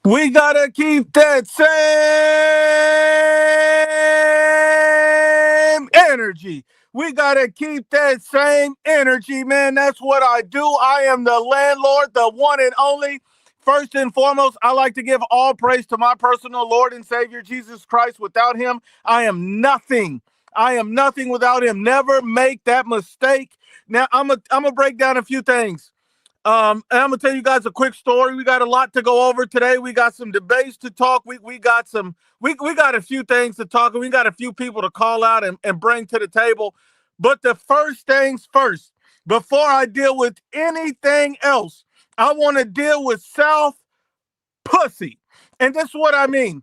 We gotta keep that same energy. We gotta keep that same energy, man. That's what I do. I am the landlord, the one and only. First and foremost, I like to give all praise to my personal Lord and Savior, Jesus Christ. Without him, I am nothing. I am nothing without him. Never make that mistake. Now, I'm gonna break down a few things. And I'm gonna tell you guys a quick story. We got a lot to go over today. We got some debates to talk. We got we got a few things to talk, and we got a few people to call out and bring to the table. But the first things first, before I deal with anything else, I want to deal with South Pussy. And this is what I mean.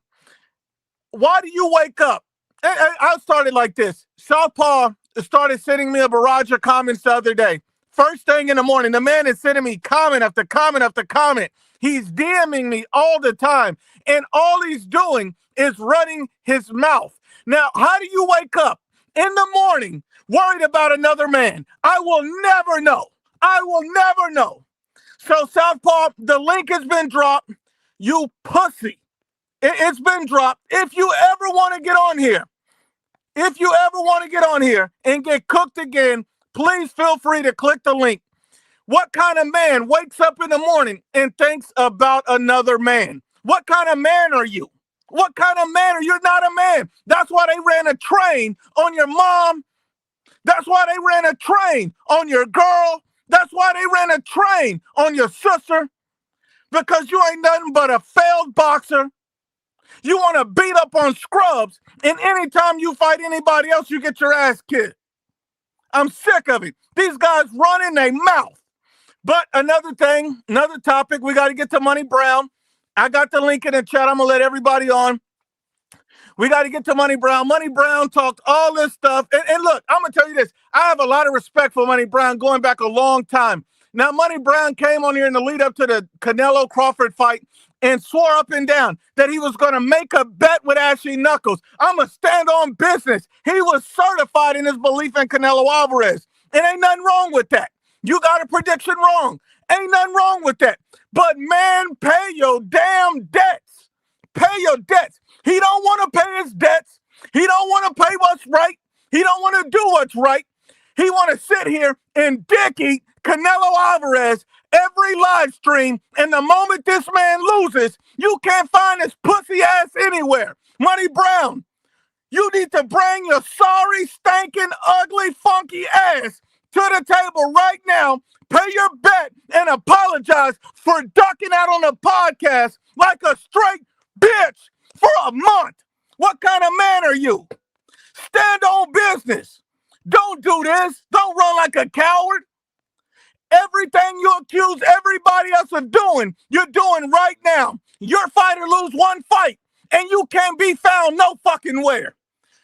Why do you wake up? I started like this. Southpaw started sending me a barrage of comments the other day. First thing in the morning, the man is sending me comment after comment after comment. He's DMing me all the time. And all he's doing is running his mouth. Now, how do you wake up in the morning worried about another man? I will never know. I will never know. So, Southpaw, the link has been dropped. You pussy. It's been dropped. If you ever want to get on here, and get cooked again, please feel free to click the link. What kind of man wakes up in the morning and thinks about another man? What kind of man are you? What kind of man are you? You're not a man. That's why they ran a train on your mom. That's why they ran a train on your girl. That's why they ran a train on your sister. Because you ain't nothing but a failed boxer. You want to beat up on scrubs, and anytime you fight anybody else, you get your ass kicked. I'm sick of it. These guys run in their mouth. But another thing, another topic, we got to get to Money Brown. I got the link in the chat. I'm going to let everybody on. We got to get to Money Brown. Money Brown talked all this stuff. And look, I'm going to tell you this. I have a lot of respect for Money Brown going back a long time. Now, Money Brown came on here in the lead up to the Canelo Crawford fight and swore up and down that he was going to make a bet with Ashley Knuckles. I'm going to stand on business. He was certified in his belief in Canelo Alvarez. And ain't nothing wrong with that. You got a prediction wrong. Ain't nothing wrong with that. But man, pay your damn debts. Pay your debts. He don't want to pay his debts. He don't want to pay what's right. He don't want to do what's right. He want to sit here and dick eat Canelo Alvarez every live stream, and the moment this man loses, you can't find his pussy ass anywhere. Money Brown, you need to bring your sorry, stinking, ugly, funky ass to the table right now, pay your bet, and apologize for ducking out on the podcast like a straight bitch for a month. What kind of man are you? Stand on business. Don't do this. Don't run like a coward. Everything you accuse everybody else of doing, you're doing right now. Your fighter lose one fight, and you can't be found no fucking where.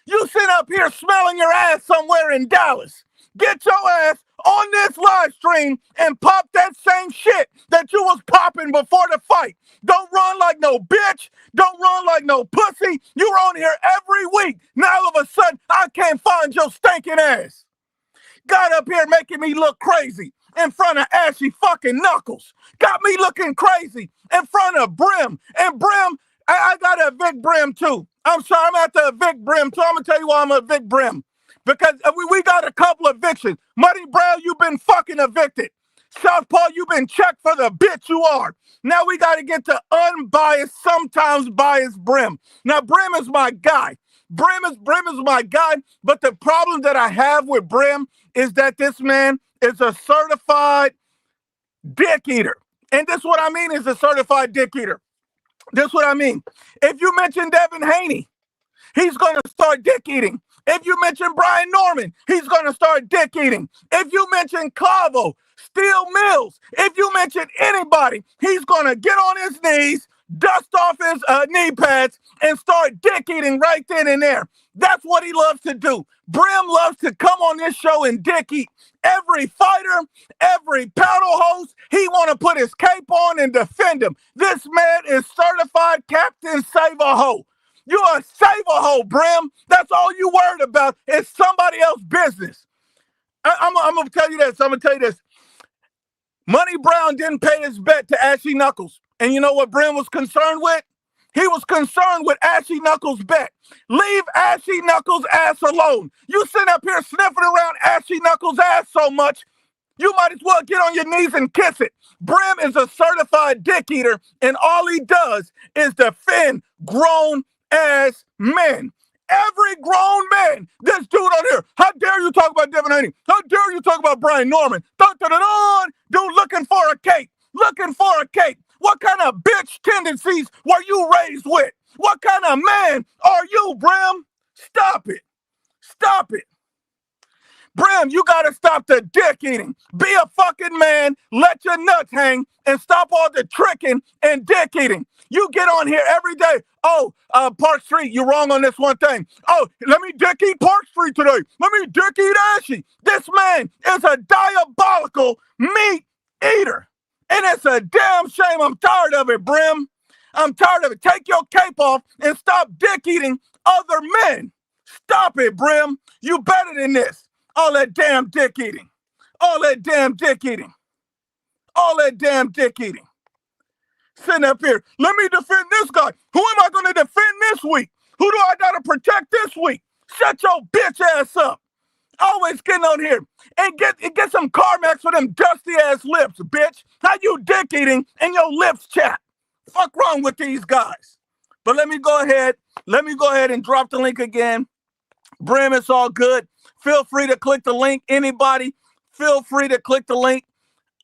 You sit up here smelling your ass somewhere in Dallas. Get your ass on this live stream and pop that same shit that you was popping before the fight. Don't run like no bitch. Don't run like no pussy. You're on here every week. Now all of a sudden, I can't find your stinking ass. Got up here making me look crazy in front of Ashy fucking Knuckles. Got me looking crazy in front of Brim. And Brim, I got to evict Brim too. I'm sorry, I'm going to have to evict Brim too. I'm going to tell you why I'm going to evict Brim. Because we got a couple evictions. Money Brown, you've been fucking evicted. Southpaw, you've been checked for the bitch you are. Now we got to get to unbiased, sometimes biased Brim. Now Brim is my guy. Brim is my guy. But the problem that I have with Brim is that this man is a certified dick eater. And this what I mean is a certified dick eater. This what I mean. If you mention Devin Haney, he's going to start dick eating. If you mention Brian Norman, he's going to start dick eating. If you mention Clavo, Steel Mills, if you mention anybody, he's going to get on his knees, dust off his knee pads, and start dick eating right then and there. That's what he loves to do. Brim loves to come on this show and dick eat. Every fighter, every paddle host, he want to put his cape on and defend him. This man is certified Captain Save a Hoe. You a save a hoe, Brim. That's all you worried about is somebody else's business. I'm going to tell you this. Money Brown didn't pay his bet to Ashley Knuckles. And you know what Brim was concerned with? He was concerned with Ashy Knuckles' bet. Leave Ashy Knuckles' ass alone. You sit up here sniffing around Ashy Knuckles' ass so much, you might as well get on your knees and kiss it. Brim is a certified dick eater, and all he does is defend grown-ass men. Every grown man, this dude on here, how dare you talk about Devin Haney? How dare you talk about Brian Norman? Dude looking for a cake. Looking for a cake. What kind of bitch tendencies were you raised with? What kind of man are you, Brim? Stop it. Stop it. Brim, you gotta stop the dick eating. Be a fucking man, let your nuts hang, and stop all the tricking and dick eating. You get on here every day. Oh, Park Street, you're wrong on this one thing. Oh, let me dick eat Park Street today. Let me dick eat Ashy. This man is a diabolical meat eater. And it's a damn shame. I'm tired of it, Brim. I'm tired of it. Take your cape off and stop dick eating other men. Stop it, Brim. You better than this. All that damn dick eating. All that damn dick eating. All that damn dick eating. Sitting up here, let me defend this guy. Who am I going to defend this week? Who do I got to protect this week? Shut your bitch ass up. Always getting on here and get some Carmex for them dusty ass lips, bitch. How you dick eating and your lips chapped? Fuck wrong with these guys? But let me go ahead and drop the link again. Brim, it's all good. Feel free to click the link. Anybody, feel free to click the link.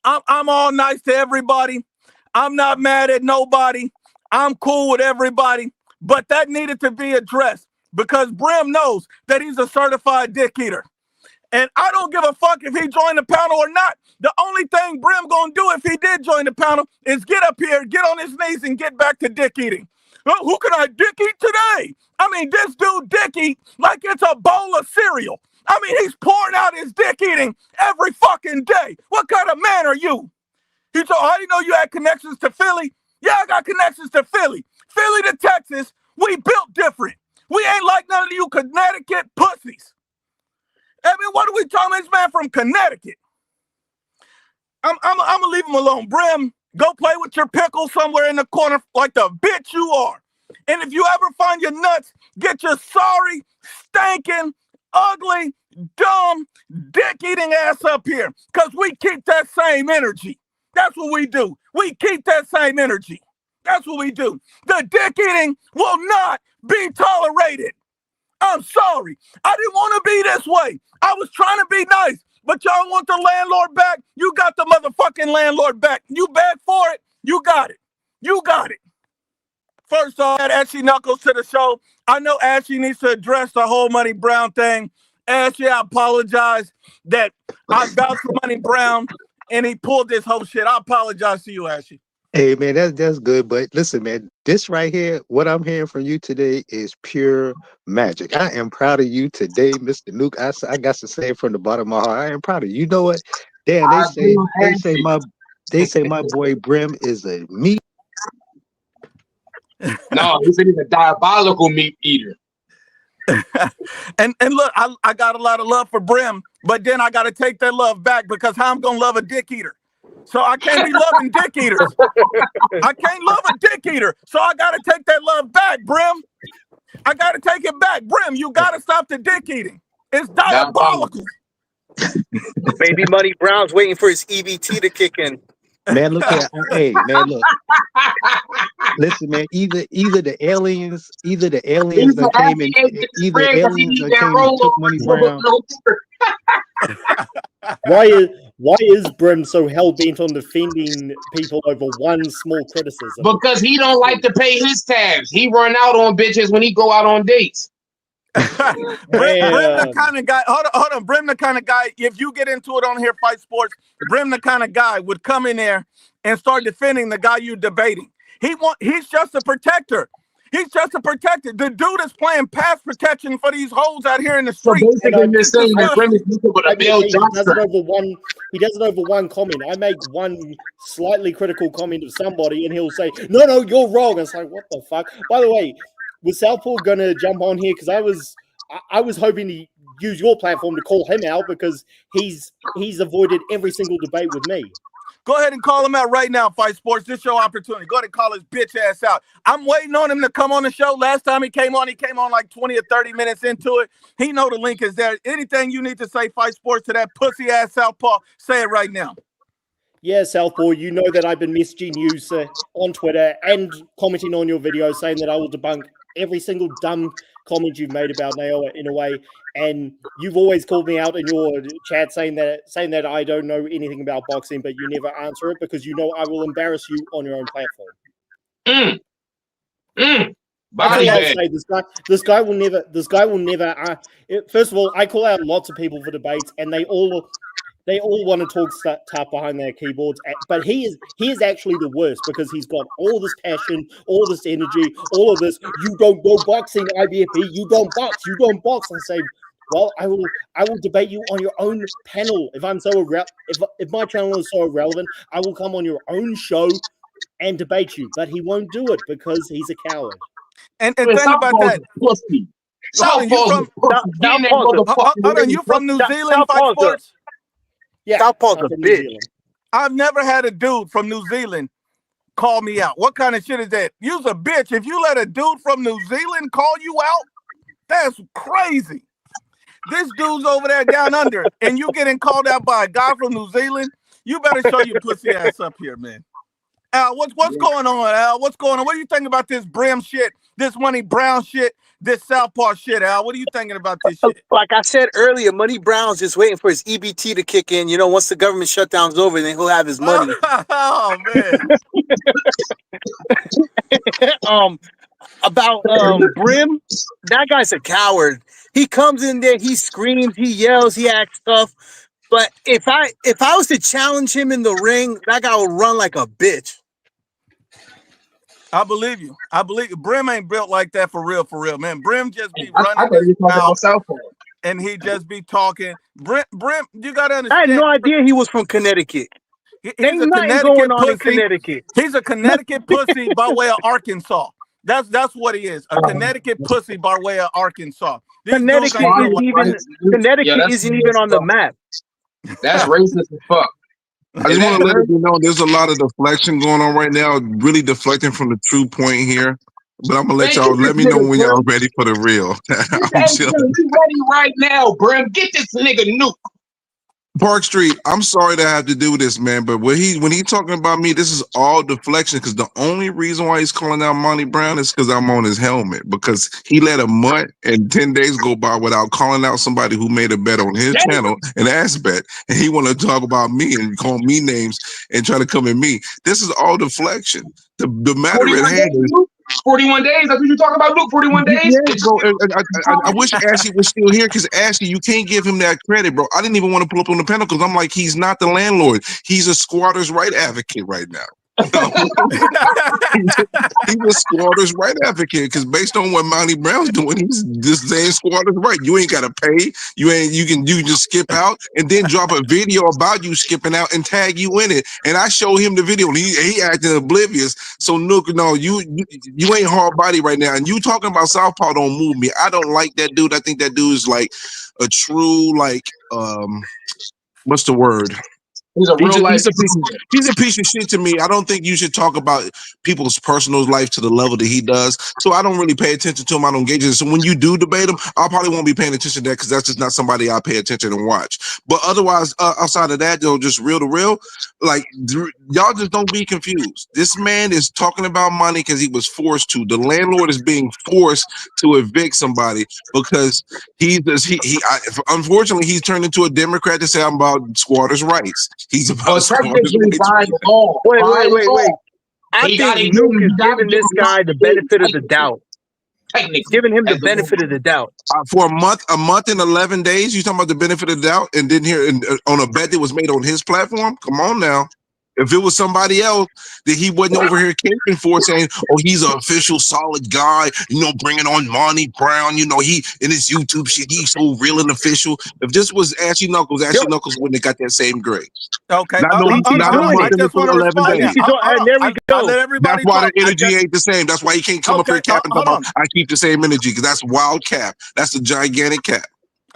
I'm all nice to everybody. I'm not mad at nobody. I'm cool with everybody. But that needed to be addressed because Brim knows that he's a certified dick eater. And I don't give a fuck if he joined the panel or not. The only thing Brim gonna do if he did join the panel is get up here, get on his knees, and get back to dick eating. Well, who can I dick eat today? I mean, this dude dick eat like it's a bowl of cereal. I mean, he's pouring out his dick eating every fucking day. What kind of man are you? He told, I didn't know you had connections to Philly. Yeah, I got connections to Philly. Philly to Texas, we built different. We ain't like none of you Connecticut pussies. I mean, what are we talking about? This man from Connecticut. I'm gonna leave him alone. Brim, go play with your pickle somewhere in the corner like the bitch you are. And if you ever find your nuts, get your sorry, stinking, ugly, dumb, dick-eating ass up here. Because we keep that same energy. That's what we do. We keep that same energy. That's what we do. The dick-eating will not be tolerated. I'm sorry. I didn't want to be this way. I was trying to be nice, but y'all want the landlord back? You got the motherfucking landlord back. You beg for it? You got it. You got it. First off, add Ashy Knuckles to the show. I know Ashy needs to address the whole Money Brown thing. Ashy, I apologize that I vouched for Money Brown and he pulled this whole shit. I apologize to you, Ashy. Hey, man, that's good. But listen, man, this right here, what I'm hearing from you today is pure magic. I am proud of you today, Mr. Nuke. I got to say it from the bottom of my heart. I am proud of you. You know what? Damn, they say my boy Brim is a meat. No, he's a diabolical meat eater. and look, I got a lot of love for Brim, but then I got to take that love back because how I'm going to love a dick eater? So I can't be loving dick eaters. I can't love a dick eater. So I got to take that love back, Brim. I got to take it back. Brim, you got to stop the dick eating. It's diabolical. Maybe Money Brown's waiting for his EBT to kick in. Man, look here. Hey, man, look. Listen, man, either the aliens that came in, either aliens that came and took Money Brown. Why is Brim so hell-bent on defending people over one small criticism? Because he don't like to pay his tabs. He run out on bitches when he go out on dates. Brim the kind of guy, hold on, Brim the kind of guy, if you get into it on here, Fight Sports, Brim the kind of guy would come in there and start defending the guy you're debating. He's just a protector. He's just a protector. The dude is playing pass protection for these hoes out here in the street. So basically, you're saying that Brim is nothing but a Bill Johnson. He does it over one comment. I make one slightly critical comment of somebody, and he'll say, "No, you're wrong." It's like, what the fuck? By the way, was Southpaw gonna jump on here? Because I was hoping to use your platform to call him out because he's avoided every single debate with me. Go ahead and call him out right now, Fight Sports. This is your opportunity. Go ahead and call his bitch ass out. I'm waiting on him to come on the show. Last time he came on like 20 or 30 minutes into it. He know the link is there. Anything you need to say, Fight Sports, to that pussy ass Southpaw, say it right now. Yeah, Southpaw, you know that I've been messaging you on Twitter and commenting on your videos saying that I will debunk every single dumb comment you've made about Naoa in a way. And you've always called me out in your chat saying that I don't know anything about boxing, but you never answer it because you know I will embarrass you on your own platform. That's all I'll say. This guy will never. First of all, I call out lots of people for debates, and they all want to talk tough behind their keyboards, but he is actually the worst because he's got all this passion, all this energy, all of this. You don't know boxing, IBFP. You don't box. I say, well, I will debate you on your own panel. If I'm so if my channel is so irrelevant, I will come on your own show and debate you. But he won't do it because he's a coward. And think about that. You from New Zealand, Fight Sports? Yeah, Southpaw's a bitch. I've never had a dude from New Zealand call me out. What kind of shit is that? You's a bitch. If you let a dude from New Zealand call you out, that's crazy. This dude's over there down under, and you getting called out by a guy from New Zealand. You better show your pussy ass up here, man. Al, what's going on, Al? What's going on? What do you think about this Brim shit, this Money Brown shit, this Southpaw shit, Al? What are you thinking about this shit? Like I said earlier, Money Brown's just waiting for his EBT to kick in. You know, once the government shutdown's over, then he'll have his money. Oh man. About Brim, that guy's a coward. He comes in there, he screams, he yells, he acts tough. But if I was to challenge him in the ring, that guy would run like a bitch. I believe you. Brim ain't built like that for real, man. Brim just be running his mouth, and he just be talking. Brim, you gotta understand. I had no idea he was from Connecticut. He's a Connecticut pussy. He's a Connecticut pussy by way of Arkansas. That's what he is. A Connecticut pussy by way of Arkansas. Connecticut isn't even on the map. That's racist as fuck. I just want to let you know there's a lot of deflection going on right now, really deflecting from the true point here. But I'm gonna let me know when y'all ready for the real. We ready right now, Brim. Get this nigga nuke. Park Street, I'm sorry to have to do this, man, but when he talking about me, this is all deflection because the only reason why he's calling out Monty Brown is because I'm on his helmet, because he let a month and 10 days go by without calling out somebody who made a bet on his channel, an ass bet, and he want to talk about me and call me names and try to come at me. This is all deflection. The matter at hand is 41 days. That's what you're talking about, Luke. 41 days. Yeah, bro. I wish Ashley was still here because Ashley, you can't give him that credit, bro. I didn't even want to pull up on the panel because I'm like, he's not the landlord. He's a squatter's right advocate right now. He's a squatter's right advocate because based on what Monty Brown's doing, he's just saying squatter's right. You ain't gotta pay. You can just skip out and then drop a video about you skipping out and tag you in it. And I show him the video and he acting oblivious. So Nook, no, you ain't hard body right now. And you talking about Southpaw don't move me. I don't like that dude. I think that dude is like a true what's the word? He's a piece of shit to me. I don't think you should talk about people's personal life to the level that he does. So I don't really pay attention to him. I don't engage in it. So when you do debate him, I probably won't be paying attention to that because that's just not somebody I pay attention and watch. But otherwise, outside of that, though, just real to real, like y'all just don't be confused. This man is talking about money because he was forced to. The landlord is being forced to evict somebody because unfortunately he's turned into a Democrat to say I'm about squatters' rights. He's about squatters' rights. Wait. I think Nuke is giving this guy the benefit of the doubt. Giving him the benefit of the doubt. For a month and 11 days, you talking about the benefit of the doubt and didn't hear on a bet that was made on his platform? Come on now. If it was somebody else that he wasn't over here camping for, saying, "Oh, he's an official solid guy," bringing on Monty Brown, he in his YouTube shit, he's so real and official. If this was Ashy Knuckles wouldn't have got that same grade. Okay, not a month and 11 days. That's why the energy ain't the same. That's why he can't come up here capping. I keep the same energy because that's wild cap. That's a gigantic cap.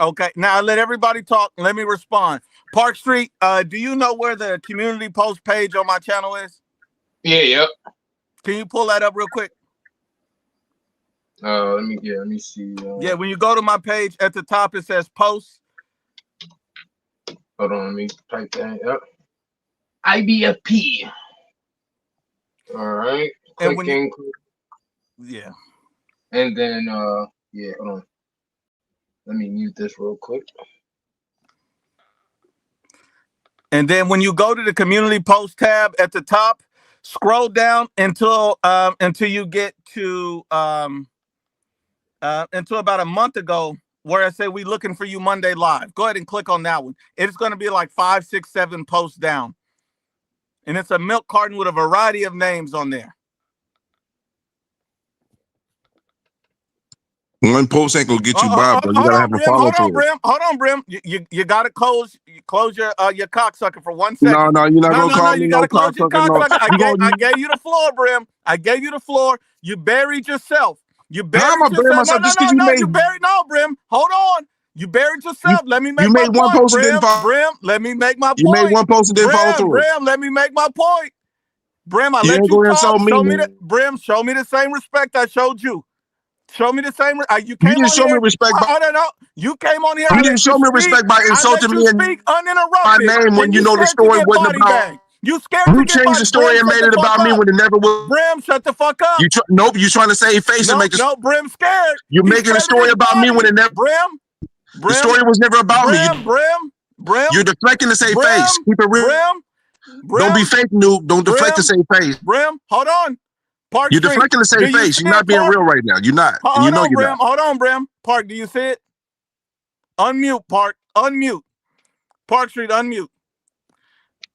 Okay, now I let everybody talk. Let me respond. Park Street, do you know where the community post page on my channel is? Yeah, yep. Can you pull that up real quick? Let me see. Yeah, when you go to my page at the top, it says posts. Hold on, let me type that up. IBFP. All right. And when Clicking. Yeah. And then yeah, hold on. Let me mute this real quick. And then when you go to the community post tab at the top, scroll down until you get to until about a month ago, where I said we looking for you Monday live. Go ahead and click on that one. It's going to be like 5, 6, 7 posts down, and it's a milk carton with a variety of names on there. One post ain't gonna get you by, bro. You gotta have a follow through. Hold on, Brim. You gotta close your cocksucker for 1 second. No, you're not gonna call me no cocksucker. I gave you the floor, Brim. I gave you the floor. You buried yourself. You buried yourself. No, Brim. Hold on. You buried yourself. Let me make my point. You made one post and didn't follow. Brim, let me make my point. You made one post and didn't follow through. Brim, let me make my point. Brim, I let you talk. Brim, show me the same respect I showed you. Show me the same. You didn't show me respect. I don't know. You came on here. You didn't show me respect by insulting me and speak uninterrupted. My name when you know the story wasn't about. You scared. You changed the story and made it about me when it never was. Brim, shut the fuck up. Nope. You trying to save face and make. No, Brim scared. You're making a story about me when it never. Brim. The story was never about me. Brim. You're deflecting to save face. Keep it real. Brim. Don't be fake, noob. Don't deflect to save face. Brim, hold on. Park you're deflecting to save face. You're not being real right now. You're not. And you know you're not. Hold on, Brim. Park, do you see it? Unmute, Park. Unmute. Park Street, unmute.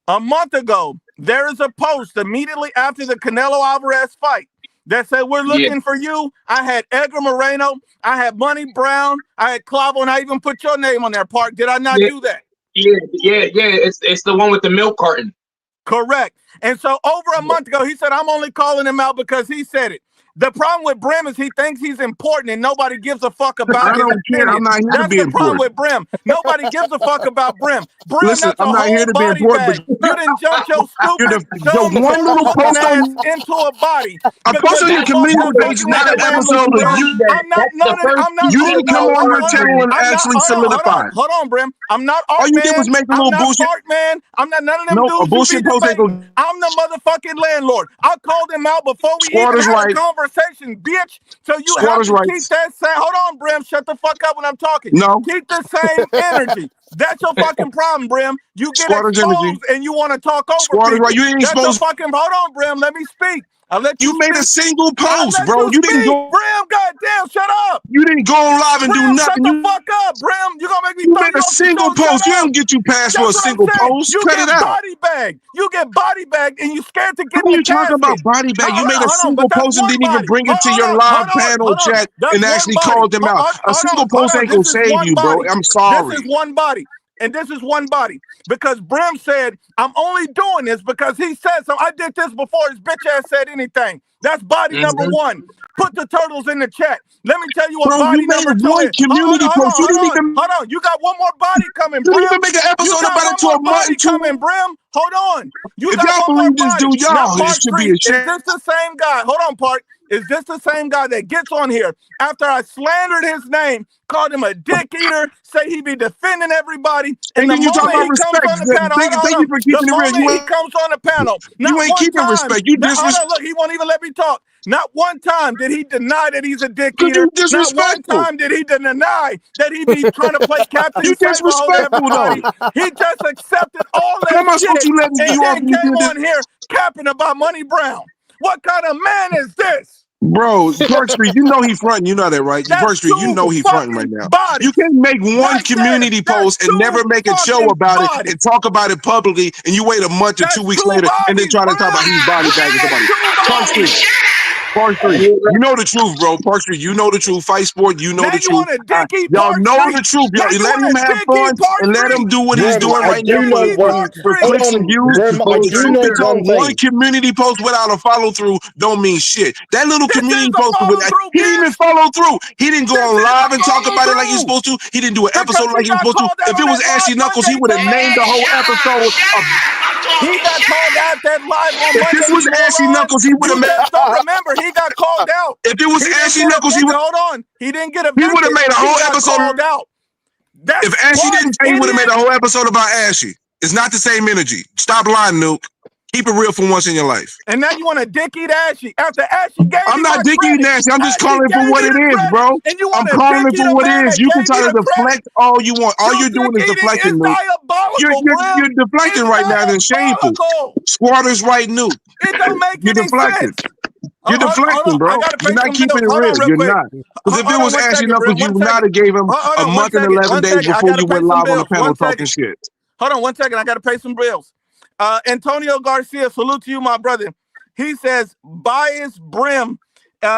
A month ago, there is a post immediately after the Canelo Alvarez fight that said, we're looking for you. I had Edgar Moreno. I had Monnie Brown. I had Clavo, and I even put your name on there, Park. Did I not do that? Yeah. It's the one with the milk carton. Correct. And so over a month ago, he said, I'm only calling him out because he said it. The problem with Brim is he thinks he's important and nobody gives a fuck about him. I don't care. I'm not here to be important. That's the problem with Brim. Nobody gives a fuck about Brim. Listen, I'm not here to be important. You didn't jump your stupid one little post into a body. A post on your community page is not an episode of you. You didn't come on your channel and actually solidify. Hold on, Brim. I'm not all you did was make a little bullshit. Man. I'm not none of them dudes. A bullshit post ain't gonna. I'm the motherfucking landlord. I called him out before we even had a conversation, bitch. So you have to keep that same. Hold on, Brim. Shut the fuck up when I'm talking. No. Keep the same energy. That's your fucking problem, Brim. You get exposed and you want to talk over people. You ain't exposed. Hold on, Brim. Let me speak. I'll let you made a single post, bro. You didn't go. Brim, goddamn, shut up. You didn't go live and do nothing. Shut the fuck up, Brim. You gonna make me. You made a single post. You don't get you past for a single post. You Cut it out. Body bag. You get body bagged, and you scared to get. What are you talking about body bag? You made a single post and didn't even bring it to your live panel chat and actually called them out. A single post ain't gonna save you, bro. I'm sorry. This is one body. And this is one body. Because Brim said, I'm only doing this because he said so. I did this before his bitch ass said anything. That's body number one. Put the turtles in the chat. Let me tell you what body number two is. Community post. You didn't even. Hold on. You got one more body coming, Brim. You didn't even make an episode about it to a month coming, Brim. Hold on. If y'all believe this dude, y'all should be ashamed. Is this the same guy? Hold on, Park. Is this the same guy that gets on here after I slandered his name, called him a dick eater, say he be defending everybody, and the moment he comes on the panel, he comes on the panel, you ain't keeping respect. You disrespect. Look, he won't even let me talk. Not one time did he deny that he's a dick eater. Not one time did he deny that he be trying to play captain. You disrespectful though. He just accepted all that shit and then came on here capping about Monnie Brown. What kind of man is this? Bro, Park Street, you know he fronting. You know that, right? Park Street, you know he fronting right now. You can't make one community post and never make a show about it and talk about it publicly, and you wait a month or 2 weeks later and then try to talk about he's body bagging somebody. Park Street. Park Street, you know the truth, bro. Park Street, you know the truth. Fight Sport, you know Now the you truth. want to dick eat Y'all Park know Street. the truth. Now Y'all you let want him to have dick fun eat Park and let him Street. do what he's Brim, doing I right now do know Dick eat one. Park for Street. Hold clicks and on, views. Brim. But I the do truth know is, one one thing. community post without a follow through don't mean shit. That little This community is a post, follow through, he didn't even bitch. follow through. He didn't go This on is live a and talk follow about it like he's through. supposed to. He didn't do an Because episode like he he was got supposed to. called out If it on was that Ashley live Knuckles, he Monday, would have bro. named the whole episode. He got called out that live on If this Monday, was you Ashley moron. Knuckles, he would have You made. just don't remember. He got called out. If it was He didn't Ashley get Knuckles, evicted. Hold on. He didn't get he would have evicted. made a He whole got episode. called out. That's If Ashley smart, didn't say, he would have made idiot. a whole episode about Ashley. It's not the same energy. Stop lying, Nuke. Keep it real for once in your life. And now you want to dick eat Ashley. After Ashley gave I'm me not my dicky credit. nasty. I'm just Ashley calling it for gave what me it the is, credit. bro. And you I'm want to calling dick it eat for a what it man is. that You can gave try me to the credit. deflect all you want. All You you're doing dick is eating deflecting, is Nuke. diabolical, Brim. You're deflecting It's right now. That's shameful. diabolical. Squatters right, Nuke. It don't make You're any deflecting. sense. You're Hold on. deflecting, I bro. gotta You're pay not some keeping bills. it Hold on real. real You're quick. not. Because if it Hold on was one Ashley second, Knuckles, Brim. you One would not second. have gave him Hold a on one month and second. 11 One days second. I before gotta you pay went some live on the bills. panel One talking second. shit. Hold on one second. I gotta pay some bills. Antonio Garcia, salute to you, my brother. He says Bias Brim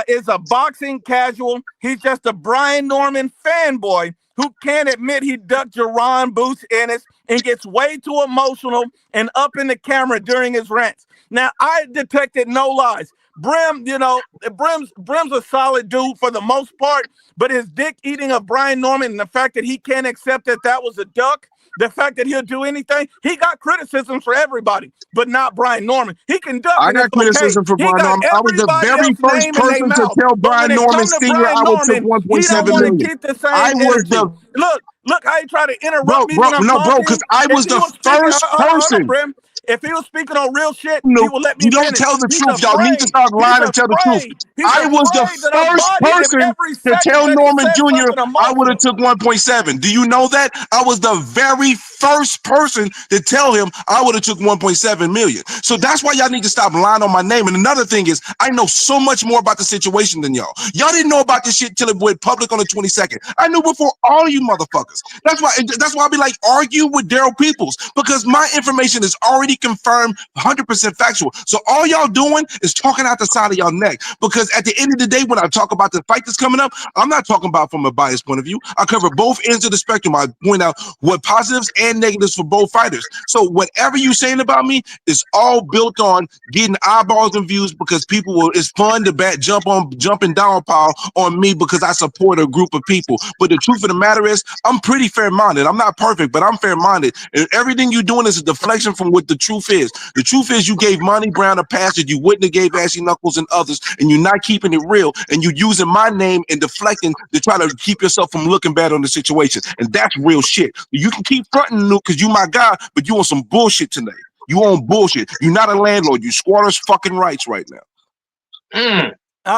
is a boxing casual. He's just a Brian Norman fanboy who can't admit he ducked Jerron Boots Ennis and gets way too emotional and up in the camera during his rants. Now, I detected no lies. Brim, Brim's a solid dude for the most part, but his dick eating of Brian Norman and the fact that he can't accept that was a duck, the fact that he'll do anything, he got criticisms for everybody, but not Brian Norman. He can duck I and got it's okay. criticism for He Brian got Norman. I was the everybody very else's first name in their person to mouth. tell But when Brian it Norman comes to senior Brian I would took Norman, he don't 1.7 want to million. keep the I same was energy. the Look how he tried to interrupt me bro, when I'm no, bro, because talking. I If was he the was speaking, first hold on, person. Brim. If he was speaking on real shit, he No, would let me you don't finish. tell the He's truth. Y'all need to afraid. stop He's lying and tell the truth. afraid. He's I was the afraid that I'm first bodying him person every to second tell that he Norman says Jr. something I would have emotional. took 1.7. Do you know that? I was the very first person to tell him I would have took 1.7 million. So that's why y'all need to stop lying on my name. And another thing is, I know so much more about the situation than y'all. Y'all didn't know about this shit till it went public on the 22nd. I knew before all you motherfuckers. That's why I be like, argue with Daryl Peoples, because my information is already confirmed 100% factual. So all y'all doing is talking out the side of y'all neck, because at the end of the day, when I talk about the fight that's coming up, I'm not talking about from a biased point of view. I cover both ends of the spectrum. I point out what positives and negatives for both fighters. So whatever you saying about me is all built on getting eyeballs and views, because people will, it's fun to jumping down pile on me because I support a group of people. But the truth of the matter is, I'm pretty fair-minded. I'm not perfect, but I'm fair-minded. And everything you're doing is a deflection from what the truth is. The truth is you gave Monnie Brown a pass that you wouldn't have gave Ashley Knuckles and others, and you're not keeping it real, and you're using my name and deflecting to try to keep yourself from looking bad on the situation. And that's real shit. You can keep fronting, Nuke, because you my guy, but you on some bullshit tonight. You on bullshit. You're not a landlord. You squatters fucking rights right now.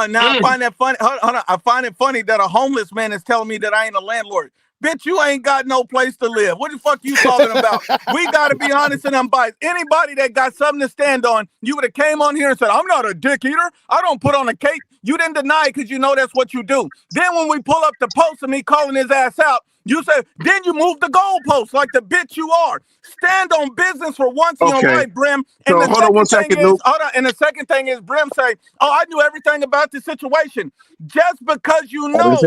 Now I find that funny. Hold on. I find it funny that a homeless man is telling me that I ain't a landlord. Bitch, you ain't got no place to live. What the fuck you talking about? We got to be honest and unbiased. Anybody that got something to stand on, you would have came on here and said, I'm not a dick eater. I don't put on a cape. You didn't deny it because you know that's what you do. Then when we pull up the post of me calling his ass out, you say, then you move the goalpost like the bitch you are. Stand on business for once in your life, Brim. And So the hold on one second thing second, is, Nuke. hold on. And the second thing is, Brim say, oh, I knew everything about the situation. Just because you know,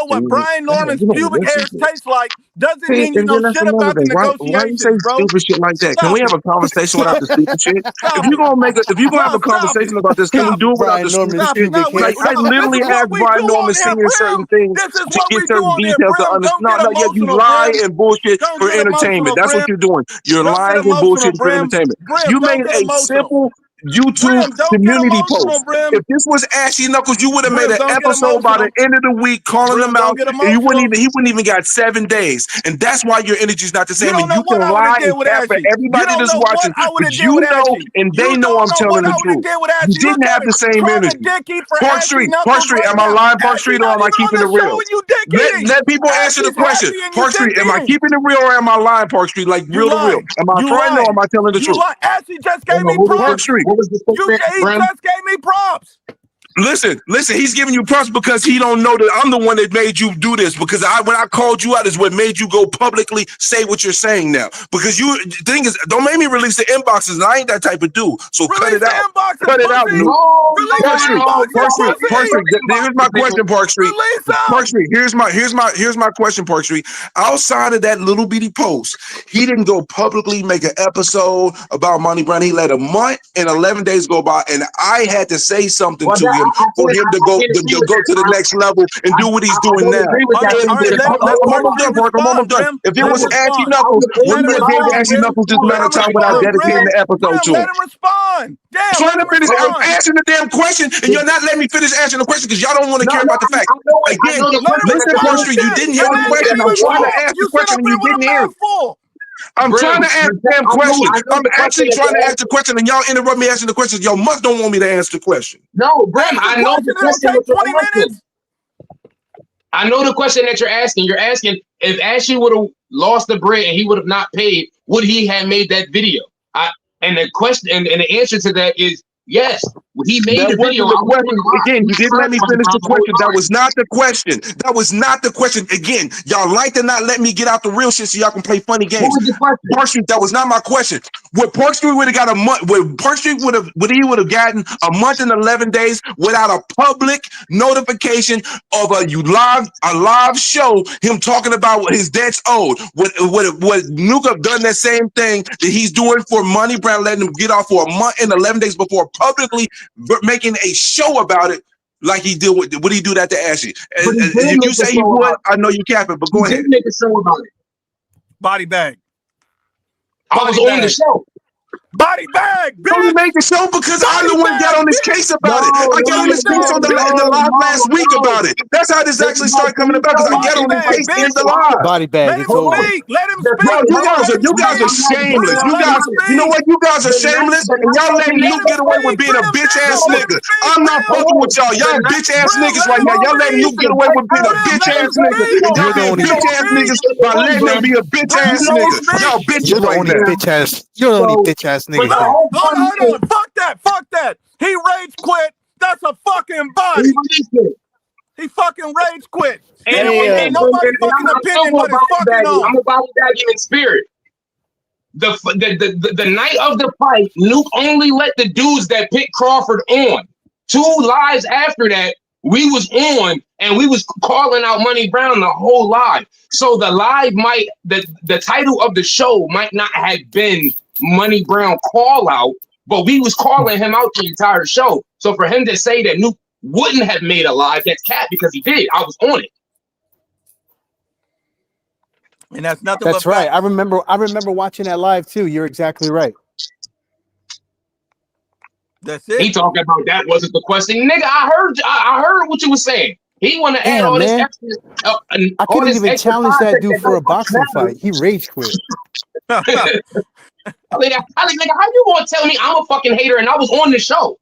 what Brian Norman's pubic hairs taste like doesn't mean you know shit about the negotiations, bro. Stupid shit like that? Can Stop we have it. a conversation without the stupid shit? Stop If you're gonna have a stop conversation it. about this, can we Stop do it without Brian the stupid Norman's Stop shit? it. No, pubic Like, hair. I this literally is what asked we Brian do on Norman here, Senior certain Brim. things This is to what get we do certain on here, details to Brim. understand. Don't get No, yeah, you emotional, lie Brim. and bullshit Don't for get emotional, entertainment. That's what Brim. you're doing. You're Don't get lying and emotional, bullshit for Brim. entertainment. Brim, You don't made get a emotional. simple YouTube Brim, don't get community emotional, post. Brim. If this was Ashley Knuckles, you would have made Brim, an don't get episode by the emotional. end of the week calling Brim, them don't out, get and he emotional. wouldn't even got 7 days. And that's why your energy's not the You same. don't And know you what can I would have lie did and with cap for Ashley. You everybody don't that's know what watching, I would but have did you with know Ashley. and they You know don't I'm know telling what the I would have truth. did with You Ashley. didn't Look have at the him same trying to energy. dick eat for Park Ashley Street, Park Knuckles Street, right am I now. lying, Park Ashley Street, or not am I even on keeping the it show real? and you dick eating. Let people answer the Ashley's question. happy and you Park dick Street, am I eating. keeping it real or am I lying, Park Street? Like You real to real. lying. Am I You fronting or lying. am I telling the You truth? lying. Ashley just Hold gave on, me what was props. the, what was the statement, He Brim? just gave me props. Listen, he's giving you props because he don't know that I'm the one that made you do this, because when I called you out is what made you go publicly say what you're saying now. Because the thing is, don't make me release the inboxes, and I ain't that type of dude. So cut it out. Cut it out, Nuke. Park Street. Here's my question, Park Street. Park Street. Here's my question, Park Street. Outside of that little bitty post, he didn't go publicly make an episode about Monnie Brown. He let a month and 11 days go by, and I had to say something to him for him to go to the next level and do what he's doing now. If it was Ashy Knuckles, when you gave Ashy Knuckles this amount of time without dedicating the episode to him? Let him respond. I'm trying to finish. I'm answering the damn question, and you're not letting me finish answering the question because y'all don't want to care about the fact. Again, listen, Park Street, you didn't hear the question. I'm trying to ask the question, and you didn't hear it. I'm trying to ask the damn question. I'm actually trying to ask the question, and y'all interrupt me asking the question. Y'all must don't want me to answer the question. No, Brim, I know the question that you're asking. I know the question that you're asking. You're asking if Ashley would have lost the bread and he would have not paid, would he have made that video? And the question and the answer to that is yes. He made the video. Again, you didn't let me finish the question. That was not the question. That was not the question. Again, y'all like to not let me get out the real shit so y'all can play funny games. Park Street, that was not my question. Would Park Street would have got a month? Would Park Street would have gotten a month and 11 days without a public notification of a live show? Him talking about what his debts owed. Would Nuke have done that same thing that he's doing for Monnie Brown, letting him get off for a month and 11 days before publicly making a show about it like he did? Would he do that to Ashley? If you say he would, I know you capping, but go ahead. Make a show about it. Body bag. I was on the show. Body bag, bitch. Don't make the show because I'm the one got on this case about it. I got on this case in the live last week about it. That's how this actually started coming about, because I got on the case in the live. Body bag. Let him speak. Let him speak. Bro, you guys are shameless. You know what? You guys are shameless, and y'all letting Luke get away with being a bitch ass nigga. I'm not fucking with y'all. Y'all bitch ass niggas right now. Y'all letting Luke get away with being a bitch ass nigga. And y'all being bitch ass niggas by letting him be a bitch ass nigga. Y'all bitches right now. You're the only bitch ass niggas. Hold on. Fuck that. He rage quit. That's a fucking body. He fucking rage quit. And nobody fucking opinion but his fucking own. I'm a body bagging in spirit. The night of the fight, Luke only let the dudes that picked Crawford on. 2 lives after that, we was on and we was calling out Monnie Brown the whole live. So the live the title of the show might not have been Monnie Brown call out, but we was calling him out the entire show. So for him to say that Nuke wouldn't have made a live, that's cat, because he did. I was on it. And that's nothing. That's right. I remember watching that live too. You're exactly right. That's it. He talking about that wasn't the question, nigga. I heard what you were saying. He want to add all this extra. I couldn't even challenge that dude for a boxing fight. He rage quit. I think, nigga, how you gonna tell me I'm a fucking hater and I was on the show?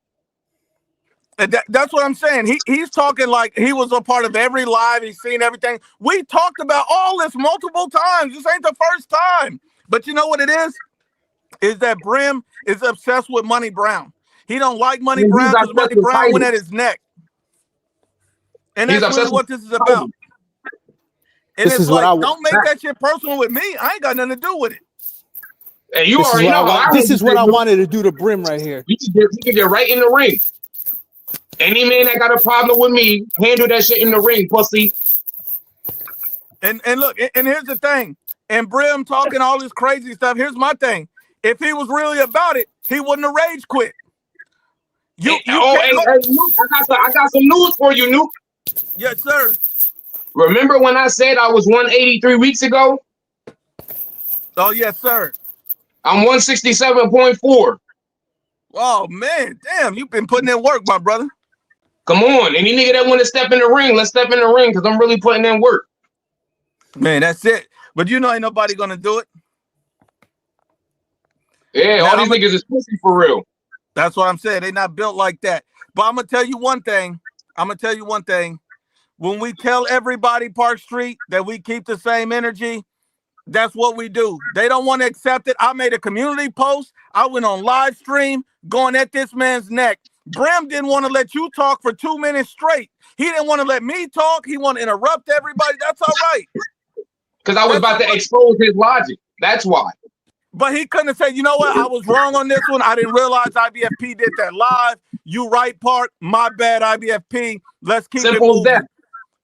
And that's what I'm saying. He's talking like he was a part of every live. He's seen everything. We talked about all this multiple times. This ain't the first time. But you know what it is? Is that Brim is obsessed with Monnie Brown. He don't like Monnie Brown because Monnie Brown went at his neck. And that's really what this is about. And it's like, don't make that shit personal with me. I ain't got nothing to do with it. Hey, you already know. This is what I wanted to do to Brim right here. You can get right in the ring. Any man that got a problem with me, handle that shit in the ring, pussy. And look, and here's the thing. And Brim talking all this crazy stuff. Here's my thing. If he was really about it, he wouldn't have rage quit. Hey, Nuke, I got some news for you, Nuke. Yes, sir. Remember when I said I was 183 weeks ago? Oh, yes, sir. I'm 167.4. Oh, man. Damn, you've been putting in work, my brother. Come on. Any nigga that want to step in the ring, let's step in the ring, because I'm really putting in work. Man, that's it. But you know ain't nobody going to do it. Yeah, all these niggas is pussy for real. That's what I'm saying. They not built like that. But I'm going to tell you one thing. When we tell everybody, Park Street, that we keep the same energy, that's what we do. They don't want to accept it. I made a community post. I went on live stream going at this man's neck Brim didn't want to let you talk for 2 minutes straight. He didn't want to let me talk. He wanted to interrupt everybody. That's all right. Because I was about to expose his logic. That's why. But he couldn't have said, you know what, I was wrong on this one. I didn't realize IBFP did that live. You right, Park. My bad, IBFP. Let's keep it moving.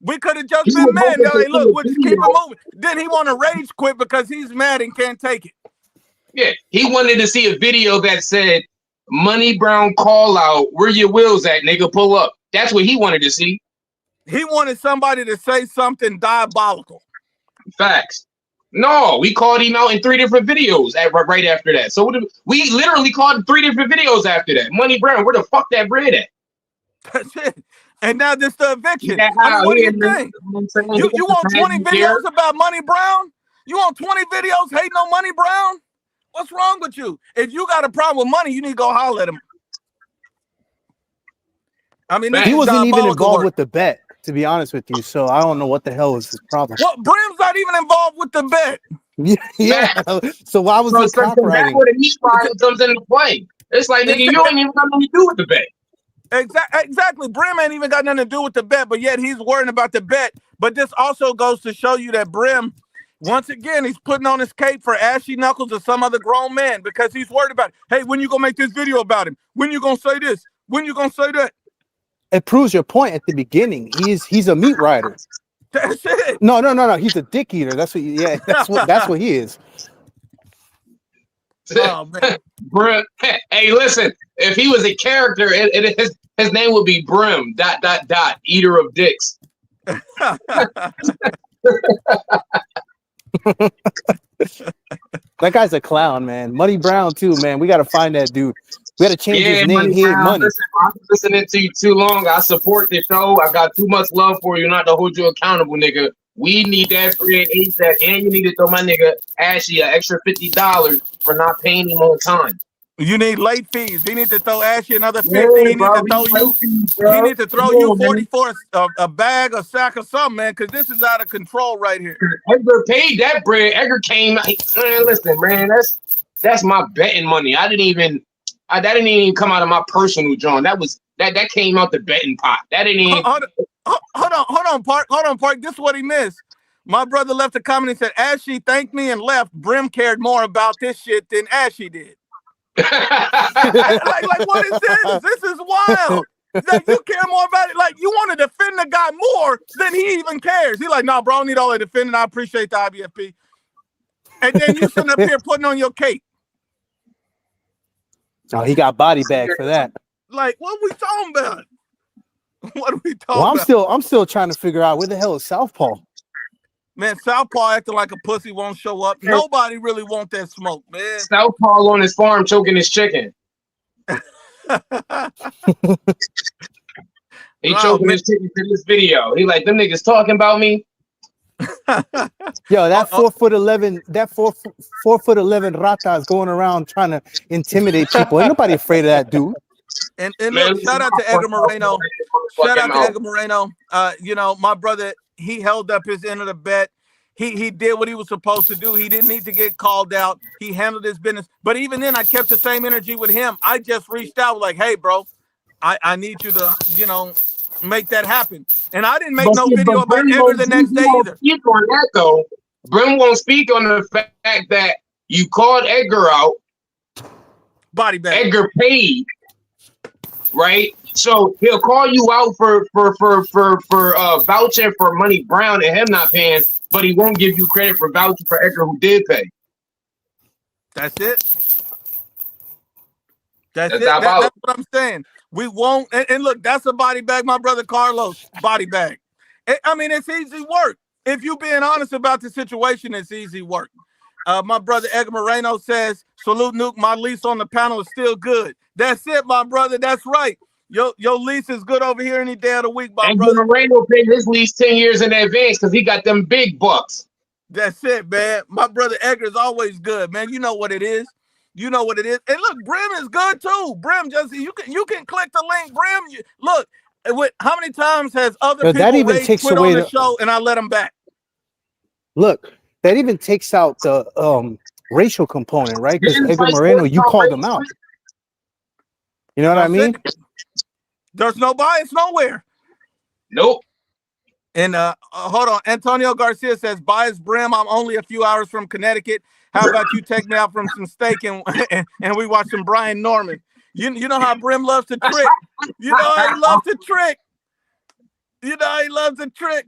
We could have just been mad. Like, look, we'll just keep it moving. Then he want to rage quit because he's mad and can't take it. Yeah, he wanted to see a video that said, Money Brown call out, where your wheels at, nigga, pull up. That's what he wanted to see. He wanted somebody to say something diabolical. Facts. No, we called him out in 3 different videos right after that. So we literally called 3 different videos after that. Money Brown, where the fuck that bread at? That's it. And now this the eviction. Yeah, I mean, what do you think? You want 20 videos about Money Brown? You want 20 videos hating on Money Brown? What's wrong with you? If you got a problem with money, you need to go holler at him. I mean, he wasn't even involved with the bet, to be honest with you. So I don't know what the hell is his problem. Well, Brim's not even involved with the bet. Yeah. So why was this copywriting? That's where the meat pie comes into play. It's like, nigga, you ain't even got nothing to do with the bet. Exactly. Brim ain't even got nothing to do with the bet, but yet he's worrying about the bet. But this also goes to show you that Brim, once again, he's putting on his cape for Ashy Knuckles or some other grown man because he's worried about it. Hey, when you gonna make this video about him? When you gonna say this? When you gonna say that? It proves your point at the beginning. He's a meat rider. That's it. No. He's a dick eater. That's what. That's what he is. Oh man, Brim. Hey, listen. If he was a character, his name would be Brim. ... Eater of dicks. That guy's a clown, man. Money Brown too, man. We got to find that dude. We got to change his name. He ain't Money. Listen, I've been listening to you too long. I support the show. I got too much love for you not to hold you accountable, nigga. We need that free ASAP, and you need to throw my nigga Ashy an extra $50 for not paying him on time. You need late fees. He needs to throw Ashy another 50. Yeah, He needs bro, to throw you. He needs to throw you 44 a bag, a sack, or something, man, because this is out of control right here. Edgar paid that bread. Edgar came. Man, listen, man, that's my betting money. That didn't even come out of my personal John. That came out the betting pot. That didn't even. Hold on, Park. This is what he missed. My brother left a comment and said, Ashy thanked me and left. Brim cared more about this shit than Ashy did. like what is this? This is wild. Like, you care more about it. Like, you want to defend the guy more than he even cares. He's like, nah, bro, I don't need all that defending. I appreciate the IBFP. And then you sitting up here putting on your cape. Oh, he got body bag for that. Like, what are we talking about? What are we talking about? Well, I'm still trying to figure out where the hell is Southpaw. Man, Southpaw acting like a pussy won't show up. Nobody really want that smoke, man. Southpaw on his farm choking his chicken. He choking his chicken to this video. He like, them niggas talking about me. Yo, that 4'11", that 4'11" rata is going around trying to intimidate people. Ain't nobody afraid of that dude. And look, shout out to Edgar Moreno. Shout out to Edgar Moreno. You know, my brother, he held up his end of the bet. He did what he was supposed to do. He didn't need to get called out. He handled his business. But even then, I kept the same energy with him. I just reached out like, hey, bro, I need you to, you know, make that happen. And I didn't make no video about Edgar the next day either. Speak on that, though. Brim won't speak on the fact that you called Edgar out. Body bag. Edgar paid. Right, so he'll call you out for vouching for Money Brown and him not paying, but he won't give you credit for vouching for Edgar who did pay. That's it. That's what I'm saying. We won't. And look, that's a body bag. My brother Carlos, body bag. I mean, it's easy work. If you being honest about the situation, it's easy work. My brother Edgar Moreno says, salute Nuke, my lease on the panel is still good. That's it, my brother. That's right. Your lease is good over here any day of the week, my brother. Edgar Moreno paid his lease 10 years in advance because he got them big bucks. That's it, man. My brother Edgar is always good, man. You know what it is. You know what it is. And look, Brim is good too. Brim, just you can click the link. Brim, look, how many times has other people that even takes quit away on the show and I let them back? Look, that even takes out the racial component, right? Because Edgar Moreno, you called him out. You know what I mean? There's no bias nowhere. Nope. And hold on, Antonio Garcia says, bias Brim, I'm only a few hours from Connecticut. How about you take me out from some steak and we watch some Brian Norman? You know how Brim loves to trick. You know how he loves to trick. You know how he loves to trick.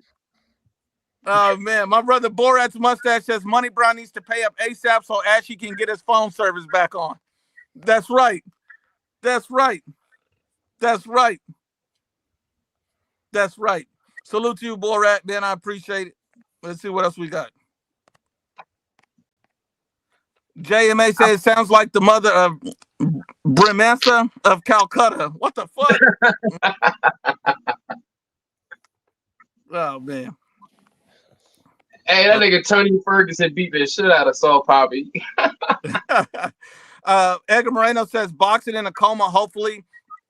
Oh man, my brother Borat's mustache says Money Brown needs to pay up ASAP so Ashy can get his phone service back on. That's right. That's right. That's right. That's right. Salute to you, Borat, man. I appreciate it. Let's see what else we got. JMA says it sounds like the mother of Brimessa of Calcutta. What the fuck? Oh man. Hey, that nigga Tony Ferguson beat the shit out of Saul Poppy. Edgar Moreno says boxing in a coma. Hopefully,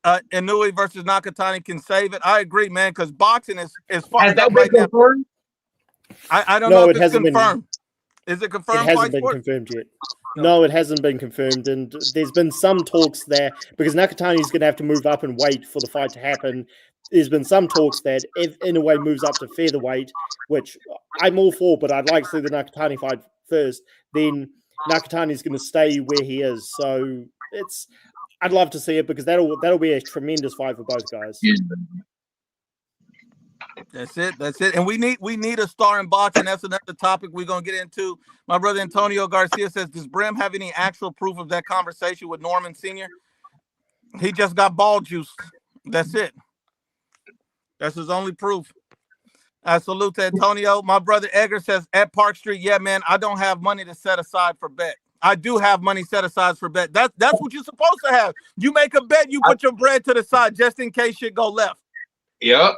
Inui versus Nakatani can save it. I agree, man, because boxing is Has fucked that up been right now. confirmed? I don't No, know if it it's hasn't been. confirmed. Is it It confirmed? hasn't been confirmed yet. No, it hasn't been confirmed, and there's been some talks there because Nakatani's going to have to move up and wait for the fight to happen. There's been some talks that if Inoue moves up to featherweight, which I'm all for, but I'd like to see the Nakatani fight first. Then Nakatani's going to stay where he is. So I'd love to see it because that'll be a tremendous fight for both guys. That's it. That's it. And we need a star in boxing. That's another topic we're gonna get into. My brother Antonio Garcia says, does Brim have any actual proof of that conversation with Norman Sr.? He just got ball juice. That's it. That's his only proof. I salute to Antonio. My brother Edgar says, at Park Street, yeah, man, I don't have money to set aside for bet. I do have money set aside for bet. That's what you're supposed to have. You make a bet, you put your bread to the side just in case shit go left. Yep.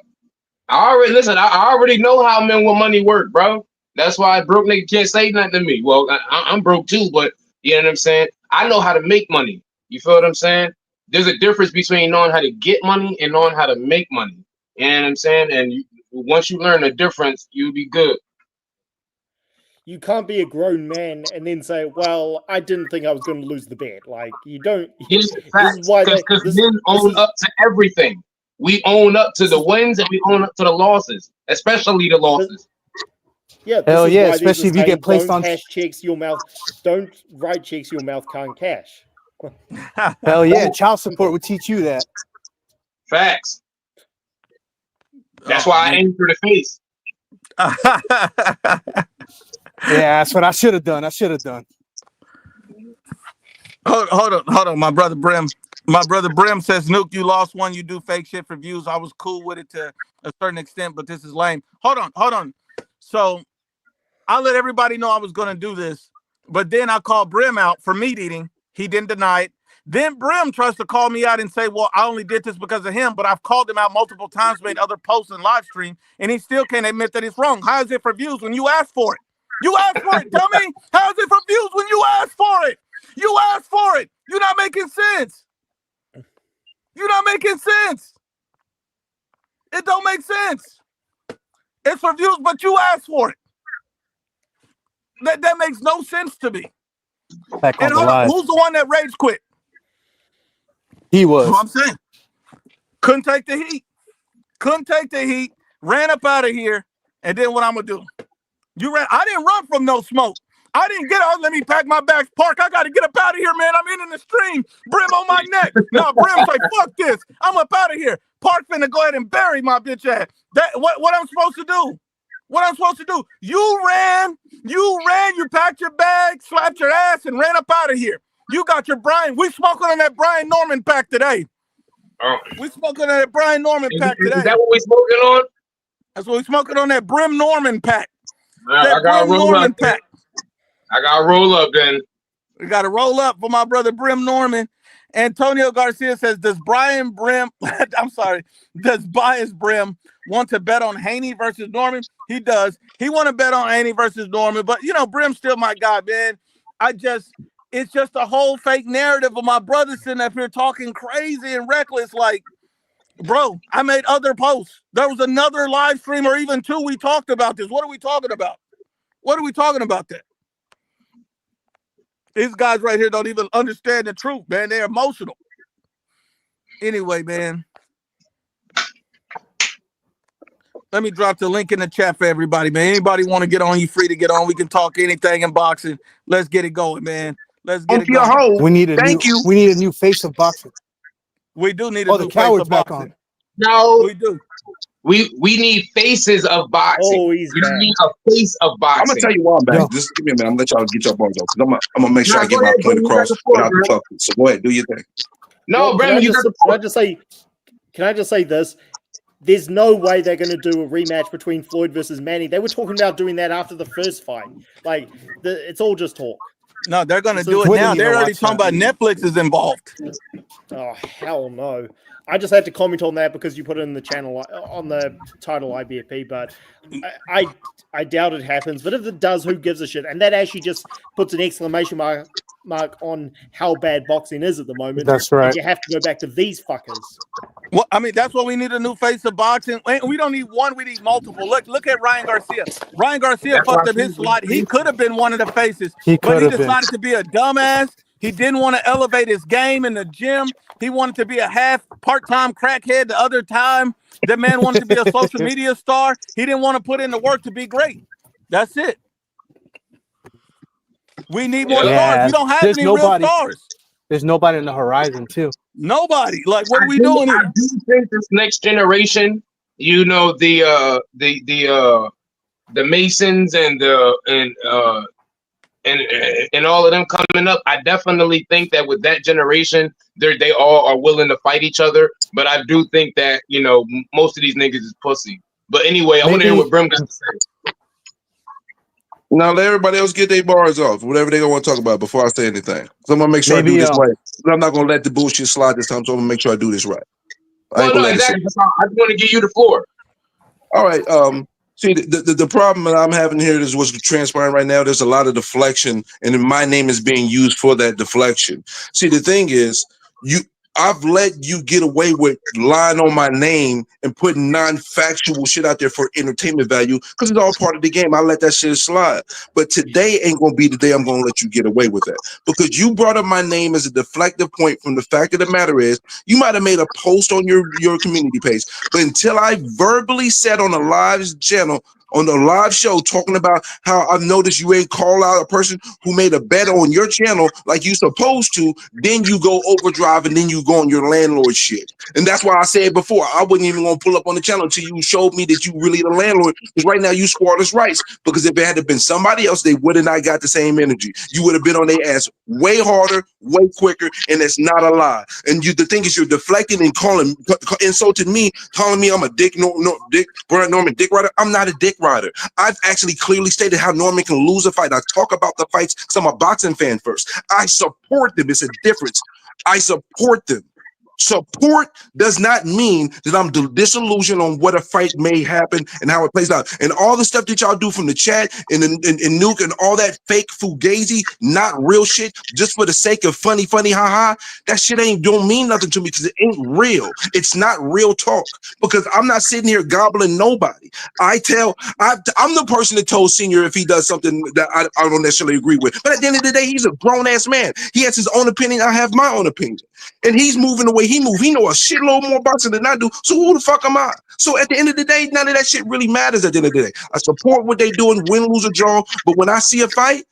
I already know how men with money work, bro. That's why a broke nigga can't say nothing to me. Well, I'm broke too, but you know what I'm saying? I know how to make money. You feel what I'm saying? There's a difference between knowing how to get money and knowing how to make money. You know what I'm saying? And once you learn the difference, you'll be good. You can't be a grown man and then say, well, I didn't think I was going to lose the bet. Like, you don't. Yes, This is why because men own up to everything. We own up to the wins and we own up to the losses, especially the losses. Yeah, Hell yeah, especially if you get placed on cash checks your mouth. Don't write checks your mouth can't cash. Hell yeah, child support would teach you that. Facts. That's why I aim for the face. Yeah, that's what I should have done. Hold on, my brother Brim. My brother Brim says, Nuke, you lost one. You do fake shit for views. I was cool with it to a certain extent, but this is lame. Hold on. So I let everybody know I was going to do this, but then I called Brim out for meat eating. He didn't deny it. Then Brim tries to call me out and say, well, I only did this because of him, but I've called him out multiple times, made other posts and live stream, and he still can't admit that it's wrong. How is it for views when you asked for it? You asked for it. Tell me, how is it for views when you asked for it? You asked for it. You're not making sense. You're not making sense. It don't make sense. It's for views, but you asked for it. That makes no sense to me. And who's the one that rage quit? He was. That's what I'm saying. Couldn't take the heat. Ran up out of here. And then what I'm gonna do? I didn't run from no smoke. I didn't get out. Let me pack my bags. Park. I got to get up out of here, man. I'm in the stream. Brim on my neck. Now Brim's like, fuck this. I'm up out of here. Park finna go ahead and bury my bitch ass. What I'm supposed to do? What I'm supposed to do? You ran. You packed your bag, slapped your ass, and ran up out of here. You got your Brian. We smoking on that Brian Norman pack today. We smoking on that Brian Norman pack today. Is that what we smoking on? That's what we smoking on, that Brim Norman pack. I got to roll up. I got to roll up then. We got to roll up for my brother Brim Norman. Antonio Garcia says, does Bias Brim want to bet on Haney versus Norman? He does. He want to bet on Haney versus Norman, but Brim's still my guy, man. It's just a whole fake narrative of my brother sitting up here talking crazy and reckless. Like, bro, I made other posts. There was another live stream or even two. We talked about this. What are we talking about? What are we talking about there? These guys right here don't even understand the truth, man. They're emotional. Anyway, man. Let me drop the link in the chat for everybody, man. Anybody want to get on, you free to get on. We can talk anything in boxing. Let's get it going, man. Let's get it going. We need a new face of boxing. We do need a new the face coward's of back boxing. on. No, We do. we need faces of boxing. Oh, he's We back. need a face of boxing. I'm gonna tell you why I'm back. Yo. Just give me a minute. I'm gonna let y'all get your balls off because I'm gonna make sure Nah, I get go my ahead, point bro. You across got the floor, without the bro. fucking. So go ahead, do your thing. No, Well, Bremen, you got the can I just say this? There's no way they're going to do a rematch between Floyd versus Manny. They were talking about doing that after the first fight. Like, it's all just talk. No, they're gonna So do it Twitter now. need to They're already watch talking about Netflix is involved. Oh, hell no. I just had to comment on that because you put it in the channel on the title IBFP, but I doubt it happens. But if it does, who gives a shit? And that actually just puts an exclamation mark on how bad boxing is at the moment. That's right. And you have to go back to these fuckers. Well, I mean, that's what we need, a new face of boxing. We don't need one, we need multiple. Look at Ryan Garcia. Ryan Garcia That's why fucked up his slot. He could have been one of the faces, He but could he have been. decided to be a dumbass. He didn't want to elevate his game in the gym. He wanted to be a part-time crackhead the other time. That man wanted to be a social media star. He didn't want to put in the work to be great. That's it. We need more stars. We don't have any real stars. There's nobody on the horizon, too. Nobody. Like, what are we I doing here? do think this next generation, you know, the Masons and all of them coming up, I definitely think that with that generation, they all are willing to fight each other. But I do think that, you know, most of these niggas is pussy. But anyway, I want to hear what Brim got to say. Now let everybody else get their bars off, whatever they want to talk about before I say anything. So I'm gonna make sure I do this right. I'm not gonna let the bullshit slide this time, so I'm gonna make sure I do this right. Well, no, exactly. I just want to give you the floor. All right. See, the problem that I'm having here is what's transpiring right now. There's a lot of deflection, and my name is being used for that deflection. See, the thing is, I've let you get away with lying on my name and putting non-factual shit out there for entertainment value because it's all part of the game. I let that shit slide. But today ain't going to be the day I'm going to let you get away with that because you brought up my name as a deflective point from the fact of the matter is you might have made a post on your community page, but until I verbally said on a live channel, on the live show talking about how I've noticed you ain't call out a person who made a bet on your channel like you supposed to, then you go overdrive and then you go on your landlord shit. And that's why I said before, I wasn't even gonna pull up on the channel until you showed me that you really the landlord, because right now you squatters' rights. Because if it had been somebody else, they would have not got the same energy. You would have been on their ass way harder, way quicker, and it's not a lie. And the thing is, you're deflecting and insulting me, calling me I'm a dick, Brian Norman dick rider. I'm not a dick rider. I've actually clearly stated how Norman can lose a fight. I talk about the fights because I'm a boxing fan first. I support them. It's a difference. I support them. Support does not mean that I'm disillusioned on what a fight may happen and how it plays out. And all the stuff that y'all do from the chat and Nuke and all that fake fugazi, not real shit, just for the sake of funny, haha, that shit don't mean nothing to me because it ain't real. It's not real talk because I'm not sitting here gobbling nobody. I'm the person that told Senior if he does something that I don't necessarily agree with. But at the end of the day, he's a grown-ass man. He has his own opinion. I have my own opinion. And he's moving the way he move. He know a shitload more boxing than I do. So who the fuck am I? So at the end of the day, none of that shit really matters at the end of the day. I support what they doing, win, lose, or draw. But when I see a fight,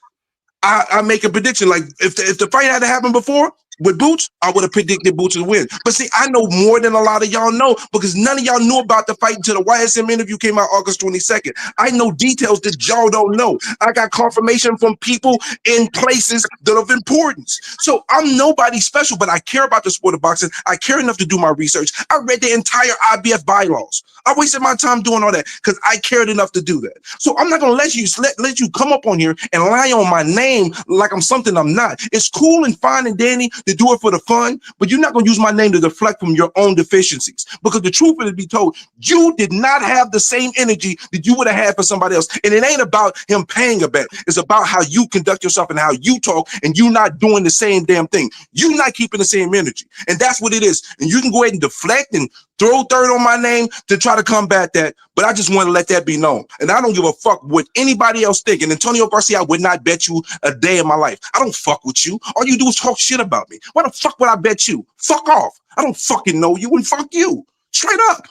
I make a prediction. Like if the fight had to happen before with Boots, I would have predicted Boots to win. But see, I know more than a lot of y'all know because none of y'all knew about the fight until the YSM interview came out August 22nd. I know details that y'all don't know. I got confirmation from people in places that are of importance. So I'm nobody special, but I care about the sport of boxing. I care enough to do my research. I read the entire IBF bylaws. I wasted my time doing all that because I cared enough to do that. So I'm not gonna let you come up on here and lie on my name like I'm something I'm not. It's cool and fine and dandy to do it for the fun, but you're not gonna use my name to deflect from your own deficiencies. Because the truth is to be told, you did not have the same energy that you would have had for somebody else. And it ain't about him paying a bet. It's about how you conduct yourself and how you talk, and you not doing the same damn thing. You not keeping the same energy. And that's what it is. And you can go ahead and deflect and Throw third on my name to try to combat that, but I just want to let that be known. And I don't give a fuck what anybody else think. And Antonio Garcia, I would not bet you a day in my life. I don't fuck with you. All you do is talk shit about me. Why the fuck would I bet you? Fuck off. I don't fucking know you, and fuck you. Straight up.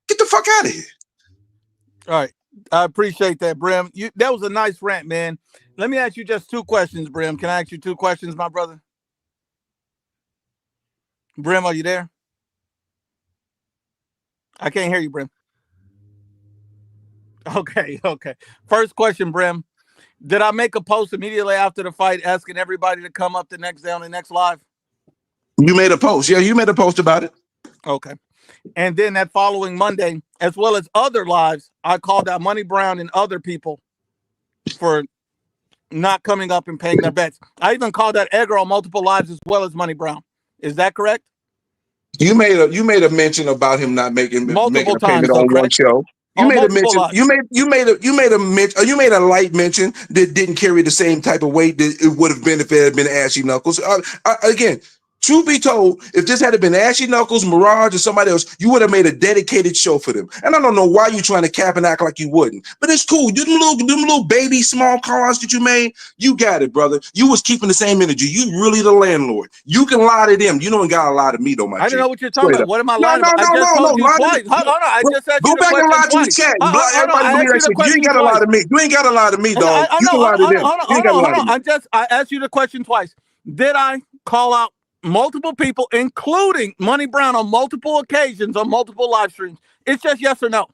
Get the fuck out of here. All right. I appreciate that, Brim. That was a nice rant, man. Let me ask you just 2 questions, Brim. Can I ask you 2 questions, my brother? Brim, are you there? I can't hear you, Brim. Okay. First question, Brim. Did I make a post immediately after the fight asking everybody to come up the next day on the next live? You made a post. Yeah, you made a post about it. Okay. And then that following Monday, as well as other lives, I called out Money Brown and other people for not coming up and paying their bets. I even called out Edgar on multiple lives as well as Money Brown. Is that correct? You made a mention about him not making a payment times, on one show. You made a mention. Lives. You made a light mention that didn't carry the same type of weight that it would have been if it had been Ashy Knuckles. Again, truth be told, if this had been Ashy Knuckles, Mirage, or somebody else, you would have made a dedicated show for them. And I don't know why you're trying to cap and act like you wouldn't. But it's cool. Them little baby small cars that you made, you got it, brother. You was keeping the same energy. You really the landlord. You can lie to them. You don't gotta lie to me, though, my I don't know what you're talking about. What am I lying about? No, I just told you twice. Hold on. I just said go back and lie to the chat. Everybody believe that shit. You ain't gotta lie to me. You ain't gotta lie to me, dog. You can lie to them. You ain't gotta lie to me. I asked you the question twice. Did I call out multiple people, including Money Brown, on multiple occasions on multiple live streams? It's just yes or no.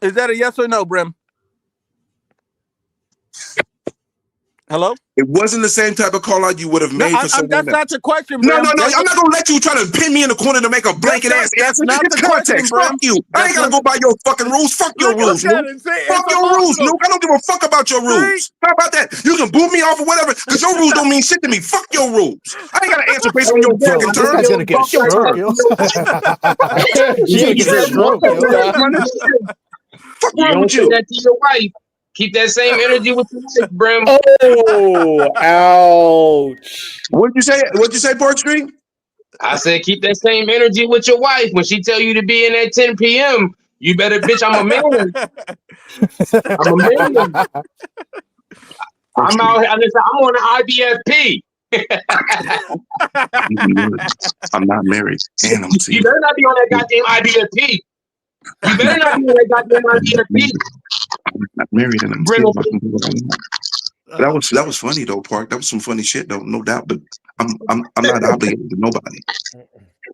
Is that a yes or no, Brim? Hello? It wasn't the same type of call out you would have made for someone else. That's not the question, Brim. No. I'm not going to let you try to pin me in the corner to make a blanket ass answer. Not it's the context. Question, fuck you. I ain't got to go by your fucking rules. Fuck your rules, Luke. Fuck your rules, Luke. I don't give a fuck about your rules. How about that? You can boot me off or whatever, because your rules don't mean shit to me. Fuck your rules. I ain't got to answer based on your fucking terms. This guy's going to get a stroke, yo. He's going to get a stroke, yo. Fuck wrong with you? That to your wife. Keep that same energy with your wife, Brim. Oh, ouch. What'd you say, Pork Street? I said keep that same energy with your wife. When she tell you to be in at 10 p.m., you better, bitch, I'm a man. I'm a man. I'm out here. I'm on the IBFP. I'm not married. And I'm you better not be on that goddamn IBFP. You better not be on that goddamn IBFP. I'm not married and I'm still that was funny though, Park. That was some funny shit though, no doubt. But I'm not obligated to nobody.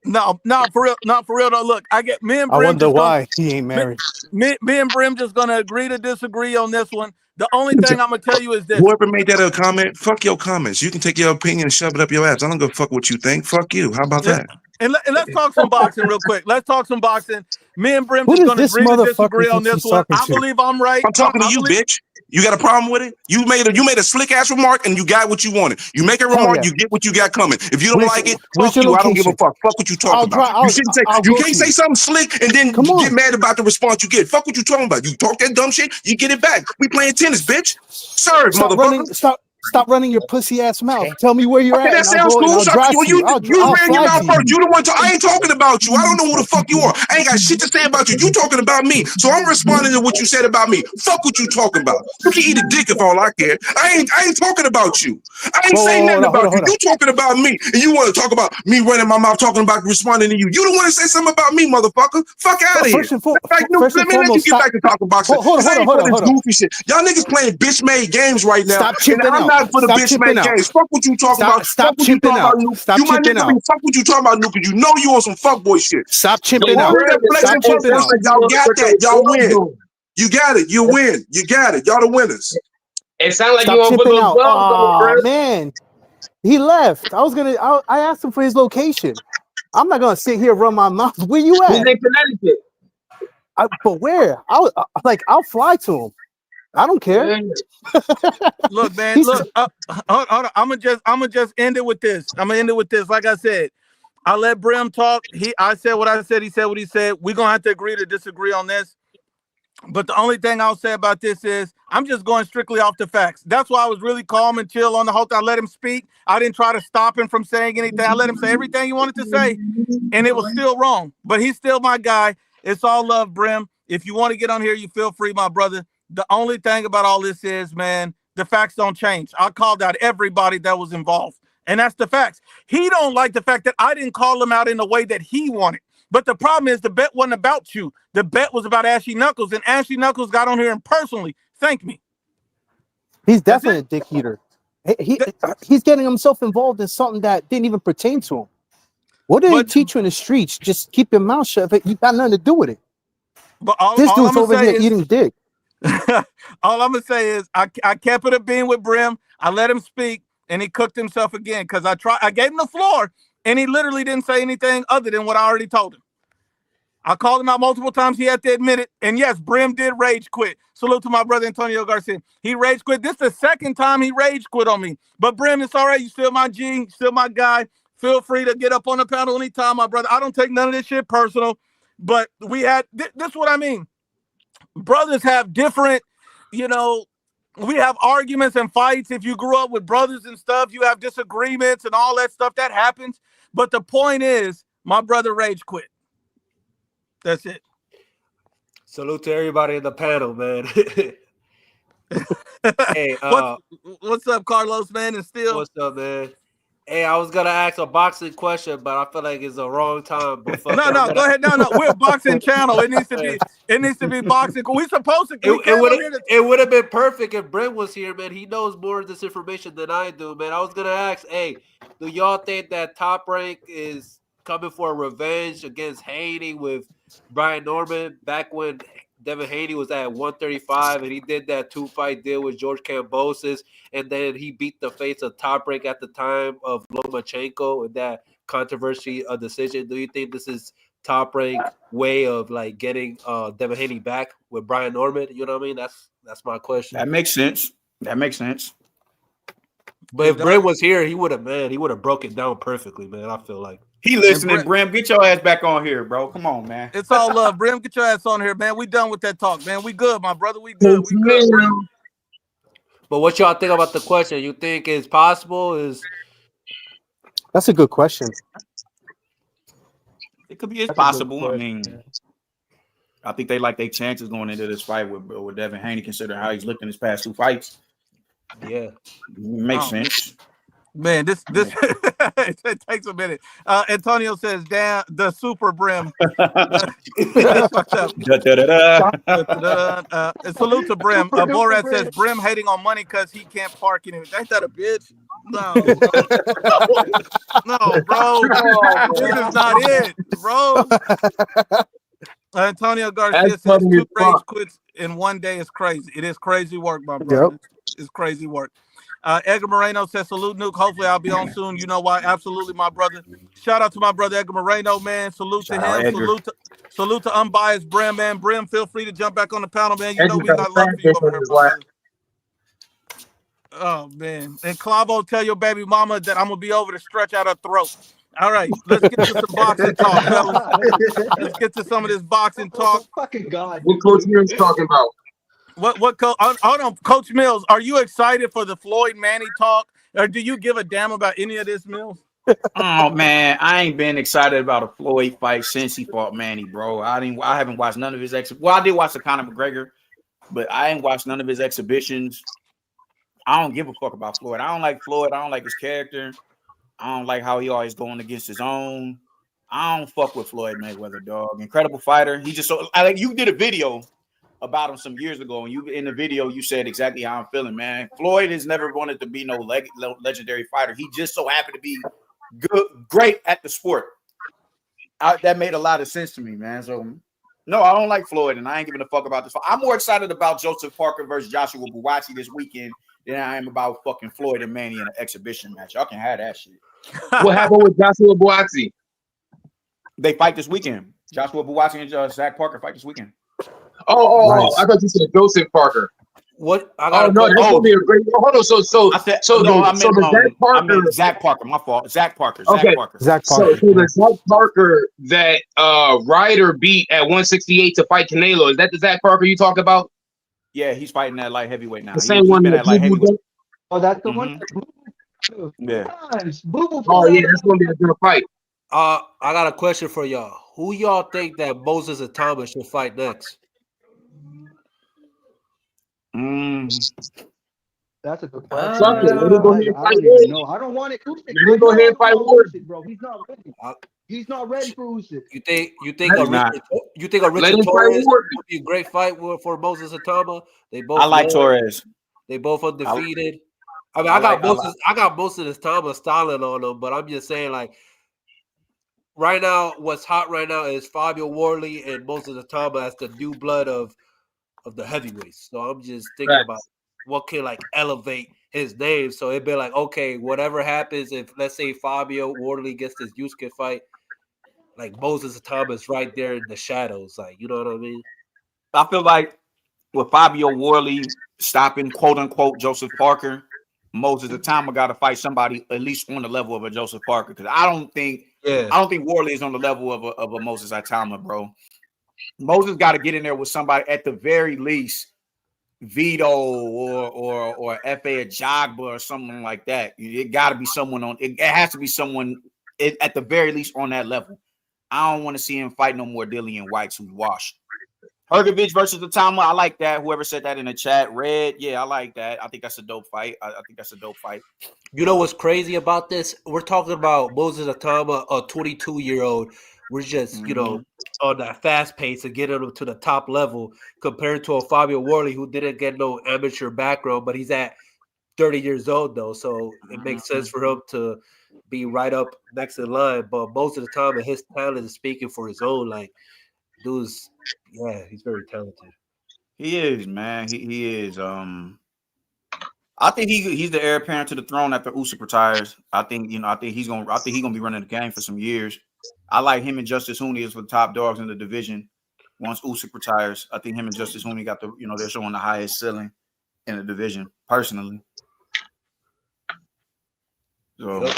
No, for real, though. Look, me and Brim. I wonder why he ain't married. Me and Brim just gonna agree to disagree on this one. The only thing I'm gonna tell you is this: whoever made that a comment, fuck your comments. You can take your opinion and shove it up your ass. I don't give a fuck what you think. Fuck you. How about that? And let's talk some boxing real quick. Let's talk some boxing. Me and Brim Who just does gonna this agree to motherfucker disagree on think this he's one. talking I to? believe I'm right. I'm talking to you, bitch. You got a problem with it? You made a slick ass remark and you got what you wanted. You make a remark, yeah. you get what you got coming. If you don't like it, where's fuck your you. I don't give a location? fuck. Fuck what you talking about. You shouldn't say. You can't say something slick and then get mad about the response you get. Fuck what you talking about. You talk that dumb shit, you get it back. We playing tennis, bitch. Serve, motherfucker. Stop running your pussy ass mouth. Tell me where you're at. That sounds cool. I'll drive to you. You ran your mouth first. You the one. I ain't talking about you. I don't know who the fuck you are. I ain't got shit to say about you. You talking about me. So I'm responding to what you said about me. Fuck what you talking about. You can eat a dick if all I care. I ain't talking about you. I ain't saying nothing about you. You talking about me, and you want to talk about me running my mouth, talking about responding to you. You don't want to say something about me, motherfucker. Fuck out of here. Let me get back to talking boxing. Hold on. Goofy shit. Y'all niggas playing bitch made games right now. Stop chipping out. I'm not for the bitch made games. Fuck what you talking about. Stop chipping out. Stop chipping out. Fuck what you talking about, Nuke, because you know you on some fuckboy shit. Stop chipping out. Stop chipping out. Y'all got that. Y'all win. You got it. You win. You got it. Y'all the winners. It sounds like Stop you on chipping those out. gloves, man. He left. I asked him for his location. I'm not gonna sit here and run my mouth. Where you at? He's in Connecticut. But where? I'll fly to him. I don't care. Look, man. Look, hold on. I'm gonna just end it with this. Like I said, I let Brim talk. I said what I said. He said what he said. We're gonna have to agree to disagree on this. But the only thing I'll say about this is I'm just going strictly off the facts. That's why I was really calm and chill on the whole thing. I let him speak. I didn't try to stop him from saying anything. I let him say everything he wanted to say, and it was still wrong. But he's still my guy. It's all love, Brim. If you want to get on here, you feel free, my brother. The only thing about all this is, man, the facts don't change. I called out everybody that was involved, and that's the facts. He don't like the fact that I didn't call him out in the way that he wanted. But the problem is the bet wasn't about you. The bet was about Ashy Knuckles, and Ashy Knuckles got on here and personally thanked me. He's definitely a dick eater. He's getting himself involved in something that didn't even pertain to him. What did he teach you in the streets? Just keep your mouth shut. You got nothing to do with it. But all, this all dude's over here eating dick. All I'm gonna say is I kept it a bean with Brim. I let him speak, and he cooked himself again because I gave him the floor, and he literally didn't say anything other than what I already told him. I called him out multiple times. He had to admit it. And yes, Brim did rage quit. Salute to my brother Antonio Garcia. He rage quit. This is the second time he rage quit on me. But Brim, it's all right. You still my G, still my guy. Feel free to get up on the panel anytime, my brother. I don't take none of this shit personal. But we had this is what I mean. Brothers have different, we have arguments and fights. If you grew up with brothers and stuff, you have disagreements and all that stuff that happens. But the point is, my brother rage quit. That's it. Salute to everybody in the panel, man. Hey, what's up, Carlos, man? And still, what's up, man? Hey, I was gonna ask a boxing question, but I feel like it's the wrong time. But go ahead. No, we're a boxing channel. It needs to be boxing. We supposed to. It would have been perfect if Brent was here, man. He knows more of this information than I do, man. I was gonna ask, hey, do y'all think that Top Rank is coming for a revenge against Haney with Brian Norman back when Devin Haney was at 135 and he did that 2-fight deal with George Kambosos, and then he beat the face of Top Rank at the time of Lomachenko in that controversy decision? Do you think this is Top Rank way of like getting Devin Haney back with Brian Norman? You know what I mean? That's my question. That makes sense. But if Brent was here, he would have broke it down perfectly, man. I feel like. He listening, Brim. Get your ass back on here, bro. Come on, man. It's all love, Brim. Get your ass on here, man. We done with that talk, man. We good, my brother. We good. We good, Brim. But what y'all think about the question? You think it's possible? That's a good question. It could be. It's possible. I mean, I think they like their chances going into this fight with Devin Haney, considering how he's looked in his past 2 fights. Yeah, makes sense. Man, this it takes a minute. Antonio says, "Damn, the super Brim." Salute to Brim. Borat says, "Brim hating on Money because he can't park in it." Ain't that a bitch? No, no, bro. This is not it, bro. Antonio Garcia says 2 rage quits in 1 day is crazy. It is crazy work, my brother. Yep. It's crazy work. Edgar Moreno says, salute, Nuke. Hopefully I'll be on soon. You know why? Absolutely, my brother. Shout out to my brother Edgar Moreno, man. Salute to him. Salute to unbiased Brim, man. Brim, feel free to jump back on the panel, man. You know we got love for you over here, brother. Oh, man. And Clavo, tell your baby mama that I'm going to be over to stretch out her throat. All right, let's get to some boxing talk, fellas. Let's get to some of this boxing talk. Fucking God. What Coach Mills talking about? What Hold on, Coach Mills, are you excited for the Floyd Manny talk, or do you give a damn about any of this, Mills? Oh man, I ain't been excited about a Floyd fight since he fought Manny, bro. I haven't watched none of his Well, I did watch the Conor McGregor, but I ain't watched none of his exhibitions. I don't give a fuck about Floyd. I don't like Floyd. I don't like his character. I don't like how he always going against his own. I don't fuck with Floyd Mayweather, dog. Incredible fighter. He just so like you did a video about him some years ago, and you in the video you said exactly how I'm feeling, man. Floyd has never wanted to be no legendary fighter. He just so happened to be great at the sport. That made a lot of sense to me, man. So no, I don't like Floyd, and I ain't giving a fuck about this. I'm more excited about Joseph Parker versus Joshua Buatsi this weekend than I am about fucking Floyd and Manny in an exhibition match. Y'all can have that shit. What happened with Joshua Buatsi? They fight this weekend. Joshua Buatsi and Zach Parker fight this weekend. Oh, nice. I thought you said Joseph Parker. What I got? Oh no, that's gonna be a great. Hold on, I said no. I meant Zach Parker. My fault. Zach Parker. Okay. Zach So Parker. the Zach Parker that Ryder beat at 168 to fight Canelo, is that the Zach Parker you talk about? Yeah, he's fighting at light heavyweight now. The same one been that at light heavyweight. Oh, that's the one. Yeah. Oh yeah, that's gonna be a good fight. I got a question for y'all. Who y'all think that Moses and Thomas should fight next? That's a good Fuck question. it, let him go ahead and I fight don't even Wood. know. I don't want it. Let him go ahead and fight Wood. Bro, he's not ready. He's not ready for Usyk. You think a Let Richard him fight Torres Wood. would be a great fight for Moses and Tama? They both I like young. Torres. They both undefeated. I I got Moses and Tama styling on them, but I'm just saying, like, right now, what's hot right now is Fabio Warley and Moses Tama as the new blood of the heavyweights. So I'm just thinking about what can like elevate his name. So it'd be like, okay, whatever happens, if let's say Fabio Warley gets this Yusuke fight, like Moses Thomas right there in the shadows, like, you know what I mean? I feel like with Fabio Warley stopping quote unquote Joseph Parker, Moses Atama got to fight somebody at least on the level of a Joseph Parker, because I don't think Warley is on the level of a Moses Atama, bro. Moses got to get in there with somebody at the very least, Vito or F.A. Jogba or something like that. It got to be someone on. It has to be someone at the very least on that level. I don't want to see him fight no more Dillian Whites who's washed. Hrgovic versus Atama, I like that. Whoever said that in the chat, Red, yeah, I like that. I think that's a dope fight. I think that's a dope fight. You know what's crazy about this? We're talking about Moses Atama, a 22-year-old. We're just, you know, on that fast pace and getting him to the top level compared to a Fabio Warley who didn't get no amateur background, but he's at 30 years old, though. So it makes sense for him to be right up next in line. But most of the time, his talent is speaking for his own. Like, dude's, yeah, he's very talented. He is, man. He is. I think he's the heir apparent to the throne after Usyk retires. I think he's gonna be running the game for some years. I like him and Justice Hooney as the top dogs in the division. Once Usyk retires, I think him and Justice Hooney got the, they're showing the highest ceiling in the division, personally. So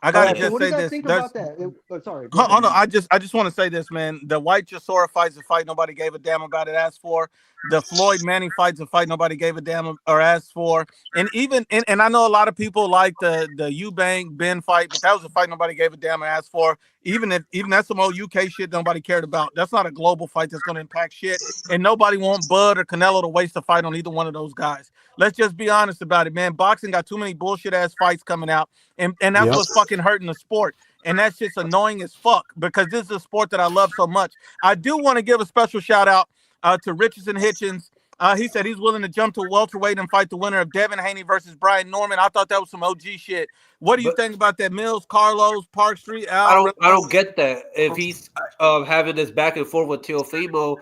I gotta so just what do say you guys this. think There's- about that? Sorry. Hold on. I just want to say this, man. The White Chisora fights a fight nobody gave a damn about it asked for. The Floyd Manny fights a fight nobody gave a damn or asked for. And even and I know a lot of people like the Eubank Ben fight, but that was a fight nobody gave a damn or asked for. Even that's some old UK shit nobody cared about. That's not a global fight that's going to impact shit. And nobody want Bud or Canelo to waste a fight on either one of those guys. Let's just be honest about it, man. Boxing got too many bullshit ass fights coming out, and that's what's fucking hurting the sport. And that's just annoying as fuck because this is a sport that I love so much. I do want to give a special shout out to Richardson Hitchens. He said he's willing to jump to welterweight and fight the winner of Devin Haney versus Brian Norman. I thought that was some OG shit. What do you think about that? Mills, Carlos, Park Street, Al? I don't get that. If he's having this back and forth with Teofimo,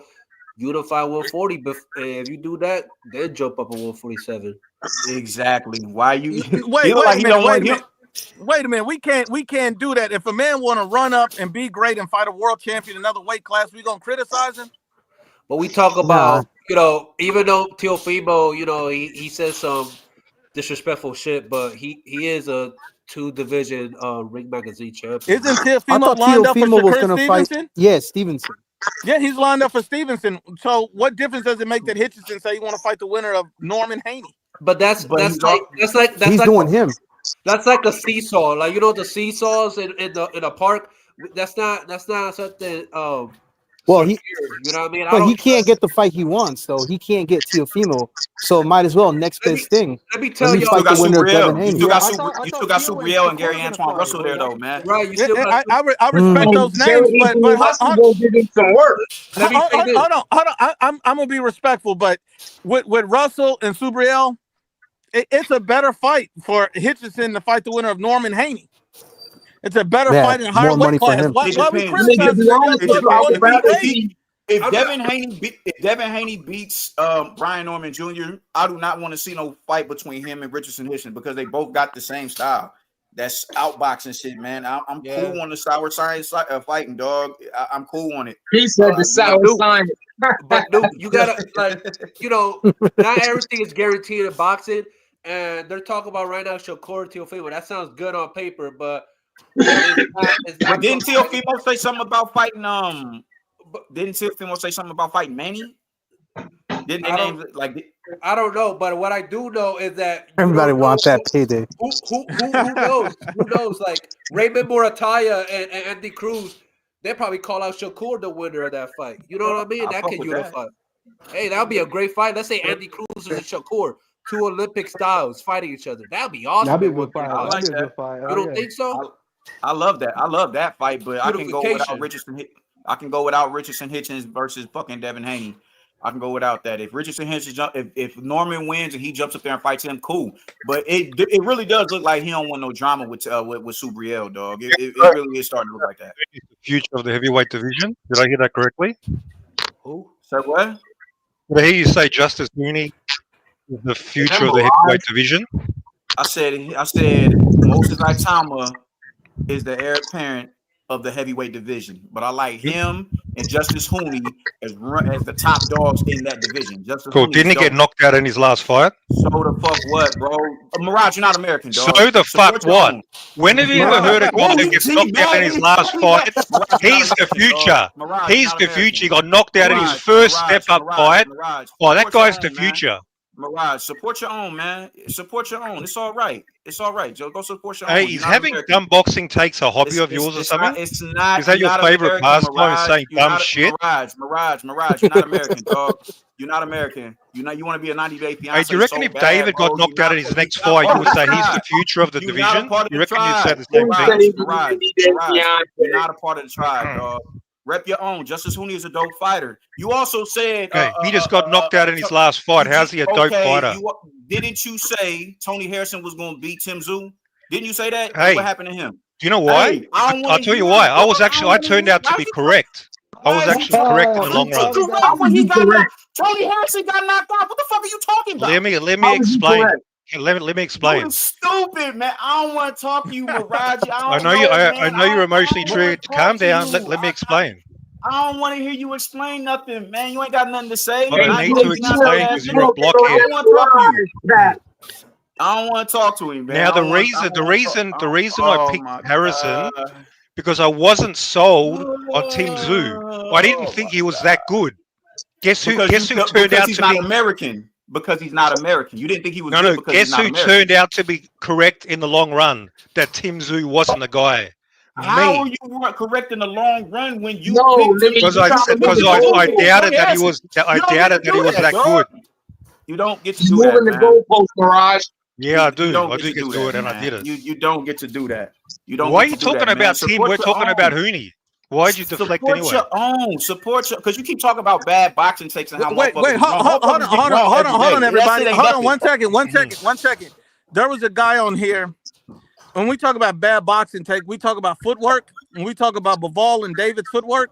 unify 140. But if you do that, then jump up to 147. Exactly. Why you wait a minute. We can't do that. If a man want to run up and be great and fight a world champion in another weight class, we gonna criticize him. But we talk about, even though Teofimo, he says some disrespectful shit, but he is a 2-division Ring Magazine champion. Isn't Teofimo lined up for Shakur Stevenson? Yeah, Stevenson. Yeah, he's lined up for Stevenson. So what difference does it make that Hitchison say you want to fight the winner of Norman Haney? But that's he's doing him. That's like a seesaw, like the seesaws in the park. That's not something. Well, he, you know what I mean? But he can't get the fight he wants, though. He can't get Teofimo, so might as well next best thing. Let me tell you, you, fight the winner of Devin Haney. You still got Subriel and Gary Antoine Russell there, though, man. Right? You still got. I respect those names, but some work. Hold on. I'm gonna be respectful, but with Russell and Subriel, it's a better fight for Hitchison to fight the winner of Norman Haney. It's a better fight in a higher weight class. Why we criticize If Devin Haney beats Brian Norman Jr., I do not want to see no fight between him and Richardson Hitchens because they both got the same style. That's outboxing shit, man. I'm cool on the sour science fighting, dog. I'm cool on it. He said the sour science. But Luke, you gotta not everything is guaranteed in boxing, and they're talking about right now Shakur Teofimo. That sounds good on paper, but it's not But didn't gonna- Teofimo say something about fighting? Didn't Teofimo say something about fighting Manny? Didn't they name like? I don't know, but what I do know is that Everybody wants that payday. Who knows? Who knows? Like Raymond Morataya and Andy Cruz, they probably call out Shakur the winner of that fight. You know what I mean? I That fuck could with unify. Hey, that would be a great fight. Let's say Andy Cruz and Shakur, two Olympic styles fighting each other. That would be awesome. That'd be a in good one fight. round. That'd be a good fight. You don't think so? I love that. I love that fight, but I can go without Beautification. Richardson. I can go without Richardson Hitchens versus fucking Devin Haney. I can go without that. If Richardson Hitchens if Norman wins and he jumps up there and fights him, cool. But it really does look like he don't want no drama with Subriel, dog. It really is starting to look like that. The future of the heavyweight division. Did I hear that correctly? Who? So what? Did I hear you say Justice Mooney is the future of the heavyweight division? I said Moses Itama is the heir apparent of the heavyweight division, but I like him and Justice Hooney as the top dogs in that division. Justice Cool. Hooney Didn't he get knocked out in his last fight? So the fuck what, bro? Mirage, you're not American, dog. So the fuck Support your what? own. When have you ever heard a guy that gets knocked out in his last fight? He's the future. He's the future. He got knocked out in his first step-up fight. Oh, that guy's the future. Mirage, support your own, man. Support your own. It's all right. It's all right, Joe. Go support your own. Hey, is having dumb boxing takes a hobby of yours or something? It's not. Is that your favorite pastime, saying dumb shit? Mirage, you're not American, dog. You're not American. You want to be a 90-day fiance. Hey, do you reckon if David got knocked out in his next fight, you would say he's the future of the division? You reckon you'd say the same thing? Mirage, you're not a part of the tribe, dog. Rep your own. Justice Hooney is a dope fighter. You also said he just got knocked out in his last fight. How's he a dope fighter? Didn't you say Tony Harrison was going to beat Tim Tszyu? Didn't you say that? Hey, what happened to him? Do you know why? Hey, I'll tell you why. I turned out to be correct. I was actually correct in the long run. Tony Harrison got knocked out. What the fuck are you talking about? Let me explain. Let me explain. You're stupid, man. I don't want to talk to you, Mirage. I know you're emotionally triggered. Calm down. Let me explain. I don't want to hear you explain nothing, man. You ain't got nothing to say. I need to explain because you're a blockhead. I don't want to talk to him, man. Now the reason I picked Harrison because I wasn't sold on Tim Tszyu. I didn't think he was that good. Guess who turned out to be American? Because he's not American. You didn't think he was good because guess who turned out to be correct in the long run? That Tim Tszyu wasn't the guy. How are you correct in the long run when you because I doubted that he was that good. You don't get to do that, man. Goalpost, Mirage. Yeah, I do. I do get to do it, and I did it. You don't get to do that. You don't. Why are you talking about Tim? We're talking about Hooney. Why'd you deflect anyway? Support your because you keep talking about bad boxing takes and how wait, hold on, everybody. Hold on, one second. There was a guy on here. When we talk about bad boxing take, we talk about footwork. When we talk about Bivol and David's footwork,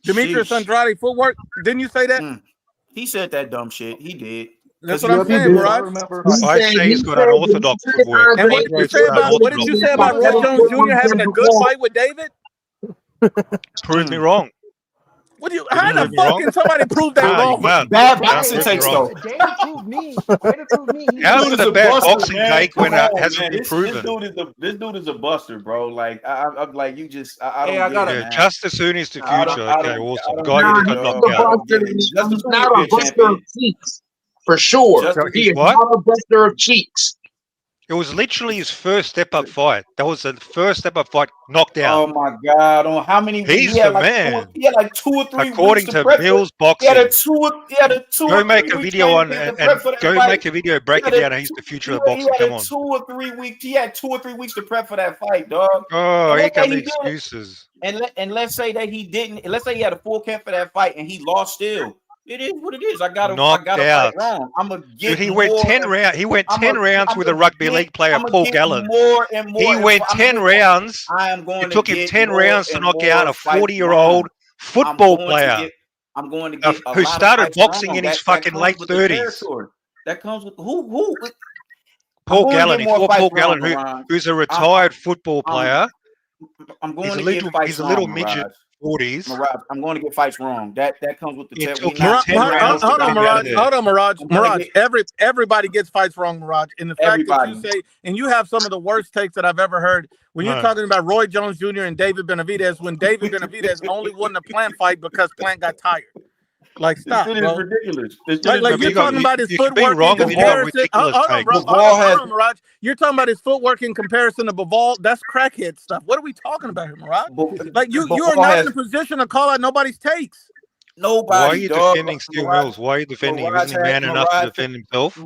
Demetrius Andrade footwork. Didn't you say that? He said that dumb shit. He did. That's what I'm saying, Mirage. I say he's got unorthodox footwork. And what did you say about Roy Jones Jr. having a good fight with David? Prove me wrong. How the fuck can somebody prove that wrong? Bad boxing takes though. David proved me. How's it a bad boxing take when it hasn't been proven? This dude is a buster, bro. Like I'm like you just. I don't Justice Hooney's the future. Okay, awesome. Guy who got knocked out. He's not a buster of cheeks, for sure. He is not a buster of cheeks. It was literally his first step-up fight. That was the first step-up fight knocked out. Oh my god! On how many? He's the man. He had like 2 or 3. According to Bill's boxing, he had a two. Go make a video on and go make a video break it down. He's the future of boxing. Come on. 2 or 3 weeks. He had 2 or 3 weeks to prep for that fight, dog. Oh, here come the excuses. And let's say that he didn't. Let's say he had a full camp for that fight and he lost still. It is what it is. I got to fight wrong. I'm gonna get. Dude, he went 10 rounds. He went 10 rounds with a rugby league player, Paul Gallen. He went 10 rounds. It took him 10 rounds to knock out a 40-year-old football player. I'm going to get who started boxing in his fucking late 30s. That comes with who? Paul Gallen. He fought Paul Gallen, who's a retired football player. I'm going to get fights. He's a little midget. 40s. Mirage, I'm going to get fights wrong. That comes with the It territory. took him 10 rounds to Hold on, come out of Mirage. there. Hold on, Mirage. I'm gonna Mirage. Everybody gets fights wrong, Mirage. And the fact that you Everybody. say, and you have some of the worst takes that I've ever heard when you're No. talking about Roy Jones Jr. and David Benavidez, when David Benavidez only won the Plant fight because Plant got tired. Like, stop, This shit bro. is ridiculous. This shit Like, is like but you're you got- talking about his you can be footwork in wrong if you got comparison. Hold ridiculous on, bro. takes. Hold on, Mirage. You're talking about his footwork in comparison to Bivol. That's crackhead stuff. What are we talking about here, Mirage? Like, you are not in a position to call out nobody's takes. Nobody. Why are you dog. defending Steel Mills? Why are you defending him? Mirage Isn't he man had- enough to Mirage- defend himself?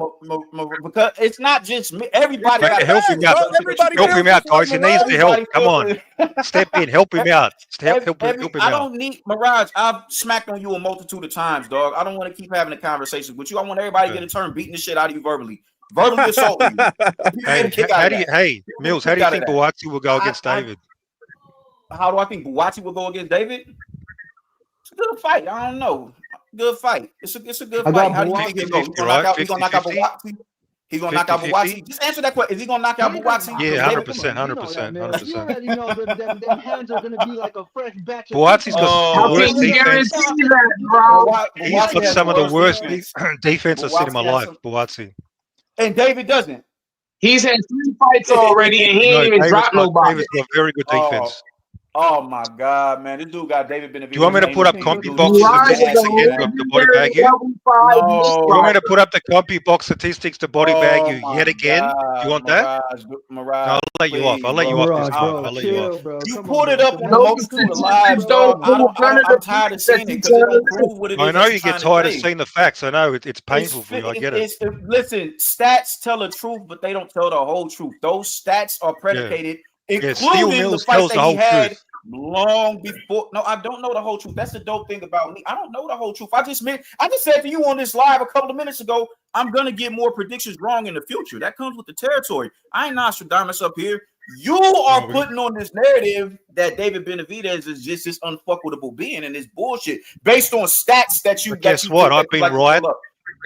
Because it's not just me. Everybody Like, got help him out. Bro, everybody Help him feels out, this way, guys. He needs the Mirage. help. Come on. Step in. Help him out. Help him I out. don't need Mirage. I've smacked on you a multitude of times, dog. I don't want to keep having a conversation with you. I want everybody to get a turn beating the shit out of you verbally. Verbally assaulting you. Hey, Mills, how do you think Buatsi will go against David? How do I think Buatsi will go against David? It's a good fight. I don't know. Good fight. It's a good I fight. got How do you think it goes? He's gonna knock out Buatsi? He's gonna knock out 50-50? Buatsi? Just answer that question. Is he gonna knock out Buatsi? Yeah, 100%, You 100%, know 100%. You already know them hands are gonna be like a fresh batch of Buatsi's got the worst defense. He's got some of the worst defense I've seen in my life, Buatsi. And David doesn't. He's had 3 fights already, and he ain't even dropped nobody. David's got very good defense. Oh my God, man! This dude got David Benavidez. Do you want me to put up compy box statistics again to body bag you? No. You want me to put up the compy box statistics to body bag you yet again? Do you want that? Mirage, No, I'll let you off. I'll let you off this time. I'll let you off. You put it up on the multitude of lives, dog. I'm tired of seeing it because it don't prove what it is. I know you get tired of seeing the facts. I know it's painful for you. I get it. Listen, stats tell the truth, but they don't tell the whole truth. Those stats are predicated. Including the fights that he had long before. No, I don't know the whole truth. That's the dope thing about me. I don't know the whole truth. I just said to you on this live a couple of minutes ago, I'm gonna get more predictions wrong in the future. That comes with the territory. I ain't Nostradamus up here. You are putting on this narrative that David Benavidez is just this unfuckable being and this bullshit based on stats that you. But guess what? I've been right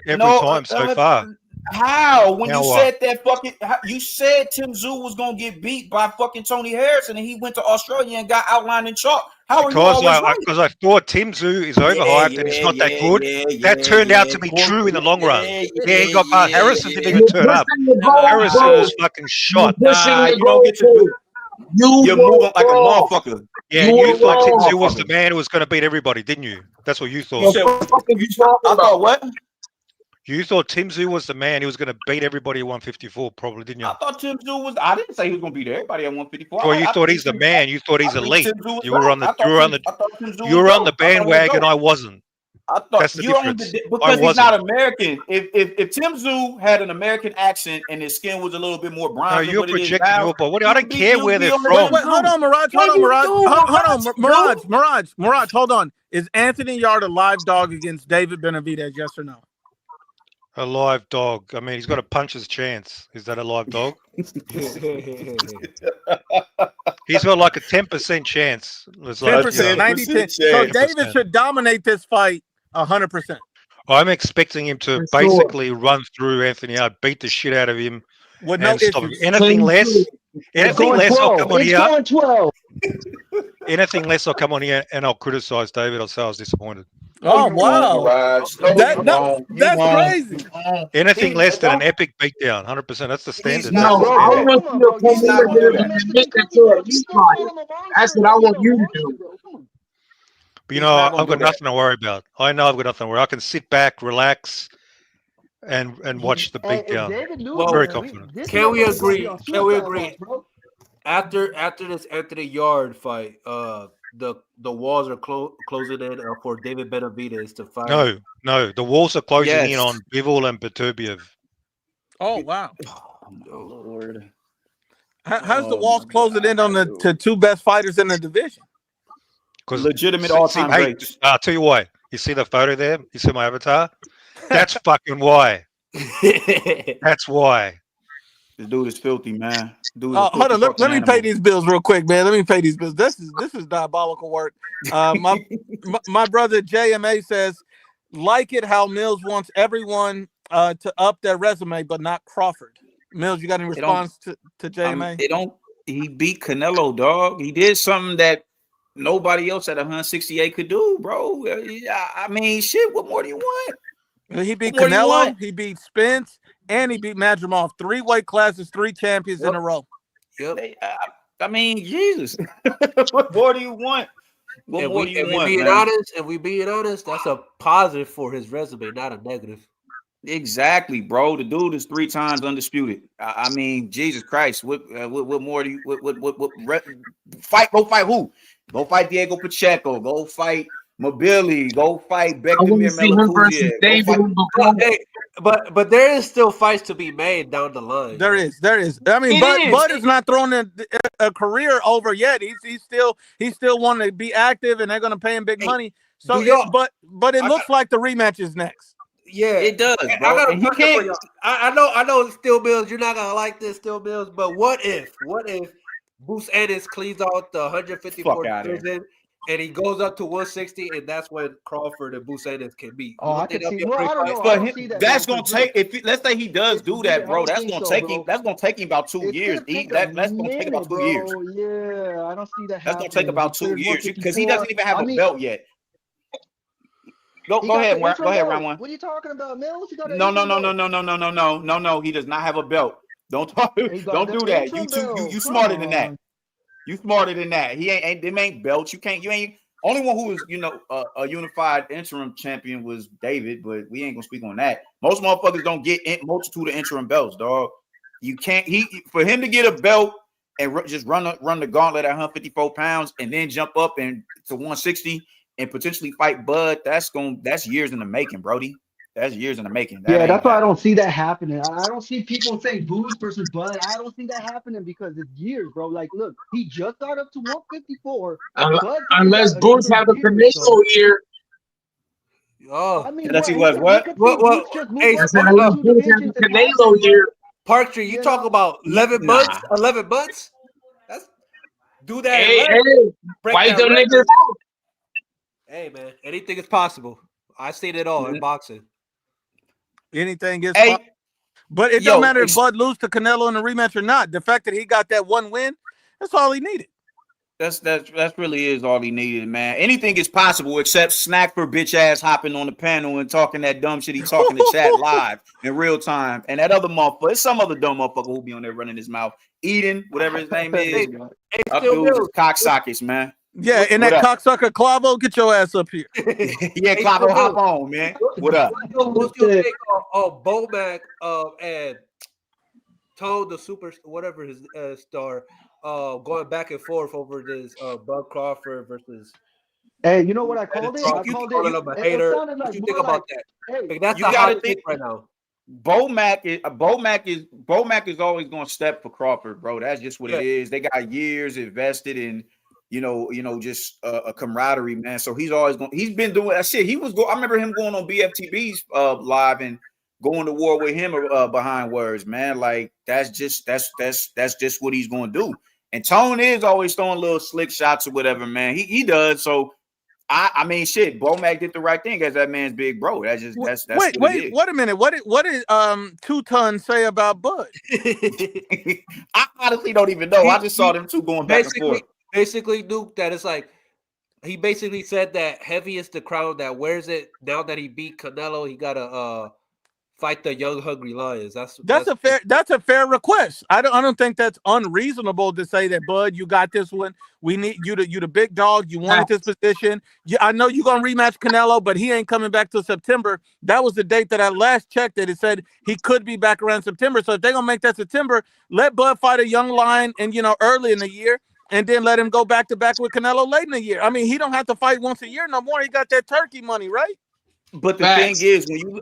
every time so far. How? When now you what? said that fucking, you said Tim Tszyu was gonna get beat by fucking Tony Harrison, and he went to Australia and got outlined in chalk. How are you always right? Because I thought Tim Tszyu is overhyped and he's not that good. That turned out to be true in the long run. He got past Harrison didn't even turn up. Harrison was fucking shot. Nah, you don't get to. You're moving like a motherfucker. Yeah, you thought Tim Tszyu was the man who was going to beat everybody, didn't you? That's what you thought. I thought what? You thought Tim Tszyu was the man who was going to beat everybody at 154, probably, didn't you? I thought Tim Tszyu was. I didn't say he was going to beat everybody at 154. Well, you thought he's the man. You thought he's elite. You were on the bandwagon. I wasn't. I thought that's the you difference. Because he's not American. If Tim Tszyu had an American accent and his skin was a little bit more brown, No, you're projecting your ball. I don't care where they're from. Wait, hold on, Mirage. Mirage, hold on. Is Anthony Yard a live dog against David Benavidez? Yes or no? A live dog. I mean, he's got a puncher's chance. Is that a live dog? He's got like a 10% chance. 10%, 90%. So David should dominate this fight 100%. I'm expecting him to basically run through Anthony Yard, beat the shit out of him, with no issues. Anything less, I'll come on here. 12. Anything less, I'll come on here and I'll criticize David. I'll say I was disappointed. Oh wow, that's crazy. Anything less than an epic beatdown, 100%. That's the standard. No, I want you to come over here and admit that you're a elite fighter. That's what I want you to do. But you know, I've got nothing to worry about. I know I've got nothing to worry. I can sit back, relax, and watch the beatdown. Well, very confident. Can we agree? Can we agree? After this Anthony Yard fight, the walls are closing in for David Benavidez to fight. No, the walls are closing in on Bivol and Beterbiev. Oh wow! Oh Lord, how's the walls closing in on the two best fighters in the division? Because legitimate all-time greats. I'll tell you why. You see the photo there? You see my avatar? That's fucking why. That's why. This dude is filthy, man. Hold on, let me pay these bills real quick, man. Let me pay these bills. This is diabolical work. My brother JMA says, like it how Mills wants everyone to up their resume, but not Crawford. Mills, you got any response to JMA? He beat Canelo, dog. He did something that nobody else at 168 could do, bro. I mean, shit. What more do you want? He beat Canelo, he beat Spence, and he beat Madrimov. 3 weight classes, 3 champions in a row. Yep. I mean, Jesus. What more do you want? What more do you want, man? If we being honest, that's a positive for his resume, not a negative. Exactly, bro. The dude is 3 times undisputed. I mean, Jesus Christ. What more do you? Fight? Go fight who? Go fight Diego Pacheco. Go fight Mobili. Go fight Bekdamir Melapouzier. But there is still fights to be made down the line. There is. I mean, Bud is not throwing a career over yet. He's still wanting to be active, and they're going to pay him big money. So, but it looks like the rematch is next. Yeah, it does, bro. I got a question for y'all. I know, Steel Mills, you're not gonna like this, Steel Mills, but what if Boots Ennis cleans out the 154 division and he goes up to 160, and that's when Crawford and Boots Ennis can meet? Oh, I can see. Well, I don't see that. That's gonna take. Let's say he does do that, bro. That's gonna take him. That's gonna take him about 2 years. That's gonna take about 2 years. Yeah, I don't see that. That's gonna take about 2 years because he doesn't even have a belt yet. Go ahead, round one. What are you talking about, Mills? No. He does not have a belt. Don't do that. You smarter than that. You smarter than that. He ain't belts. You ain't. Only one who was a unified interim champion was David, but we ain't gonna speak on that. Most motherfuckers don't get multitude of interim belts, dog. You can't. For him to get a belt and just run the gauntlet at 154 pounds and then jump up to 160. And potentially fight Bud, that's years in the making, Brody. That's years in the making. That's why I don't see that happening. I don't see people saying Boots versus Bud. I don't see that happening because it's years, bro. Like, look, he just got up to 154. Unless Boots have a Canelo year. Oh, I mean, that's what? Canelo year. Park Street, you talk about 11 months? 11 months? Do that. Hey, fight them niggas out. Hey, man, anything is possible. I've seen it all in boxing. Anything is possible. But it don't matter if Bud loses to Canelo in the rematch or not. The fact that he got that one win, that's all he needed. That really is all he needed, man. Anything is possible except Snack for bitch ass hopping on the panel and talking that dumb shit he talking to chat live in real time. And that other motherfucker, it's some other dumb motherfucker who be on there running his mouth, Eden, whatever his name is. Cocksockets, man. Yeah, and that cocksucker Clavo, get your ass up here. Yeah, Clavo, hop on, man. What up? What's your take on Bomac and Tone, the super, whatever his star, going back and forth over this Bud Crawford versus? Hey, you know what I called it? I called him a hater. What you think about that? Like, that's the hottest thing right now. Bomac is always going to step for Crawford, bro. That's just what it is. They got years invested in. Just a camaraderie, man. So he's been doing that shit. I remember him going on BFTB's live and going to war with him behind words, man. Like that's just what he's going to do. And Tone is always throwing little slick shots or whatever, man. He does. So I mean, shit. Bomac did the right thing as that man's big bro. That's wait a minute. What did 2 Ton say about Bud? I honestly don't even know. I just saw them two going back and forth. Basically, Duke, that it's like he basically said that heavy is the crown that wears it. Now that he beat Canelo, he gotta fight the young hungry lions. That's a fair request. I don't think that's unreasonable to say that, Bud, you got this one. We need you the big dog. You wanted this position. I know you're gonna rematch Canelo, but he ain't coming back till September. That was the date that I last checked it. It said he could be back around September. So if they're gonna make that September, let Bud fight a young lion and early in the year. And then let him go back to back with Canelo late in the year. I mean, he don't have to fight once a year no more. He got that turkey money, right? But the thing is, when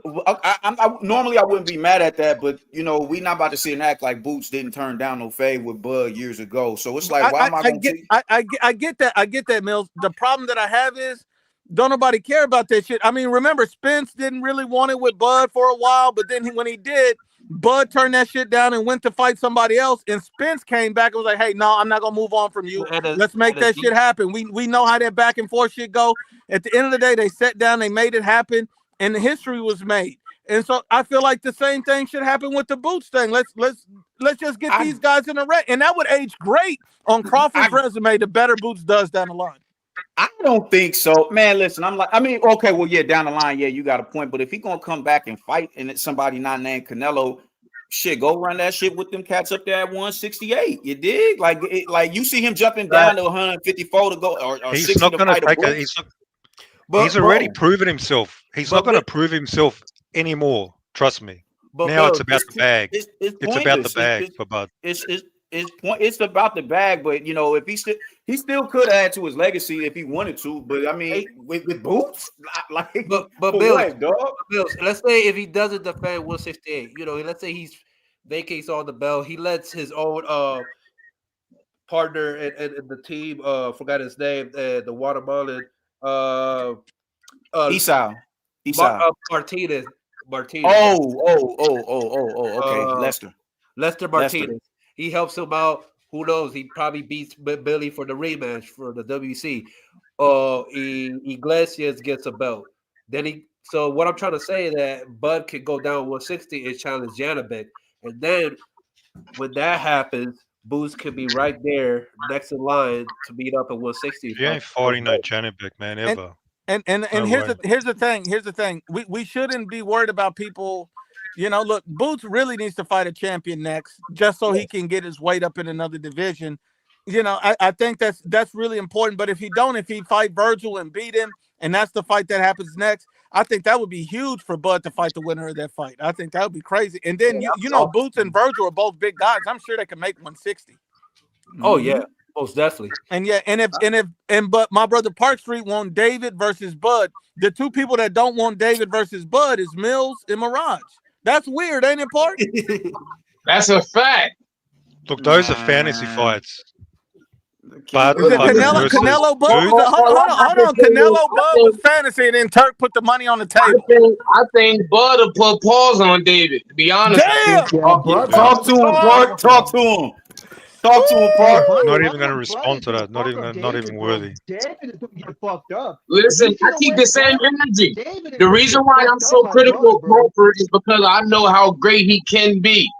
normally I wouldn't be mad at that, but we not about to see an act like Boots didn't turn down no fade with Bud years ago. So it's like, why am I going to? I get that, Mills. The problem that I have is don't nobody care about that shit. I mean, remember Spence didn't really want it with Bud for a while, but then when he did, Bud turned that shit down and went to fight somebody else. And Spence came back and was like, hey, no, I'm not going to move on from you. Let's make that shit happen. We know how that back and forth shit go. At the end of the day, they sat down, they made it happen, and the history was made. And so I feel like the same thing should happen with the Boots thing. Let's just get these guys in a ring. And that would age great on Crawford's resume, the better Boots does down the line. I don't think so, man. Listen, okay, well, yeah, down the line, yeah, you got a point. But if he gonna come back and fight, and it's somebody not named Canelo, shit, go run that shit with them cats up there at 168. You dig? Like you see him jumping down to 154 to go, or He's 60 not to going to fight a take boy. it. He's already proven himself. He's not going to prove himself anymore. Trust me. Now it's about the bag. It's about the bag for Bud. It's about the bag, but you know, if he still could add to his legacy if he wanted to. But I mean, with Boots, like, but Bills, what, dog? Bills. Let's say if he doesn't defend 168, you know, let's say he's vacates all the belt, he lets his own partner in the team, forgot his name, the watermelon, Esau. Martinez. Okay, Lester Martinez. He helps him out. Who knows? He probably beats Billy for the rematch for the WC. Iglesias gets a belt. So what I'm trying to say is that Bud can go down 160 and challenge Janabek. And then when that happens, Boots could be right there next in line to meet up at 160. He ain't fighting no Janabek, man, ever. And here's the thing. We shouldn't be worried about people. You know, look, Boots really needs to fight a champion next, just so he can get his weight up in another division. You know, I think that's really important. But if he fight Virgil and beat him, and that's the fight that happens next, I think that would be huge for Bud to fight the winner of that fight. I think that would be crazy. And then you know, Boots and Virgil are both big guys. I'm sure they can make 160. Oh yeah, most definitely. But my brother Park Street want David versus Bud. The two people that don't want David versus Bud is Mills and Mirage. That's weird, ain't it, Park? That's a fact. Look, those are fantasy fights. But Canelo Bud? Hold on. Canelo Bud was fantasy, and then Turk put the money on the table. I think Bud will put pause on David. To be honest, damn. Talk to him, Park. Talk to him. Talk to him, Park. Not even going to respond to that. Not even worthy. David is going to get fucked up. Listen, I keep the same energy. The reason why I'm so critical of Crawford is because I know how great he can be.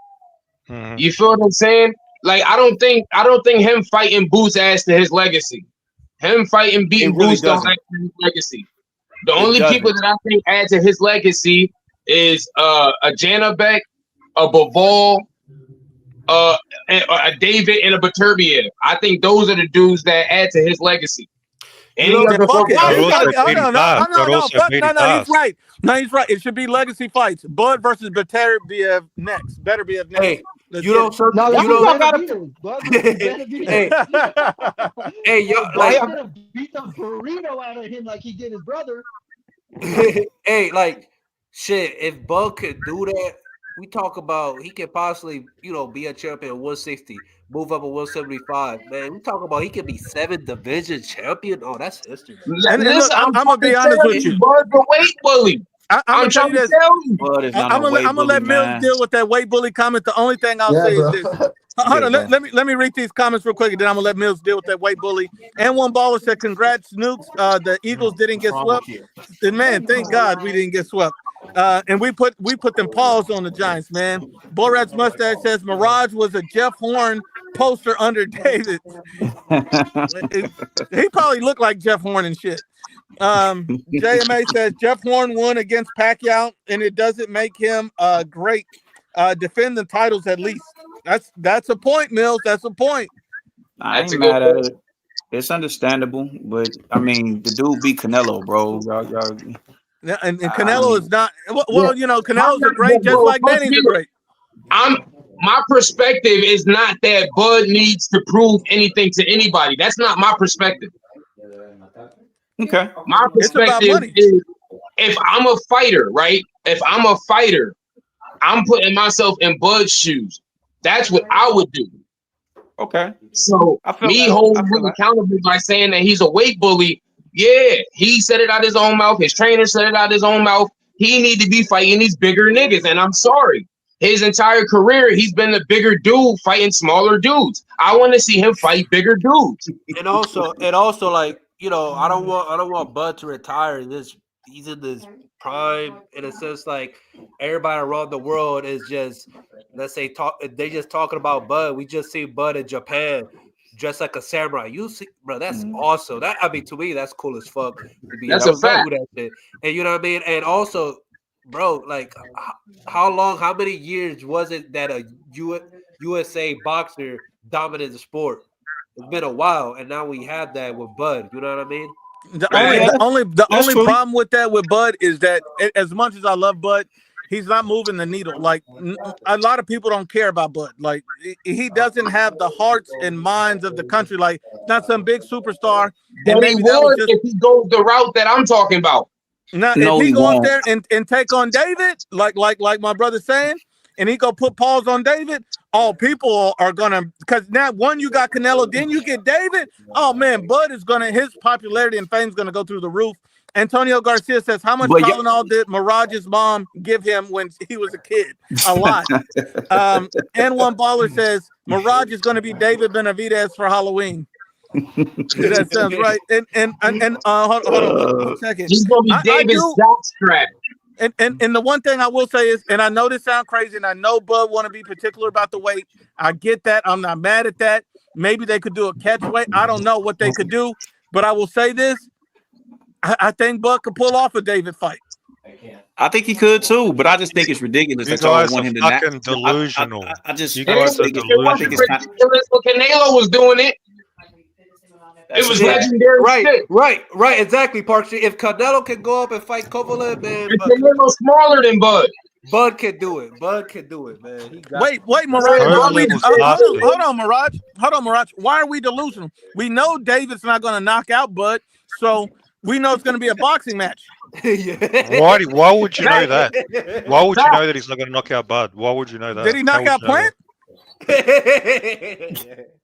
Mm-hmm. You feel what I'm saying? Like I don't think him fighting Boots adds to his legacy. Him fighting beating Boots don't add to his legacy. The only people that I think add to his legacy is a Janabek, a Bivol, a David, and a Baturbiev. I think those are the dudes that add to his legacy. No, he's right. No, he's right. It should be legacy fights. Bud versus Baturbiev next. Beterbiev next. Hey, you don't gotta. Hey, yo, like beat the burrito out of him like he did his brother. Hey, like shit. If Bud could do that, we talk about he could possibly, you know, be a champion at 160, move up at 175. Man, we talk about he could be 7 division champion. Oh, that's history. And look, I'm gonna be honest with you. Bud's a weight bully. I'm trying to tell you. I'm gonna let Mills deal with that weight bully comment. The only thing I'll say is this. Hold on, let me read these comments real quick, and then I'm gonna let Mills deal with that weight bully. And one baller said, "Congrats, Nukes. The Eagles didn't get swept." And man, thank God we didn't get swept. And we put them paws on the Giants, man. Borat's mustache says Mirage was a Jeff Horn poster under David. He probably looked like Jeff Horn and shit. JMA says Jeff Horn won against Pacquiao, and it doesn't make him great. Defend the titles at least. That's a point, Mills. That's a point. I ain't mad at it. It's understandable, but I mean, the dude beat Canelo, bro. Y'all. And Canelo is not. Well, you know, Canelo's a great, just like Manny's a great. My perspective is not that Bud needs to prove anything to anybody. That's not my perspective. Okay. My perspective is if I'm a fighter, right? If I'm a fighter, I'm putting myself in Bud's shoes. That's what I would do. Okay. So me holding him accountable by saying that he's a weight bully. Yeah, he said it out his own mouth. His trainer said it out his own mouth. He need to be fighting these bigger niggas. And I'm sorry. His entire career, he's been the bigger dude fighting smaller dudes. I want to see him fight bigger dudes. And also, like, you know, I don't want Bud to retire. He's in this prime in a sense. Like everybody around the world is just, let's say, they just talking about Bud. We just see Bud in Japan dressed like a samurai. You see, bro, that's awesome. That I mean, to me, that's cool as fuck. To be That's able a to fact. do that shit. And you know what I mean. And also, bro, like, how many years was it that a USA boxer dominated the sport? It's been a while, and now we have that with Bud. You know what I mean? The only problem with that with Bud is that as much as I love Bud, he's not moving the needle. Like a lot of people don't care about Bud. Like he doesn't have the hearts and minds of the country. Like not some big superstar. And But he maybe that was would just if he goes the route that I'm talking about. now. No, If he he go up won't. there and take on David, like my brother's saying, and he go put paws on David. Oh, people are gonna because now one you got Canelo, then you get David. Oh man, Bud is gonna his popularity and fame is gonna go through the roof. Antonio Garcia says, how much But Tylenol did Miraj's mom give him when he was a kid? A lot. And one baller says Miraj is going to be David Benavidez for Halloween. That sounds right. And hold on 1 second. He's gonna be David's jockstrap. And the one thing I will say is, and I know this sounds crazy, and I know Bud want to be particular about the weight. I get that. I'm not mad at that. Maybe they could do a catch weight. I don't know what they could do, but I will say this. I think Bud could pull off a David fight. I think he could too, but I just think it's ridiculous You that y'all guys want are him to fucking delusional. I just You I guys just are think It wasn't it's not. ridiculous when Canelo was doing it. It was Yeah. legendary shit. Right, exactly, Parksy. If Canelo can go up and fight Kovalev, man, And Canelo's smaller than Bud. Bud can do it. Bud can do it, man. He got Wait, Miraj. Kovalev was faster. Hold on, Miraj. Hold on, Miraj. Why are we delusional? We know David's not going to knock out Bud, so we know it's going to be a boxing match. Why would you know that? Why would you know that he's not going to knock out Bud? Why would you know that? Did he knock out Plant?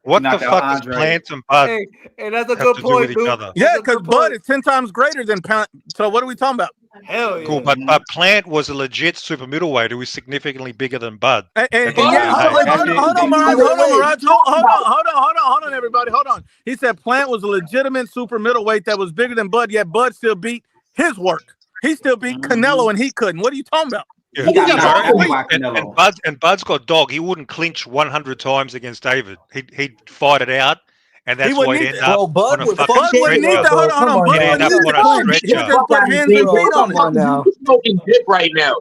What the Knock out fuck does Andre. Plant and Bud Hey, that's a have good to do point, with each dude. other? Yeah, because Bud is 10 times greater than Plant. So what are we talking about? Hell yeah. Cool, but Plant was a legit super middleweight who was significantly bigger than Bud. And Bud yeah, was hold on, Miraj. Hold on, everybody. Hold on. He said Plant was a legitimate super middleweight that was bigger than Bud, yet Bud still beat his work. He still beat Canelo and he couldn't. What are you talking about? Yeah. He got You know, knocked out by Canelo. and Bud's got dog. He wouldn't clinch 100 times against David. He'd fight it out, and that's why he'd end up on a fucking Bud wouldn't need stretcher. that. Hold on. Bud He'd end wouldn't up need on to a clinch. He stretcher. just put hands and feet on Come on it. now. He's smoking dip right now.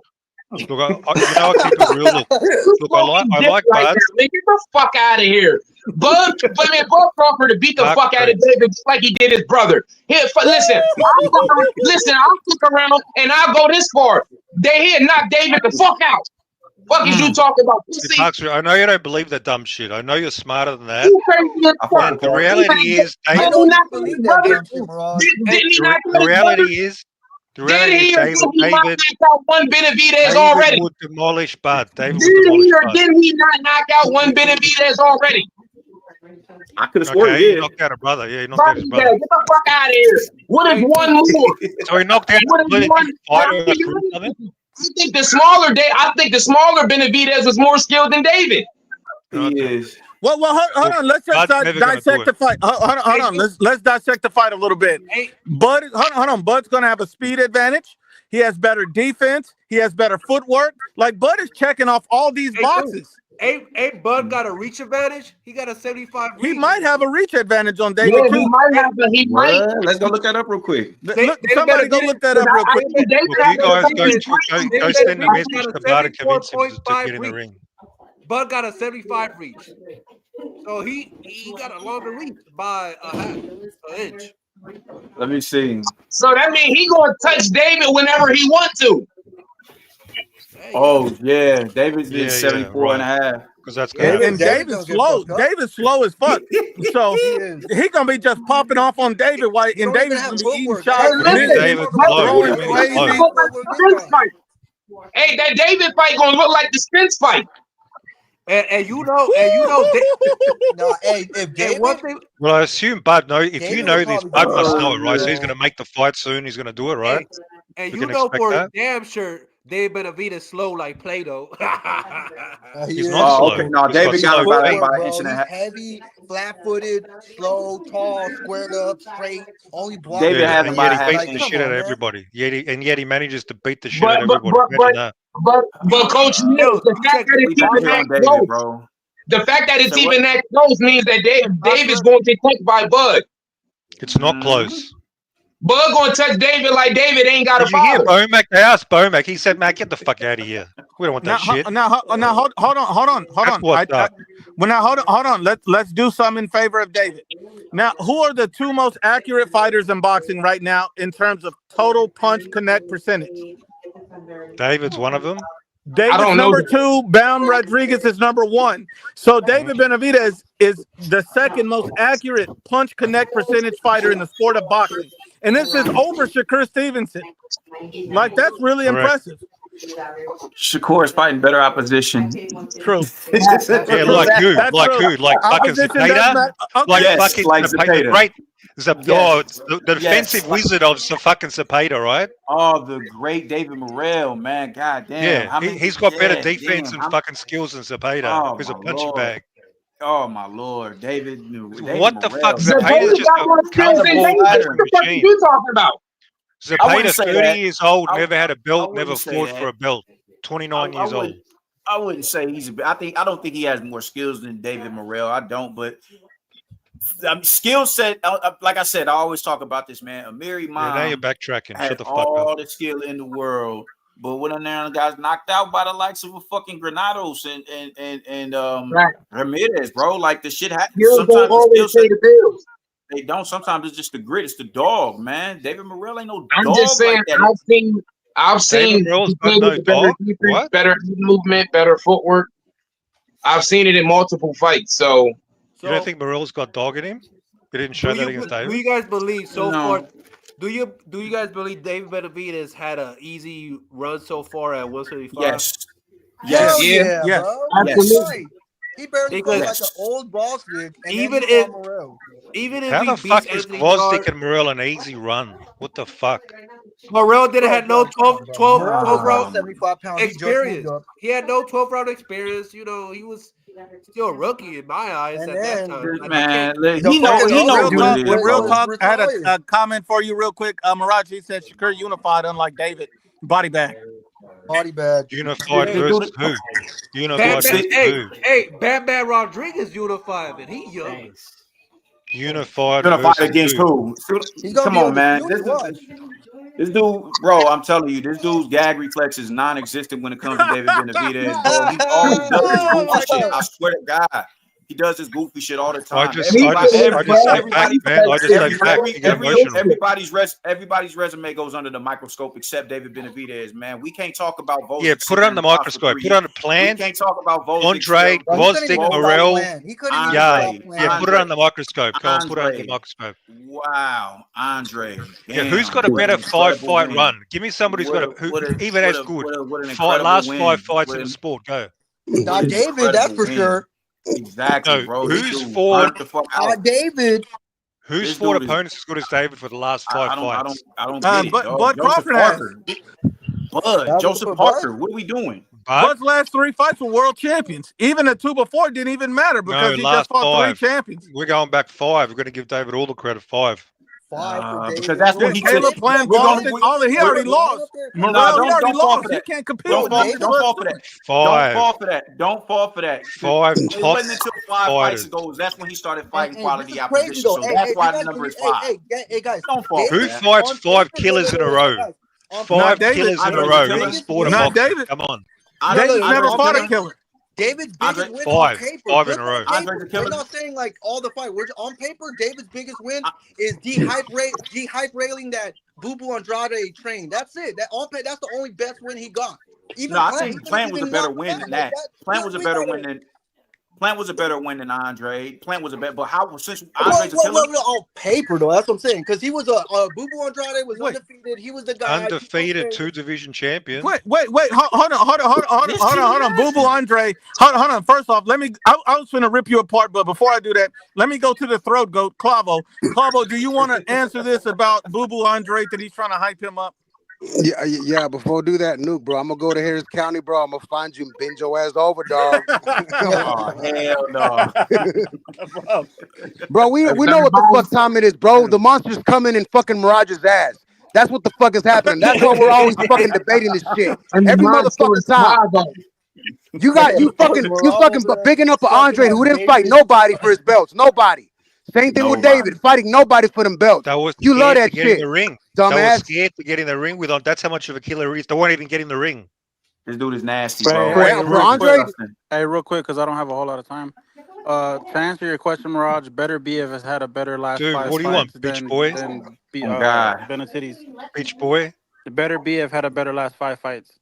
Look, I keep it real. Look, I like right Bud. now. Man, get the fuck out of here. Bud Crawford to beat the fuck out of David just like he did his brother. Here, listen, I'll fuck around and I'll go this far. They here knock David the fuck out. Fuck is you talking about? Pussy, I know you don't believe that dumb shit. I know you're smarter than that. You crazy as fuck. And the reality is, Did he knock his brother? Did he knock the his reality brother? is, Did he or did he not David knock out one Benavidez already? would demolish Bud. David Did would he demolish or Bud. did he not knock out one Benavidez already? I could have sworn Okay, he he did. knocked out a brother. Yeah, he knocked out his Get brother. the fuck out of here. What if one more? So he knocked out What if a one? fighter that grew from it? I think the smaller Benavidez was more skilled than David. He is. Well, hold on. Let's just Bud's never gonna dissect do the fight. Hold on. Let's dissect the fight a little bit. Bud, hold on. Bud's gonna have a speed advantage. He has better defense. He has better footwork. Like Bud is checking off all these boxes. Ain't Bud got a reach advantage? He got a 75 reach. He might have a reach advantage on David Yeah, too. he might have, but he might. Let's go look that up real quick. Somebody go look that up real quick. Look, you guys go send a message to Bud and convince him to get in the ring. Bud got a 75 reach. So he got a longer reach by an inch. Let me see. So that means he gonna touch David whenever he want to. Oh yeah, David's Yeah, is 74 and a half. Because that's And David's slow. David's slow as fuck. So he gonna be just popping off on David while and David's gonna be eating shots. David's slow. What do you mean he's slow? Hey, that David fight gonna look like the Spence fight. And you know, No, hey, if David, Well, I assume Bud know. If you David know would this, probably Bud must go, know it, right? So he's yeah. going to make the fight soon. He's going to do it, right? and We you can know expect for that. damn sure David Benavidez slow like Play-Doh. He's not slow. Okay, no, He's David got slow about feet. an inch and a half. heavy, flat-footed, slow, tall, squared up, straight, only block. David Yeah, has and about yet a he half beats the inch. shit out of everybody. Yet he manages to beat the shit out of everybody. Imagine that. But Coach Neal, the fact that We it's keeping talking that on David, close, bro. The fact that it's even that close means that David's going to get touched by Bud. It's not close. Bud going to touch David like David ain't got a Did you hear father. Bomac? They asked Bomac. He said, "Man, get the fuck out of here. We don't want that shit." Now, hold on. Hold on. Let's do something in favor of David. Now, who are the two most accurate fighters in boxing right now in terms of total punch connect percentage? David's one of them. David's number 2. Bam Rodriguez is number 1. So David Benavidez is the second most accurate punch connect percentage fighter in the sport of boxing. And this is over Shakur Stevenson. Like, that's really impressive. Shakur is fighting better opposition. True. Yeah, like who? Like who? Like fucking Zepeda? Like fucking Zepeda. Great. The defensive wizard of fucking Zepeda, right? Oh, the great David Morrell, man. God damn. Yeah, he's got better defense and fucking skills than Zepeda. He's a punching bag. Oh my lord, David what the fuck? Zepeda's just a cannonball machine. You talking about? Zepeda's 30 years old, never had a belt, never fought for a belt. 29 years old. I wouldn't say he's I don't think he has more skills than David Morrell. I don't, but skill set, like I said, I always talk about this, man. Amir Imam now you're backtracking. Shut the fuck up. all the skill in the world, but when a guys knocked out by the likes of a fucking Granados and Ramirez, bro, like the shit happens. Sometimes they don't. Sometimes it's just the grit. It's the dog, man. David Morrell ain't no dog. I'm just saying. Like I've seen better defense, better movement, better footwork. I've seen it in multiple fights. So you don't think Morrell's got dog in him? He didn't show that against David. Do you guys believe so far? Do you guys believe David Benavidez had an easy run so far at 175? Yes. Yeah. Absolutely. He barely fought like an old boss did. Even if how he the fuck beats is Anthony Gvozdyk and Morrell an easy run? What the fuck? Morrell didn't have no 12 round 75 pounds experience. He had no 12 round experience. You know, he was still a rookie in my eyes at that time. Man, he real talk. I had a comment for you real quick. Miraji said Shakur unified, unlike David. Body bag. Body bag. Unified versus who? Unified versus who? Hey, Bam Rodriguez unified, and he young. Unified against who? Come on, man. This dude, bro, I'm telling you, this dude's gag reflex is non-existent when it comes to David Benavidez. Bro, he always does this goofy shit. I swear to God. He does this goofy shit all the time. Everybody's resume goes under the microscope except David Benavidez, man. We can't talk about Gvozdyk. Yeah, put it on the microscope. Put it on the Plant. We can't talk about Gvozdyk. Andre, Gvozdyk, Morrell. Yeah, put it on the microscope. Go on, put it on the microscope. Wow, Andre. Yeah, who's got a better fight run? Give me somebody who's got who even as good. Last 5 fights in the sport. Go. Not David, that's for sure. Exactly, bro. Who's fought David? Who's fought opponents as good as David for the last 5 fights? I don't get it. Bud Crawford has. Joseph Parker. What are we doing? Bud's last 3 fights were world champions. Even the 2 before didn't even matter because he just fought 3 champions. We're going back 5. We're going to give David all the credit. 5. Because that's what he Caleb playing Boston. He already lost. Morrell, he already lost. He can't compete with David. Don't fall for that. 5. Don't fall for that. 5 It wasn't until 5 fights ago. That's when he started fighting quality opposition. So that's why the number is 5. Hey, guys. Don't fall. Who fights 5 killers in a row? 5 killers in a row in the sport of boxing. Come on. David never fought a killer. David's biggest win on paper. 5 in a row. We're not saying like all the fight. We're on paper. David's biggest win is de-hype-railing that Boo Andrade trained. That's it. That's the only best win he got. I think Plant was a better win than that. Plant was a better win than Andre. Plant was a better, but since Andre's a killer on paper though, that's what I'm saying. Because he was Boo Andrade was undefeated. He was the guy undefeated 2 division champion. Wait, hold on. Boo Andre. Hold on. First off, I was gonna rip you apart, but before I do that, let me go to the throat goat, Clavo. Clavo, do you want to answer this about Boo Andre that he's trying to hype him up? Yeah. Before I do that, Nuke, bro, I'm gonna go to Harris County, bro. I'm gonna find you and bend your ass over, dog. Oh, hell no. Bro, we know what the fuck time it is, bro. The monster's coming in fucking Mirage's ass. That's what the fuck is happening. That's why we're always fucking debating this shit. Every motherfucking time. You fucking bigging up Andre who didn't fight nobody for his belts. Nobody. Same thing with David, fighting nobody for them belts. They were You love scared that to get in shit, the ring. dumbass. They were scared to get in the ring with on. That's how much of a killer he is. They won't even get in the ring. This dude is nasty, Hey, bro. For Andre, real quick, because I don't have a whole lot of time. To answer your question, Mirage, better be if it's had a better last Dude, five what do you want, fights Beach Boy? than God. Benacides. Beach Boy? It better be if had a better last 5 fights.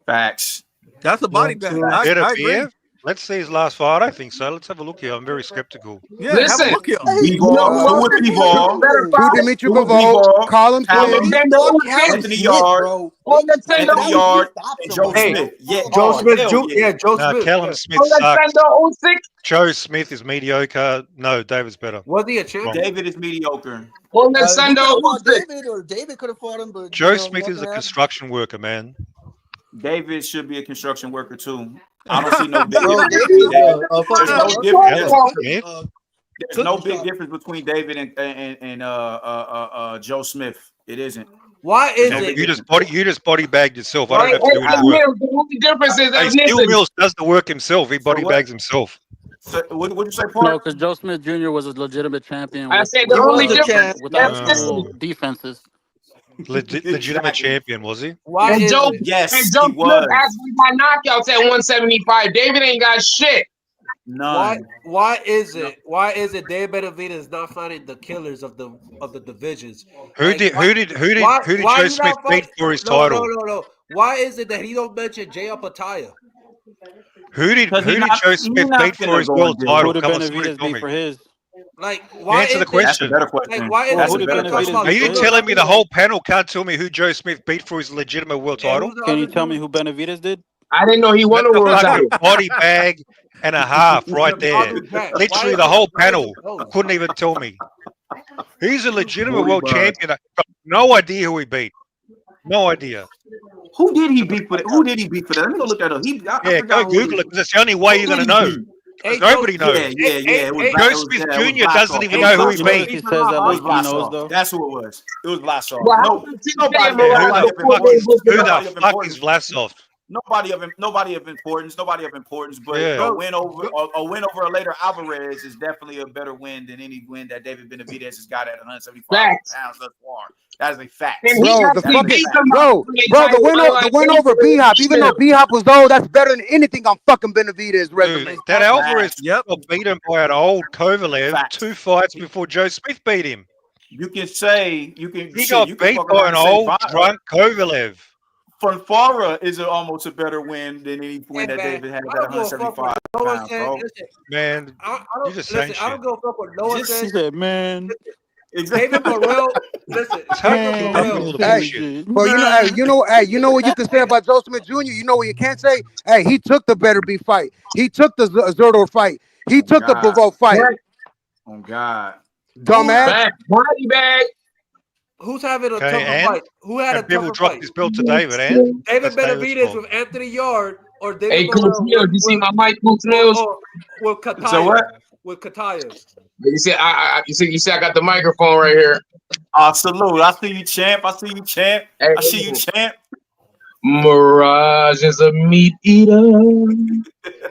Facts. That's a body bag. Better I agree. BF? Let's see his last fight. I don't think so. Let's have a look here. I'm very skeptical. Yeah, Listen, have a look here. Two with Bivol. two Dimitri Bivol, Colin Smith, Anthony Yard. Anthony Yard. And Joe Smith. Yeah, Joe Smith, yeah. Joe No, Smith. Callum Smith sucks. Joe Smith is mediocre. No, David's better. Was he a champ? David is mediocre. David could have fought him, but Joe Smith is a construction worker, man. David should be a construction worker too. I don't see no big difference. There's no big difference between David and Joe Smith. It isn't. Why is it? You just body bagged yourself. I don't have to do any work. The only difference is that Steel Mills does the work himself. He body bags himself. So, what you say, Paul? No, because Joe Smith Jr. was a legitimate champion. I said the only difference with actual defenses. Legitimate champion, was he? Why and is Joe, it? Yes, and Joe he was. actually got knockouts at 175. David ain't got shit. None. Why is it? Why is it Dave Benavidez is not fighting the killers of the divisions? Who did Joe Smith beat for his title? No. Why is it that he don't mention Jay Apataya? Who did Joe Smith beat for his world title? Who did Benavidez beat for his? Like, why answer the question. That's a better question. Like, why is Are you telling me the whole panel can't tell me who Joe Smith beat for his legitimate world title? Can you tell me who Benavidez did? I didn't know he won a world title. Body bag and a half right there. Literally the whole panel couldn't even tell me. He's a legitimate world champion. No idea who he beat. No idea. Who did he beat for that? Who did he beat for that? Let me go look that up. Go Google it because it's the only way you're going to know. Nobody knows. Yeah. Joe Smith Jr. doesn't even know who he beat. He says that like he knows though. That's who it was. It was Vlasov. Who the fuck is Vlasov? Nobody of importance. But a win over a later Alvarez is definitely a better win than any win that David Benavidez has got at 175 pounds thus far. That is a fact. Bro, the win over B-Hop, even though B-Hop was old, that's better than anything on fucking Benavidez' resume. Dude, that Alvarez got beat him by an old Kovalev 2 fights before Joe Smith beat him. You can say he got beat by an old drunk Kovalev. Fonfara is almost a better win than any win that David had at 175 pounds, bro. Man, you just saying shit. I don't go fuck with Noah said. He said, man. David Morrell, listen. You know what you can say about Joe Smith Jr. You know what you can't say? Hey, he took the Better Be fight. He took the Zerdor fight. He took the Bivol fight. Oh God, dumbass. Body bag. Who's having a tougher fight? Who had a tougher drop fight? his belt to David, and David Benavidez with Anthony Yard or David Hey, Coach Mills, you see my mic, Coach Mills? With Kataya. So what? With Kataya. You see, you see, I got the microphone right here. Salute. I see you, champ. Hey, I see you, champ. Mirage is a meat eater.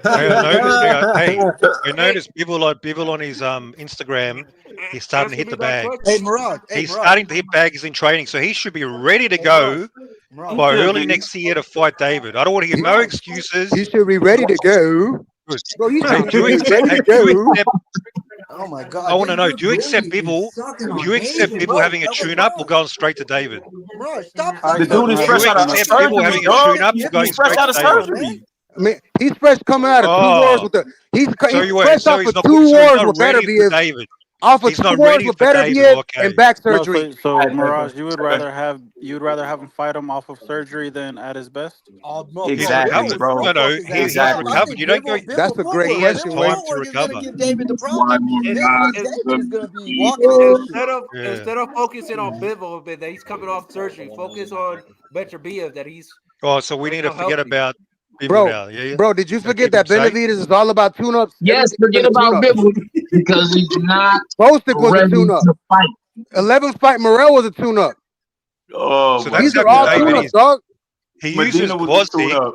I noticed people on his Instagram. He's starting to hit the bag. Hey, Mirage. He's starting to hit bags in training, so he should be ready to go by early next year to fight David. I don't want to hear no excuses. He should be ready to go. Bro, do you accept, oh my God! I want to know: do you accept people? Do you accept people having a tune-up or going straight to David? Bro, stop! The dude is fresh out of surgery. People having a tune-up or going straight to David? I mean, he's fresh coming out of 2 wars with the. He's fresh off of 2 wars with Better Be David. Off of 2 wars with Better Be and back surgery. So Mirage, you would rather have him fight him off of surgery than at his best? Exactly, bro. No, he's not recovered. You don't go. That's a great question. Time to recover. Instead of focusing on Bivol, that he's coming off surgery, focus on Beterbiev that he's. Oh, so we need to forget about. Bro, did you forget that Benavidez is all about tune-ups? Yes, forget about Bivol because he's not Bostic was a tune-up. 11th fight, Morrell was a tune-up. Oh, so these are all tune-ups, dog. He uses Bostic.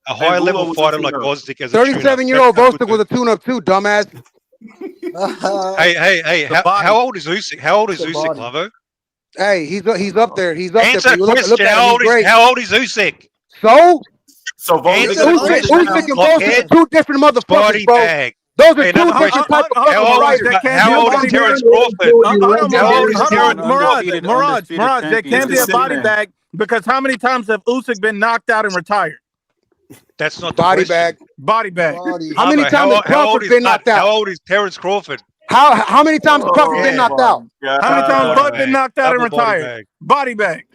a higher level fighter like Gvozdyk as a tune-up. 37-year-old Vostok was a tune-up too, dumbass. Hey! How old is Usyk? How old is The Usyk, body. Lavo? Hey, he's up there. He's up Answer there. the But question. look at him. He's great. How old is Usyk? So Answer the question. Usyk and Vostok are two different motherfuckers, Body bro. bag. Those are Hey, two another different question. type of How fucking old fighters. is Terrence Crawford? How old is Terrence Crawford? Mirage, they can't be a body bag because how many times have Usyk been knocked out and retired? That's not the Body question. bag. Body bag. How many times has Crawford been knocked out? How old is Terrence Crawford? How many times has Crawford been knocked out? How many times Bud been knocked out and Double body retired? bag. Body bag.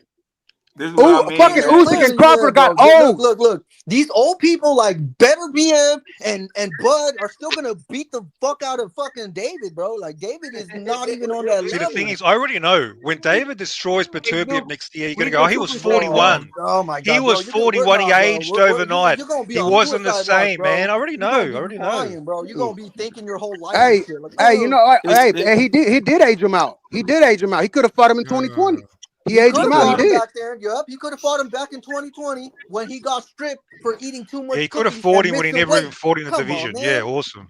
This is Fucking Usyk and Crawford got old. Look. These old people like Better BM and Bud are still gonna beat the fuck out of fucking David, bro. Like David is not even on that See, level. the thing is, I already know when David destroys Beterbiev next year, you're gonna go, oh, he was 41. Oh my god, He was 41. He aged overnight. He wasn't the same, man. I already know. I already know. Bro, you're gonna be thinking your whole life. Hey, shit. Like, hey, you know what? Hey, he did age him out. He did age him out. He could have fought him in 2020. He aged him out. He did. Back there. Yep, he could have fought him back in 2020 when he got stripped for eating too much. Yeah, he could have fought him when he never even fought in the division. Yeah, awesome.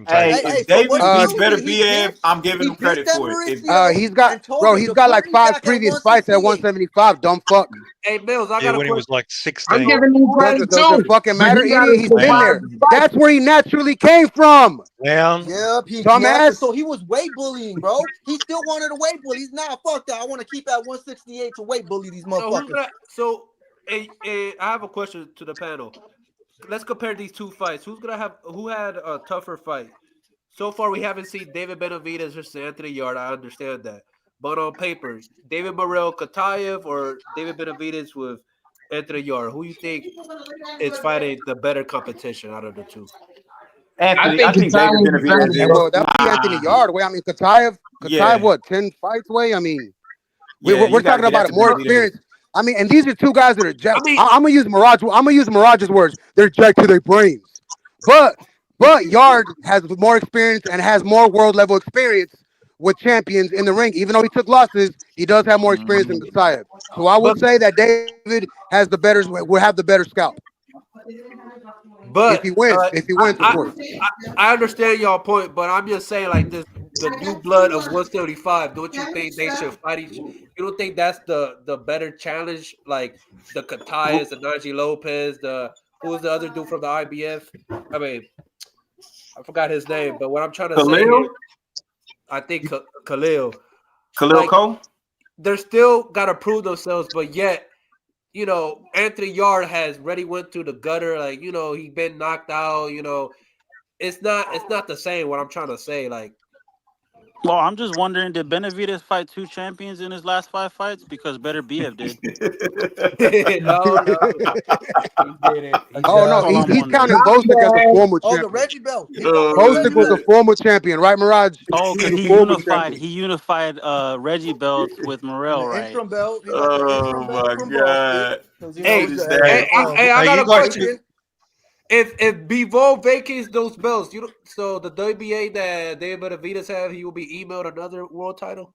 Hey, Take. if David beats Better BF, I'm giving him credit for it. He's got like 5 previous fights at 175. Dumb fuck. Hey, Mills, I got a when he question. was like 16. I'm giving him credit Does it too. fucking matter, But he gotta idiot? He's been survive there. the fight. That's where he naturally came from. Down. Yep, Dumbass. So he was weight bullying, bro. He still wanted to weight bully. He's not fuck that. I want to keep at 168 to weight bully these motherfuckers. I have a question to the panel. Let's compare these two fights. Who had a tougher fight? So far, we haven't seen David Benavidez versus Anthony Yarde. I understand that. But on paper, David Morrell Katayev or David Benavidez with Anthony Yarde, who you think is fighting the better competition out of the two? I think David Benavidez. Well, that would be Anthony Yarde. Way, I mean, Katayev, what, 10 fights away? I mean, we're talking about it more experience. I mean, and these are two guys that are jacked. I'm gonna use Mirage. I'm gonna use Mirage's words. They're jacked to their brains. But Yarde has more experience and has more world level experience with champions in the ring. Even though he took losses, he does have more experience than Katayev. So I would say that David has will have the better scalp. But if he wins, of course. I understand y'all point, but I'm just saying, like the new blood of 175. Don't you think they should fight each? You don't think that's the better challenge? Like the Katayas, the Najee Lopez, who's the other dude from the IBF? I mean, I forgot his name, but what I'm trying to say here, I think Khalil Cole. They're still got to prove themselves, but yet. You know, Anthony Yarde has already went through the gutter. Like, you know, he been knocked out. You know, it's not the same. What I'm trying to say, like. Well, I'm just wondering, did Benavidez fight 2 champions in his last 5 fights? Because Better BF did. No. He's counting Vostok as a former champion. The Reggie belt. Vostok was a former champion, right, Mirage? Oh, because he unified Reggie belts with Morrell, right? Interim belt. Oh my god! Hey, I got a question. If Bivol vacates those belts, so the WBA that David Benavidez have, he will be emailed another world title.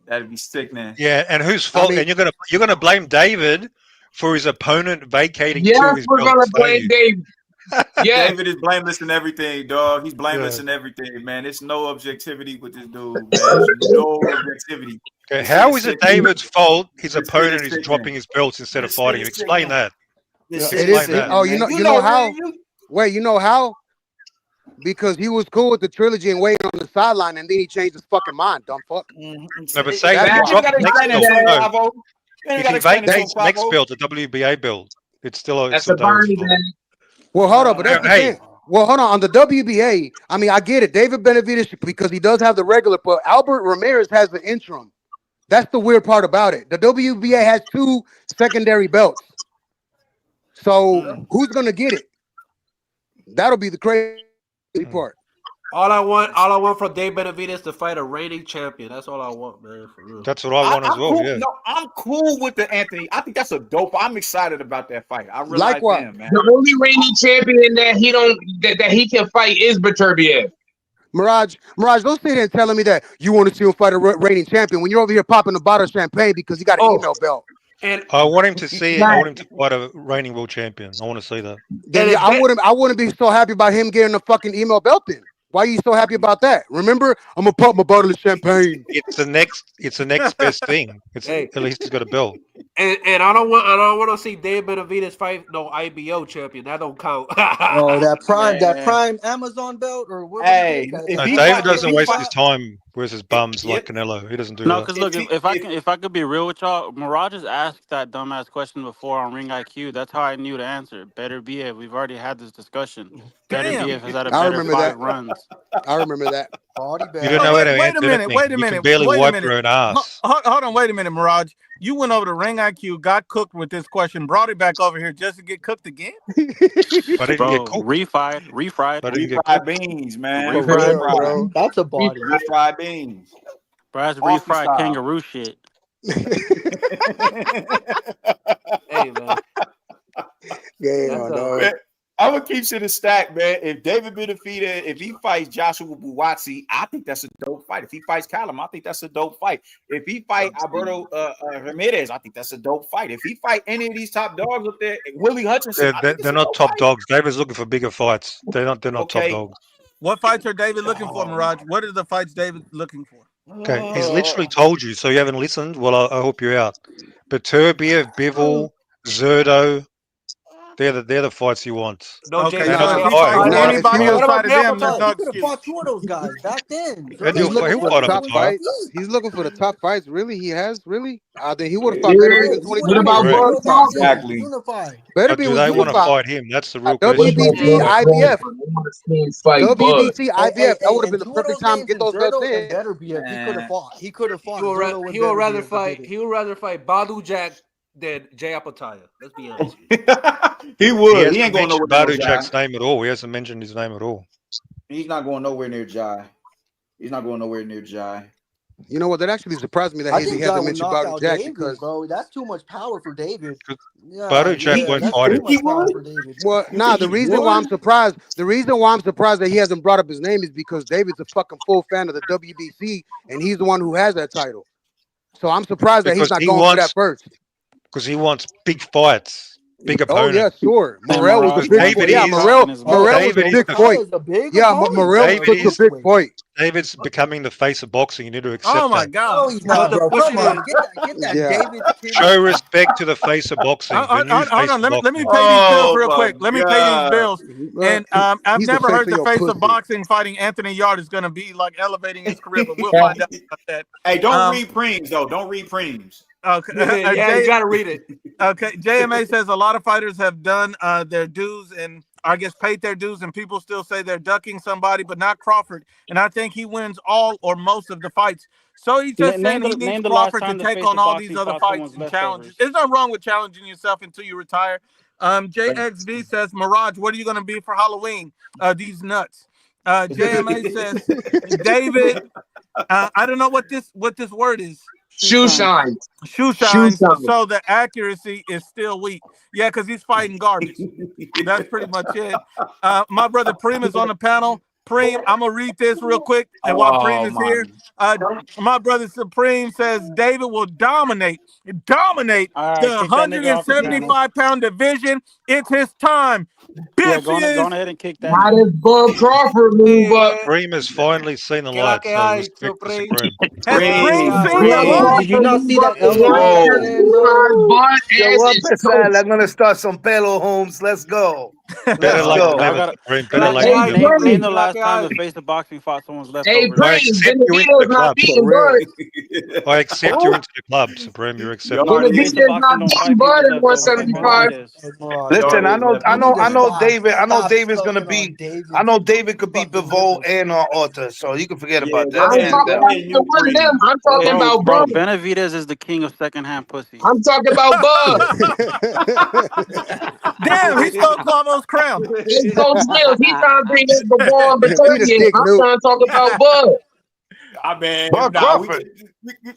That'd be sick, man. Yeah, and whose fault? And you're gonna blame David for his opponent vacating two of his we're belts. gonna blame David. Yeah, David is blameless in everything, dog. He's blameless in everything, man. There's no objectivity with this dude, man. No objectivity. Okay, how is it David's fault his opponent is dropping his belts instead of fighting him? Explain that. It is. Oh, you know how? Wait, you know how? Because he was cool with the trilogy and waiting on the sideline, and then he changed his fucking mind. Dumb fuck. No, but say he dropped the next belt. If he vacates next belt, the WBA belt, it's still David's fault. Well, hold on, but that's the thing. Well, hold on. On the WBA, I mean, I get it. David Benavidez, because he does have the regular, but Albert Ramirez has the interim. That's the weird part about it. The WBA has 2 secondary belts. So who's gonna get it? That'll be the crazy part. All I want from Dave Benavidez to fight a reigning champion. That's all I want, man. For real. That's what I want as well. Cool. Yeah. No, I'm cool with the Anthony. I think that's a dope. I'm excited about that fight. I really like him, man. The only reigning champion that he can fight is Beterbiev. Mirage, don't sit there and telling me that you want to see him fight a reigning champion when you're over here popping a bottle of champagne because you got an email belt. And I want him to see. I want him to fight a reigning world champion. I want to see that. Then yeah, I wouldn't be so happy about him getting a fucking email belt then. Why are you so happy about that? Remember, I'm gonna pop my bottle of champagne. It's the next best thing. It's Hey. at least he's got a belt. And I don't want to see Dave Benavidez fight no IBO champion. That don't count. Oh, that Man. prime Amazon belt or what? Hey, was it? if No, he David fight- doesn't if he waste fight- his time with his bums like Canelo. He doesn't do No, that. because look, if I could be real with y'all, Mirage has asked that dumbass question before on Ring IQ. That's how I knew the answer. Better be if we've already had this discussion. Better be if has had a I better remember 5 that. runs. I remember that. Body bag. You don't know how to wait a answer minute. anything. Wait a You minute. can barely Wait a wipe minute. your own ass. Hold on. Wait a minute, Mirage. You went over to Ring IQ, got cooked with this question, brought it back over here just to get cooked again? But didn't get cooked. Refried. But didn't get refried cooked. beans, man. For real, bro. That's a body. Refried beans. Bro, that's Austin refried style. kangaroo shit. Hey man. Yeah, dog. Man, I would keep shit a stack, man. If David Benavidez, if he fights Joshua Buatsi, I think that's a dope fight. If he fights Callum, I think that's a dope fight. If he fight Alberto Ramirez, I think that's a dope fight. If he fight any of these top dogs up there, Willie Hutchinson, I think They're not top dogs. David's looking for bigger fights. They're not Okay. top dogs. What fights are David looking for, Mirage? What are the fights David looking for? Okay, he's literally told you, so you haven't listened. Well, I hope you're out. But Turbiev, Bivol, Zerdo, they're the fights he wants. No Okay, Jay so if he Brouwer. fights No, anybody if you- outside of them, there's no He could have excuse. fought 2 of those guys back then. And He's he'll looking for fight the on top the top. fights. He's looking for the top fights. Really, he has. Really, then he would have fought Benavidez in He 2020. about would've Bud been Crawford? unified. Exactly. Unified. Better But be do was they want to unified. fight him? That's the real question. WBC, IBF. Fight Bud. WBC, IBF. That would have and been the 2 of perfect those time to names get in those belts Zerdo and in. Better be if he could have fought. He could have fought. Zerdo and He would rather Beterbiev if fight. did it. He would rather fight Badu Jack than Jay Apataya. Let's be honest. He would. He hasn't ain't going mentioned nowhere near Badu Jai. Jack's name at all. He hasn't mentioned his name at all. He's not going nowhere near Jai. He's not going nowhere near Jai. You know what? That actually surprised me that I he think Jai hasn't would mentioned knock Bowden out Jack David, because bro. That's too much power for David. Yeah, Badu Jack won't that's fight too him. much power for David. well, nah. The reason why I'm surprised that he hasn't brought up his name is because David's a fucking full fan of the WBC and he's the one who has that title. So I'm surprised that he's Because not he going for that wants, first. because he wants big fights, big Oh yeah, opponents. sure. Hey, Morel was a Mirage, big David fight. Yeah, is- Morel was David a is big the- fight. Is a big Yeah, opponent. Morel was David such a big fight. David's becoming the face of boxing. You need to accept Oh my that. No, God! he's not, the bro. push Come it on, is- get that Yeah. David kid. Show respect to the face of boxing. The new Hold face on. of Let me boxing. pay these bills Oh, real my quick. Let me pay these God. bills. And I've He's the never face heard of the your face pussy. of boxing fighting Anthony Yard is going to be like elevating his career, but we'll find out about that. Hey, don't read preems though. Don't read preems. Okay. Yeah, you gotta read it. Okay. JMA says a lot of fighters have done their dues and I guess paid their dues, and people still say they're ducking somebody, but not Crawford. And I think he wins all or most of the fights. So he's just saying he needs Crawford to take on all these other fights and challenges. There's nothing wrong with challenging yourself until you retire. JXV says, Mirage, what are you going to be for Halloween? These nuts. JMA says, David, I don't know what this word is. Shoe shine. Shoe shines, so the accuracy is still weak. Yeah, because he's fighting garbage. That's pretty much it. My brother Preem is on the panel. Preem, I'm gonna read this real quick. And while Preem is here, my brother Supreme says David will dominate the 175-pound division. It's his time. Yeah, go on ahead and kick that. How does Bud Crawford move up? Supreme has finally seen the light, so respect to Supreme. Has Preem seen the Hey, light? did you not see that elbow? Yo, what pesar? I'm gonna start some pelo homes. Let's go. Better Let's late go. than never, Supreme. Better late than Name, never. name the last time the face of boxing fought someone's leftovers. Hey, I Preem, accept you into the club. Bud. I accept you into the club, Supreme. You're accepted. Benavidez not beating Bud at 175. Listen, I know David. I know David's gonna beat. I know David could beat Bivol and Orta, so you can forget about that. I'm talking about the one of them. I'm talking about Bro, Bud. Benavidez is the king of secondhand pussy. I'm talking about Bud. Damn, he stole Clavo's crown. He's so skilled. He's trying to bring up the ball on the 30th. I'm trying to talk about Bud. I mean, Bud Crawford.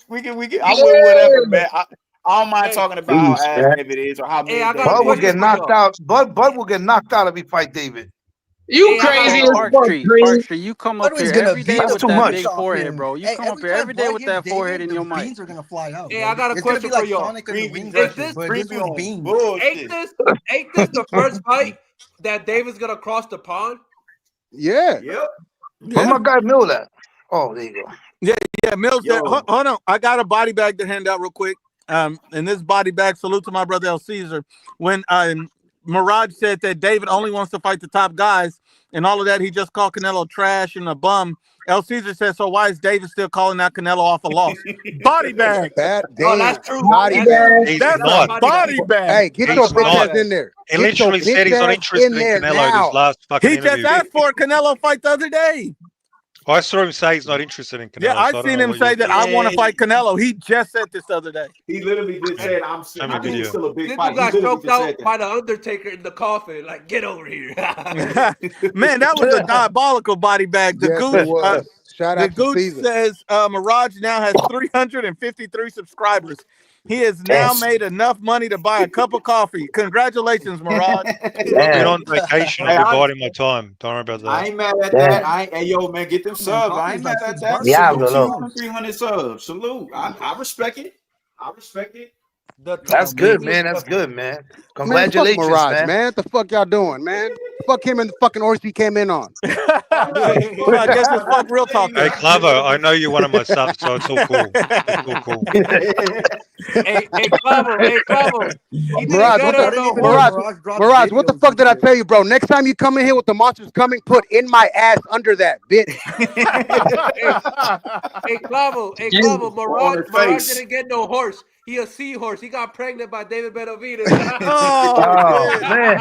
we can. I with whatever, man. I don't mind talking about how ass David is or how Hey, I got Bud will question get for knocked y'all. out. Bud will get knocked out if he fight David. You crazy as fuck, Green. Archery, you come up here every day with that big forehead, bro. You come up here every day with that forehead in your mic. Beans are gonna fly out. Hey, Bro. I got a It's question gonna be for like y'all. Sonic and the Ring Is version, this but this one's beans. Ain't this the first fight that David's gonna cross the pond? Yeah. Yep. Where my guy Mill at? Oh, there you go. Yeah, Mills. Yo. Hold on, I got a body bag to hand out real quick. And this body bag, salute to my brother El Caesar. When Mirage said that David only wants to fight the top guys and all of that, he just called Canelo trash and a bum. El Caesar said, so why is David still calling out Canelo off a loss? Body bag. Oh, that's true. Body bag. He's That's not. a body bag. Hey, get your He's bitch not. ass in there. He Get your literally said bitch he's not ass interested in there Canelo in his now. last fucking He just interview. asked for a Canelo fight the other day. I saw him say he's not interested in Canelo. Yeah, I so I don't seen know him what say you're- that I want to fight Canelo. He just said this the other day. He literally just said, "I'm." Send me I a think it's video. still a big This fight. dude He got literally choked just out said that. by the Undertaker in the coffin. Like, get over here. Man, that was a diabolical body bag. The Yes, Gooch, it was. Shout the out to Gooch Caesar. says Mirage now has 353 subscribers. He has now made enough money to buy a cup of coffee. Congratulations, Mirage. I've been on vacation. I've been biding my time. Don't worry about I that. ain't mad at that. Hey, yo, man, get them subs. I ain't mad at that. Salute to you on 300 subs. Salute. I respect it. I respect it. That's good, man. That's good, man. Man, fuck Congratulations, Mirage, man. What the fuck y'all doing, man? Fuck him and the fucking horse he came in on. So I guess it's fuck real talk. Hey, Clever, I know you're one of my subs, so it's all cool. It's all cool. Hey, Clavo. Mirage, what the fuck did I tell you, bro? Next time you come in here with the monsters coming, put in my ass under that, bitch. Hey, Clavo, Mirage didn't get no horse. He a seahorse. He got pregnant by David Benavidez. Oh, man.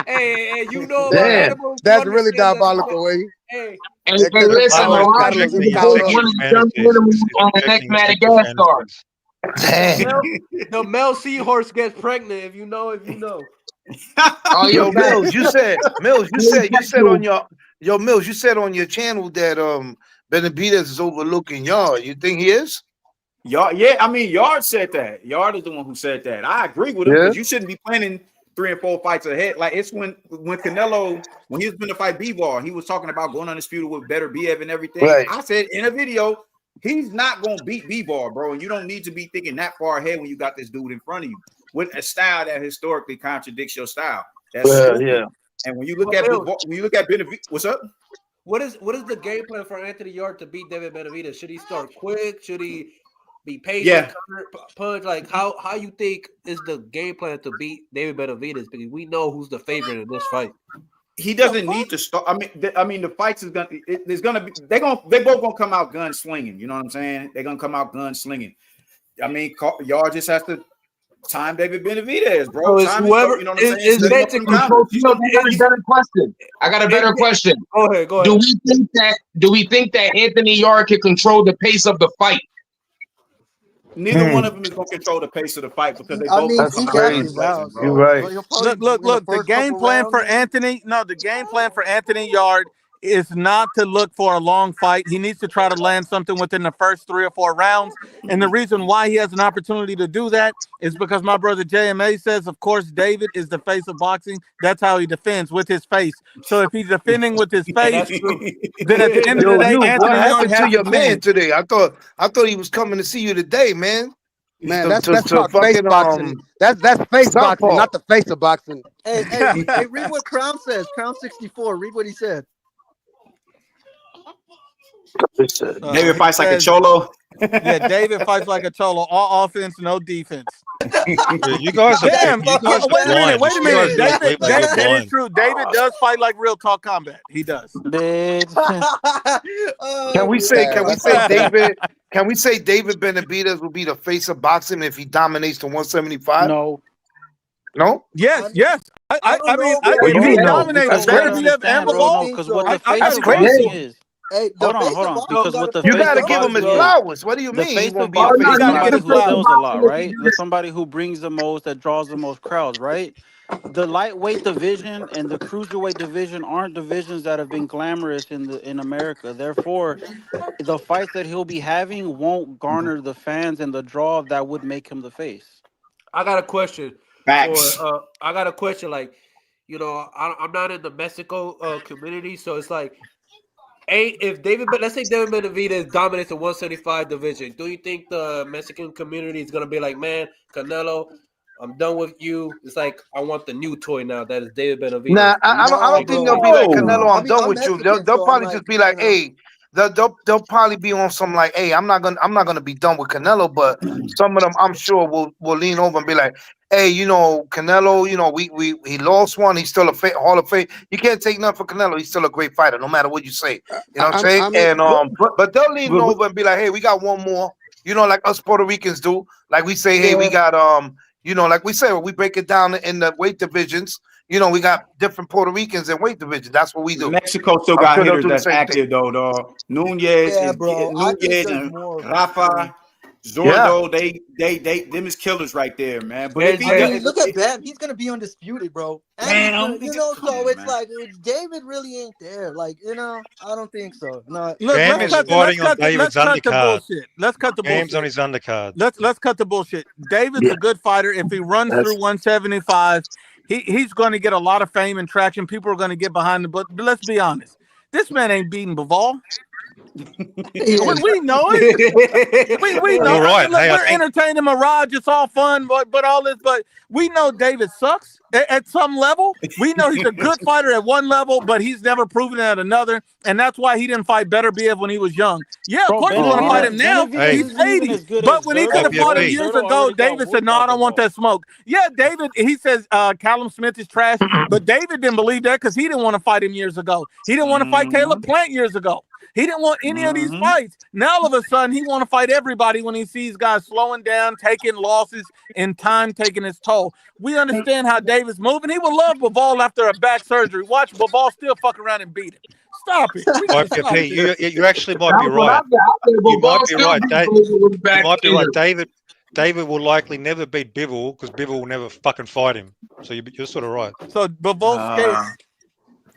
Hey, you know about animals. That's really diabolical, way. Hey, listen, Mirage is going to take one of the young animals on the next Madagascar. The male seahorse gets pregnant. If you know. Oh, Yo, Mills, you said on your Mills, you said on your channel that Benavidez is overlooking Yard. You think he is? Yard, yeah, I mean, Yard said that. Yard is the one who said that. I agree with him because you shouldn't be planning 3 and 4 fights ahead. Like it's when Canelo, when he was going to fight Bivol, he was talking about going undisputed with better BF and everything. Right. I said in a video, he's not going to beat Bivol, bro. And you don't need to be thinking that far ahead when you got this dude in front of you with a style that historically contradicts your style. That's stupid. Yeah. And when you look at Benavidez, what's up? What is the game plan for Anthony Yard to beat David Benavidez? Should he start quick? Should he be patient? Yeah. Punch? Like how you think is the game plan to beat David Benavidez? Because we know who's the favorite in this fight. He doesn't need to start. I mean, the fights is gonna. There's gonna be. They both gonna come out gunslinging. You know what I'm saying? They're gonna come out gunslinging. I mean, y'all just have to time David Benavidez, bro. So it's whoever you know what I'm saying? is meant to control field. I got a better question. Go ahead. Do we think that Anthony Yard can control the pace of the fight? Neither one of them is going to control the pace of the fight because they both. That's crazy. You're right. Look. The game plan for Anthony. No, the game plan for Anthony Yard is not to look for a long fight. He needs to try to land something within the first 3 or 4 rounds. And the reason why he has an opportunity to do that is because my brother JMA says, of course, David is the face of boxing. That's how he defends, with his face. So if he's defending with his face, then at the end of the day, Anthony what happened Yard to your has man today? I thought he was coming to see you today, man. Man, that's called face boxing. That's face boxing, not the face of boxing. Hey, read what Crown says. Crown 64. Read what he said. David fights like a cholo. Yeah, David fights like a cholo. All offense, no defense. You guys are Damn. you guys Wait a minute. blind. David, that is blind. true. David does fight like Real Talk Combat. He does. Can we say David Benavidez will be the face of boxing if he dominates the 175? No? Yes. I mean, if he dominates Benavidez and Bivol, because what the face that's of crazy. boxing is. Hey, hold on. Because what the you face gotta of give him his boxing is- flowers. What do you The mean? face He won't of be a boxing face is of somebody boxing? who sells a lot, right? Somebody who brings the most, that draws the most crowds, right? The lightweight division and the cruiserweight division aren't divisions that have been glamorous in America. Therefore, the fights that he'll be having won't garner the fans and the draw that would make him the face. I got a question. Facts. I got a question. Like, I'm not in the Mexico community, so it's like, if let's say David Benavidez dominates the 175 division, do you think the Mexican community is gonna be like, man, Canelo, I'm done with you? It's like, I want the new toy now. That is David Benavidez. Nah, I don't think they'll be like Canelo. I'm done with you. They'll probably just be like, hey, they'll probably be on some like, hey, I'm not gonna be done with Canelo, but some of them I'm sure will lean over and be like, hey, Canelo, he lost one, he's still a Hall of Fame. You can't take nothing for Canelo. He's still a great fighter, no matter what you say. You know what I'm saying? But they'll lean over and be like, hey, we got one more. Like us Puerto Ricans do. Like we say, hey, we got like we say, we break it down in the weight divisions. We got different Puerto Ricans in weight divisions. That's what we do. Mexico still got hitters that's active though, dog. Nunez, Nunez and Rafa, Zordo, them is killers right there, man. But look at Ben. He's gonna be undisputed, bro. And so it's like David really ain't there. Like, I don't think so. No. Bam is fighting on David's undercard. Let's cut the bullshit. Bam's on his undercard. Let's cut the bullshit. David's a good fighter. If he runs through 175, he's going to get a lot of fame and traction. People are going to get behind him. But let's be honest, this man ain't beating Bivol. we know it. We know. You're right. We're entertaining Mirage. It's all fun, but all this. But we know David sucks at some level. We know he's a good fighter at one level, but he's never proven it at another, and that's why he didn't fight Better BF when he was young. Yeah, of course you want to fight him now. He's 80, but when he could have fought him years ago, David said, "No, I don't want that smoke." Yeah, David. He says Callum Smith is trash, but David didn't believe that because he didn't want to fight him years ago. He didn't want to fight Caleb Plant years ago. He didn't want any of these fights. Now all of a sudden he want to fight everybody when he sees guys slowing down, taking losses, and time taking its toll. We understand how David's moving. He would love Bivol after a back surgery. Watch Bivol still fuck around and beat him. Stop it. You actually might be right. You might be right. You might be right. David will likely never beat Bivol because Bivol will never fucking fight him. So you're sort of right. So Bivol's scared.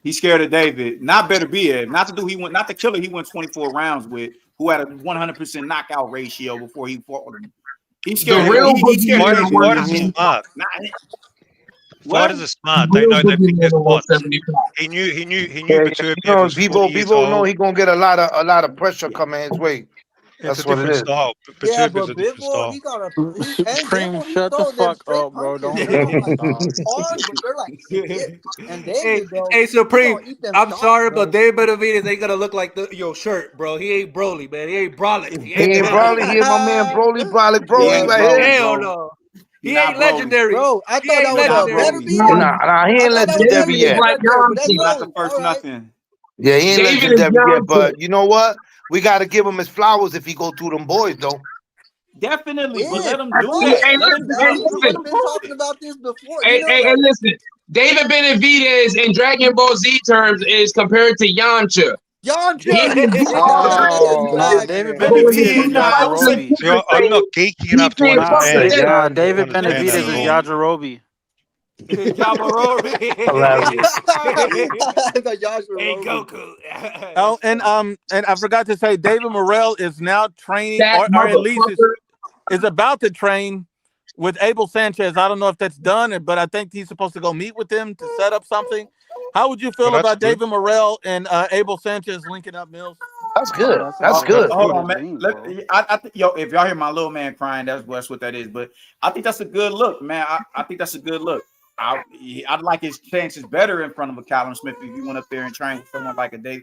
He's scared of David. Not Better be it. Not the killer he went 24 rounds with, who had a 100% knockout ratio before he fought him. He's scared. He's scared of David. Fighters are smart. They know they pick their spots. He knew Vivo know he gonna get a lot of pressure coming his way. That's what it is. Style. Yeah, but Bivol, he got a Cream, shut the fuck up, bro. Don't Hey, Supreme, I'm sorry, but David Benavidez ain't gonna look like your shirt, bro. He ain't Broly, man. He ain't Brolic. He ain't Broly. He my man Broly right here. Hell no. He ain't legendary. Bro, I thought that was Better be. Nah, he ain't legendary yet. Not the first nothing. Yeah, he ain't legendary yet, but you know what? We got to give him his flowers if he go through them boys, though. Definitely, but let him do it. We've been talking about this before. Hey, listen. David Benavidez in Dragon Ball Z terms is compared to Yamcha. David Benavidez. I'm not geeking enough to understand. David Benavidez is Yajirobe. Hey, Goku. Oh, and I forgot to say, David Morrell is now training, or at least is about to train with Abel Sanchez. I don't know if that's done, but I think he's supposed to go meet with them to set up something. How would you feel about David Morrell and Abel Sanchez linking up, Mills? That's good. That's good. Hold on, man. I think, if y'all hear my little man crying, that's what that is. But I think that's a good look, man. I think that's a good look. I'd like his chances better in front of a Callum Smith if he went up there and trained with someone like a Dave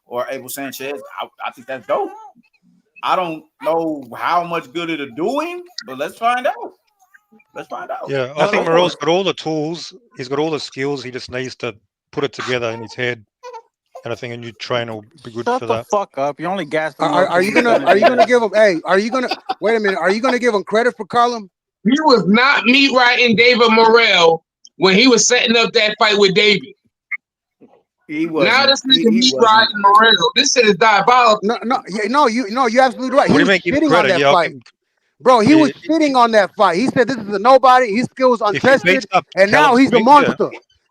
or Abel Sanchez. I think that's dope. I don't know how much good it'll do him, but let's find out. Yeah, I think Morrell's got all the tools. He's got all the skills. He just needs to put it together in his head. And I think a new trainer will be good for that. Shut the fuck up! You only gassed him. Are you gonna give him? Hey, are you gonna wait a minute? Are you gonna give him credit for Callum? He was not meat writing David Morrell when he was setting up that fight with David. He was. Now this nigga meat writing Morrell. This shit is diabolical. You're absolutely right. He was sitting on that fight. Bro, he was sitting on that fight. He said this is a nobody. His skills untested, and now he's a monster.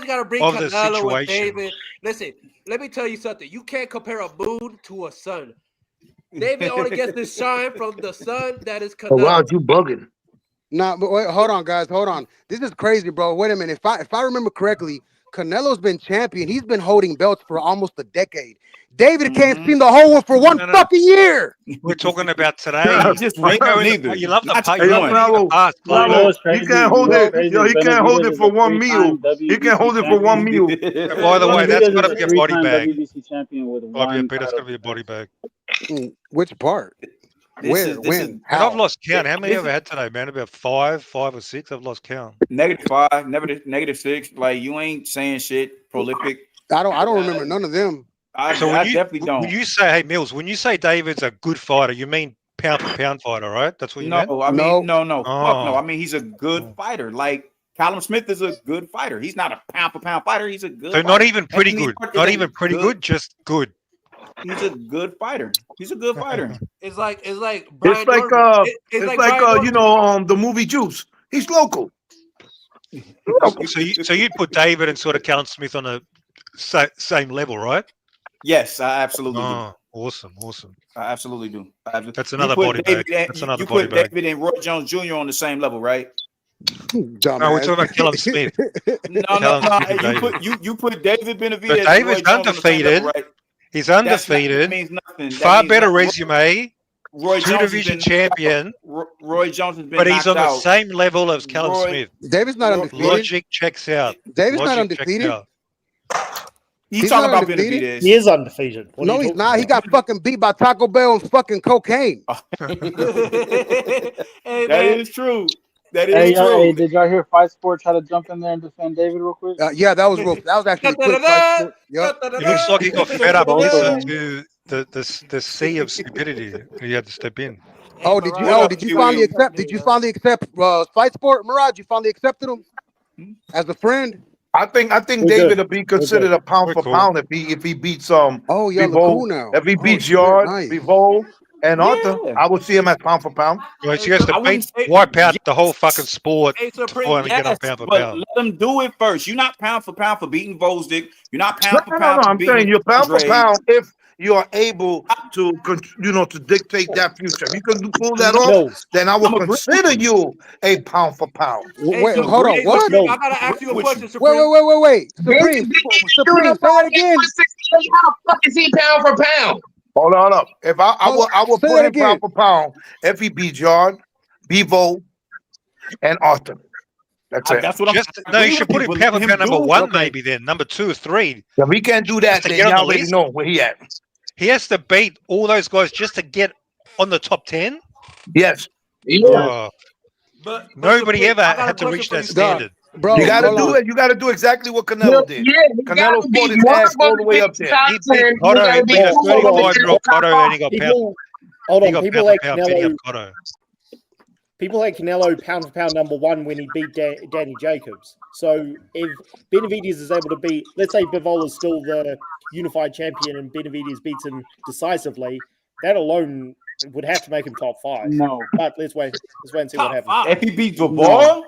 always got to bring of the Canelo and situation. David. Listen, let me tell you something. You can't compare a moon to a sun. David only gets the shine from the sun that is Canelo. Raj, you bugging. Nah, but wait, hold on, guys, hold on. This is crazy, bro. Wait a minute. If I remember correctly, Canelo's been champion. He's been holding belts for almost a decade. David can't seem to hold one for one fucking year. We're talking about today. He just went neither. You love the Not past. just You love one. the past. You know what's He crazy? can't hold You know it. what's crazy? Yo, he can't hold it Benavidez for is a one meal. three-time He can't WBC hold it for one champion. meal. And by the way, that's Benavidez got is to a be a body three-time bag. WBC champion with one IBFP, that's got title. to be a body bag. Which part? Where? When? And How? I've lost count. How many have I had today, man? About five or six. I've lost count. -5, -6. Like you ain't saying shit prolific. I don't remember none of them. I definitely don't. When you say, hey Mills, when you say David's a good fighter, you mean pound for pound fighter, right? That's what you meant? No, I mean no. Oh. Fuck no. I mean he's a good fighter. Like Callum Smith is a good fighter. He's not a pound for pound fighter. He's a good. So fighter. not even pretty Anthony good. Hart Not is a even pretty good. Just good. He's a good fighter. He's a good fighter. It's like It's like you know the movie Juice. He's local. So you'd put David and sort of Callum Smith on a same level, right? Yes, I absolutely Oh, do. awesome. I absolutely do. That's another body bag. That's another body bag. David and Roy Jones Jr. on the same level, right? Dumbass. No, we're talking about Callum Smith. No. You put David Benavidez. But David's undefeated. Level, right? He's undefeated. That means nothing. Far better resume. Roy Two division champion. Roy Jones has been but he's on the out. same level as Callum Smith. David's not undefeated. Logic checks out. David's not undefeated. He's talking about Benavidez. He is undefeated. No, he's not. He got fucking beat by Taco Bell and fucking cocaine. That is true. That is Hey, true. hey, did y'all hear Fight Sport try to jump in there and defend David real quick? Yeah, that was actually quick. Fight Sport. Yep. It looks like he got fed up listening to the sea of stupidity. He had to step in. Oh, did you finally accept? Did you finally accept Fight Sport, Mirage? You finally accepted him as a friend? I think David will be considered a pound for pound if he beats Oh yeah, look cool now. If he beats Yard, Bivol, and Arthur, Yeah. I would see him as pound for pound. Well, she has to wipe out the whole fucking sport Hey, to finally get on pound for but pound. let them do it first. You're not pound for pound for beating Vosdick. You're not pound for pound No, for I'm beating saying you're pound for Andre. pound if you are able to, to dictate that future. If you can pull that off, then I will consider you a pound for pound. Wait, hold on. What? I gotta ask you a question, Supreme. Wait. Supreme, say that again. How the fuck is he pound for pound? Hold on up. If I will Say put that him again. pound for pound if he beats Yard, Bevo, and Arthur. That's it. That's what No, you should put him pound for pound number one, maybe then number 2 or 3. If we can't do that, Just to then get on y'all the already list. know where he at. He has to beat all those guys just to get on the top 10. Yes. But Nobody Supreme, ever I got a had to question reach for that you. standard. Bro, You gotta hold do on. it. You gotta do exactly what Canelo did. Yeah, he Canelo gotta fought beat his one ass all the way up there. He beat Cotto. He beat a 35-year-old Cotto, and he got pound. Hold He on, got people pound like for pound, beating Canelo. up Cotto. People like Canelo pound for pound number one when he beat Danny Jacobs. So if Benavidez is able to beat, let's say Bivol is still the unified champion and Benavidez beats him decisively, that alone would have to make him top 5. No. But let's wait and see what happens. If he beats Bivol,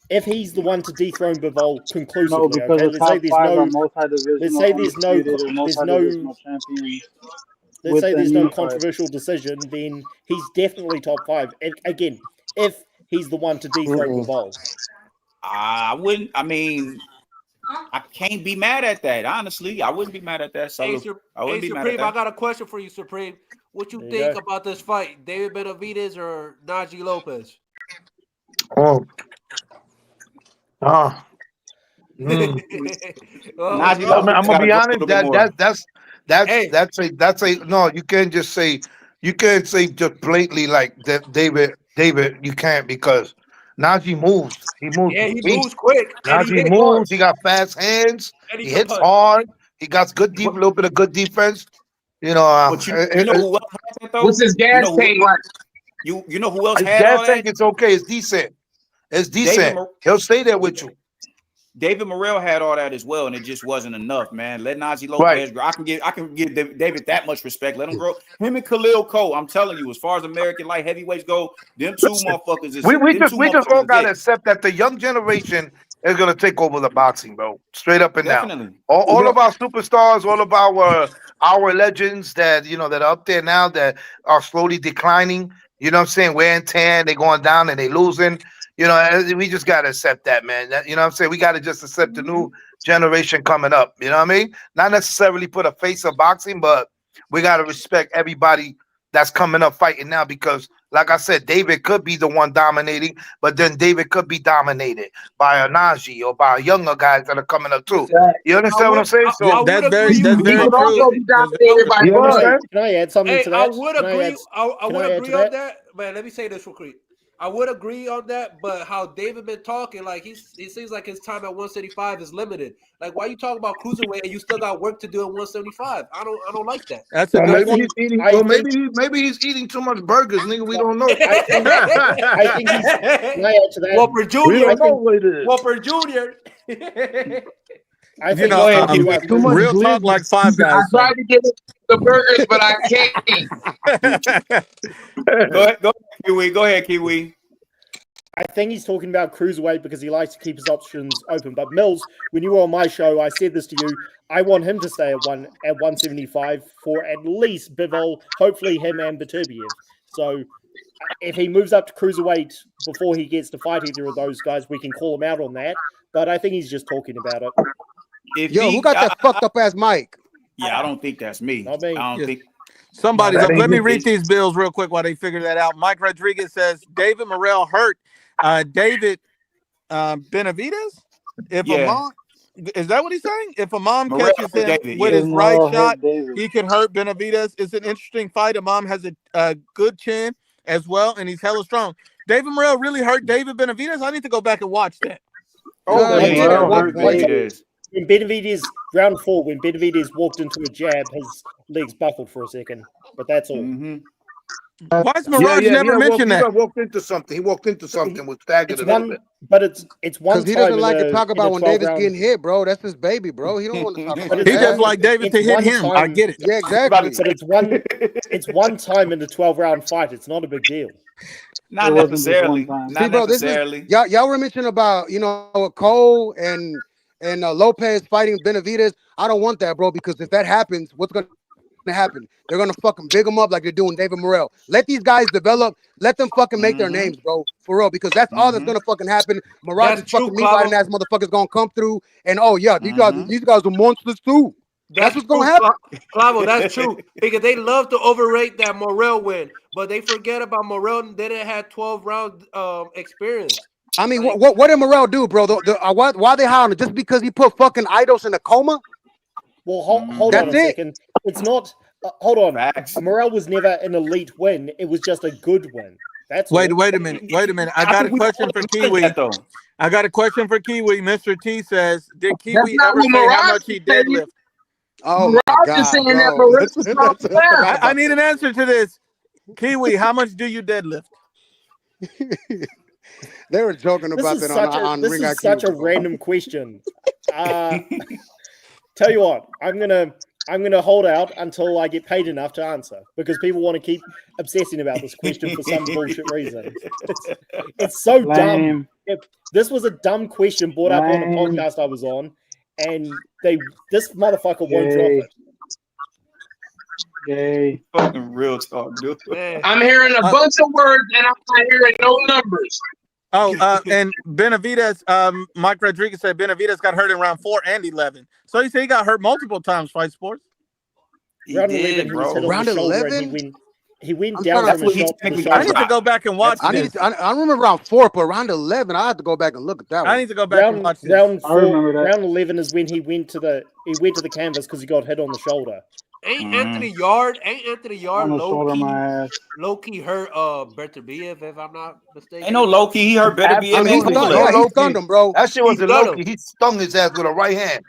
if he's the one to dethrone Bivol conclusively, No, because okay? the top 5 are multi-divisional, let's say there's no multi-divisional champions. let's say there's no unified. controversial decision, then he's definitely top 5. Again, if he's the one to dethrone Bivol. I wouldn't. I mean, I can't be mad at that. Honestly, I wouldn't be mad at that. So I wouldn't be mad at Supreme, I that. got a question for you, Supreme. What you There you think go. about this fight, David Benavidez or Najee Lopez? Oh. Oh, I'm gonna be honest. That's a no. You can't just say just blatantly like that. David. You can't because Najee moves. He moves. yeah, he quick. moves quick. And he Najee hit hard. moves. He got fast hands. And He he can hits punch. hard. He got good deep, little bit of good defense. You know. But you know who else had that though? What's his gas tank like? You know who else his had all gas that? tank? It's okay. It's decent. It's decent. He'll stay there with you. David Morrell had all that as well, and it just wasn't enough, man. Let Najee Lopez grow. I can give David that much respect. Let him grow. Him and Khalil Cole, I'm telling you, as far as American light heavyweights go, them two motherfuckers is We just all gotta it. accept that the young generation is gonna take over the boxing, bro. Straight up and down. Definitely. All of our superstars, all of our legends that that are up there now that are slowly declining. You know what I'm saying? Wear and tear, they going down and they losing. You know, we just gotta accept that, man. You know what I'm saying? We gotta just accept the new generation coming up. You know what I mean? Not necessarily put a face of boxing, but we gotta respect everybody that's coming up fighting now, because like I said, David could be the one dominating, but then David could be dominated by a Najee or by younger guys that are coming up too. You understand what I'm saying? So that's very he true. could also be dominated by You Floyd. Can I add something Hey, to that? I would Can agree. add- I can would I add agree to on that? that. Man, let me say this real quick. I would agree on that, but how David been talking, like he seems like his time at 175 is limited. Like, why you talking about cruiserweight and you still got work to do at 175? I don't like that. That's a Well, good maybe he's eating. Well, maybe he's eating too much burgers, nigga. We don't know. I think he's. Can I add to that? Whopper We Jr. don't know what it is. Whopper Jr. I You think know, he's talking about Too much real talk glizzy. like Five I Guys. tried to get the burgers, but I can't. Go ahead, Kiwi. Go ahead, Kiwi. I think he's talking about cruiserweight because he likes to keep his options open. But Mills, when you were on my show, I said this to you. I want him to stay at 175 for at least Bivol, hopefully him and Beterbiev. So if he moves up to cruiserweight before he gets to fight either of those guys, we can call him out on that. But I think he's just talking about it. Who got that fucked up ass mic? Yeah, I don't think that's me. Not me. I don't think. Somebody's No, up. that Let me ain't read me. these bills real quick while they figure that out. Mike Rodriguez says David Morrell hurt David Benavidez. If a Yeah. mom, is that what he's saying? If a mom Morrell catches hurt him David, with yeah. his right Morrell hurt shot, David. he can hurt Benavidez. It's an interesting fight. A mom has a good chin as well, and he's hella strong. David Morrell really hurt David Benavidez. I need to go back and watch that. Oh, he did at one point. When Benavidez, round 4, when Benavidez walked into a jab, his legs buckled for a second. But that's all. Why is Mirage never mentioned that? He walked into something. He walked into something with staggered It's a little one, bit. but it's one Because he time doesn't like to talk in a about when 12 David's round. getting hit, bro. That's his baby, bro. He don't want to talk about He that. just like David to hit one him. I time- get it. Yeah, exactly. But it's one time in the 12 round fight. It's not a big deal. Not It wasn't just necessarily. one time. Not See, bro, this necessarily. is y'all were mentioning about Cole and Lopez fighting Benavidez. I don't want that, bro, because if that happens, what's gonna happen? They're gonna fucking big him up like they're doing David Morrell. Let these guys develop. Let them fucking make their names, bro, for real, because that's all that's gonna fucking happen. Mirage That's is true, fucking meat riding ass motherfuckers gonna come through, and oh yeah, these guys are monsters too. That's what's gonna happen. Clavo, that's true. Because they love to overrate that Morrell win, but they forget about Morrell. They didn't have 12 round experience. I mean, what did Morrell do, bro? Why they hiring him? Just because he put fucking idols in a coma? Well, hold on a second. It's not. Hold on. Morrell was never an elite win. It was just a good win. That's Wait all. a minute. I got a question for Kiwi. I got a question for Kiwi. Mr. T says, did Kiwi not ever what say how Mirage much he is saying. deadlift? Oh my Mirage God, is saying bro. that Morrell's a strong player. I need an answer to this. Kiwi, how much do you deadlift? They were joking This about is that on this Ring is IQ. such a random question. Tell you what, I'm gonna hold out until I get paid enough to answer, because people want to keep obsessing about this question for some bullshit reason. It's so dumb. This was a dumb question brought up on a podcast I was on, and this motherfucker won't drop it. Yay. Fucking real talk, dude. I'm hearing a bunch of words and I'm not hearing no numbers. And Benavidez, Mike Rodriguez said Benavidez got hurt in round 4 and 11. So he said he got hurt multiple times, Fight Sports. Round 11, he was hit on Round the shoulder 11? and he went I'm down trying from to- a shot to the I shoulder. need to go back and watch this. I remember round 4, but round 11, I have to go back and look at that one. I need to go back and Round, watch this. round I remember 4, that. round 11 is when he went to the canvas because he got hit on the shoulder. Ain't Anthony Yard On the low shoulder, key? my ass. Low key hurt Beterbiev, if I'm not mistaken. Ain't no low key. He hurt better be. I mean, he stunned him, bro. That shit was He a stunned low key. He stung his ass with a right hand.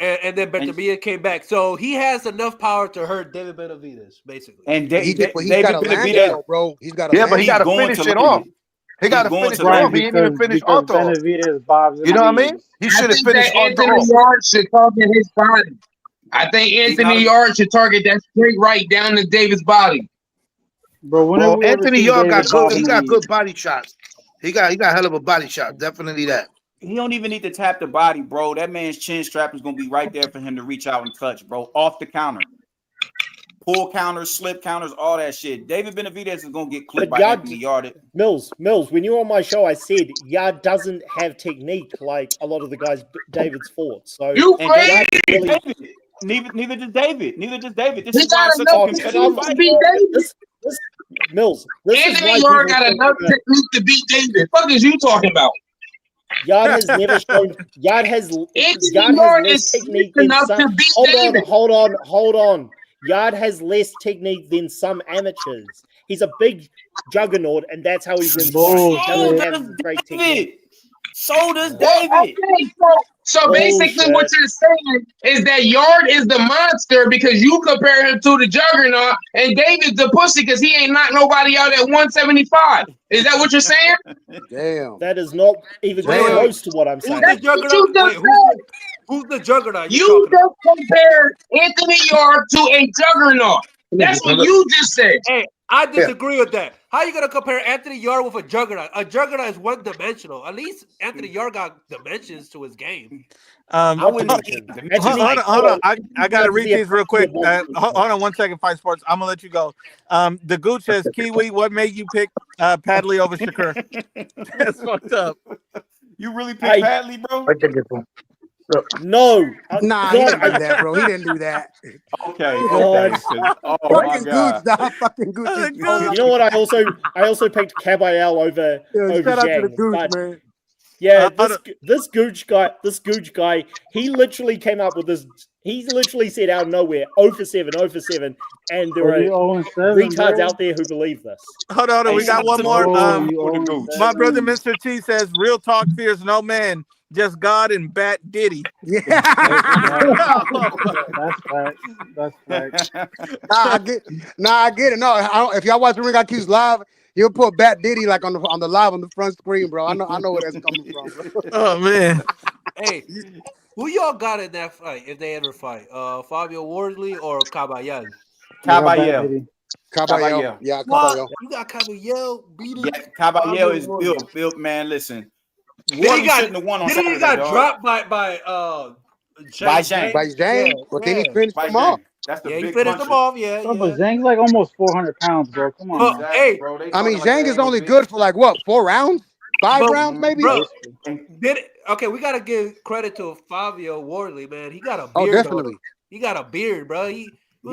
And then Beterbiev came back. So he has enough power to hurt David Benavidez, basically. And He's got David a land Benavidez, though, bro. He's got a Yeah, but he got to going finish to it land off. it. He got to going finish to it land off. He didn't even finish because Arthur off. Benavidez bobs You know what I mean? He should I have think finished that Arthur Anthony off. Yard should target his body. I think Anthony Yard should target that straight right down to David's body. Bro, when have Well, we ever Anthony seen Yard David got bob good. He in got the good body shots. He got hell of a body shot. Definitely that. He don't even need to tap the body, bro. That man's chin strap is gonna be right there for him to reach out and touch, bro. Off the counter. pull counters, slip counters, all that shit. David Benavidez is gonna get clipped But by Anthony Yard. Mills, when you were on my show, I said Yard doesn't have technique like a lot of the guys David's fought. So You crazy? Yard really, Neither does David. Neither does David. This He is why got it's such a enough competitive technique fight. to beat David. Mills, this is Anthony why Yard people got think enough that technique to beat David. Fuck is you talking about? Yard has never shown. Yard has Yard less is technique slick than enough some. to beat David. Hold on. Yard has less technique than some amateurs. He's a big juggernaut, and that's how he wins fights. He doesn't have great technique. So does Well, David. okay, so basically what you're saying is that Yard is the monster because you compare him to the juggernaut, and David's the pussy because he ain't knocked nobody out at 175. Is that what you're saying? Damn. That is not even close to what I'm saying. Who's the juggernaut? Wait, who's the juggernaut? You just compared Anthony Yard to a juggernaut. That's what you just said. Hey, I disagree with that. How you gonna compare Anthony Yard with a juggernaut? A juggernaut is one dimensional. At least Anthony Yard got dimensions to his game. Hold on. I gotta read these real quick. Hold on 1 second, Fight Sports. I'm gonna let you go. The Gooch says, Kiwi, what made you pick Padley over Shakur? That's fucked up. You really picked Padley, bro? No. Nah, he didn't do that, bro. He didn't do that. Okay. God. Oh Fucking my God. Gooch, nah, fucking Gooch. You know what? I also picked Caballel over Shout out to the Zhang, Gooch, but- man. Yeah, this Gooch guy, he literally came up with this. He literally said out of nowhere, 0 for 7, 0 for 7, and there are 0 and 7, retards bro. out there who believe this. Hold on, we got one more. You My brother, Mr. T, says, real talk fears no man, just God and Bat Diddy. Yeah. That's facts. That's facts. I get it. No, if y'all watch Ring IQ's live, he'll put Bat Diddy like on the live on the front screen, bro. I know where that's coming from, bro. Oh man. Hey, who y'all got in that fight if they ever fight? Fabio Wardley or Caballel? Caballel. Caballel. Yeah, What? Caballel. You got Caballel beating? Yeah, Caballel is built, man. Listen. Then he shouldn't have won on Saturday, he got dog. dropped by Zhang. By Zhang, but then he finished him off. That's the he big finished him off. Yeah, Bro, but Zhang's like almost 400 pounds, bro. Come on. Man. Hey, I mean, Zhang is only good for like what, 4 rounds? 5 rounds, maybe? Bro, okay, we gotta give credit to Fabio Wardley, man. He got a beard. Oh, definitely. He got a beard, bro. He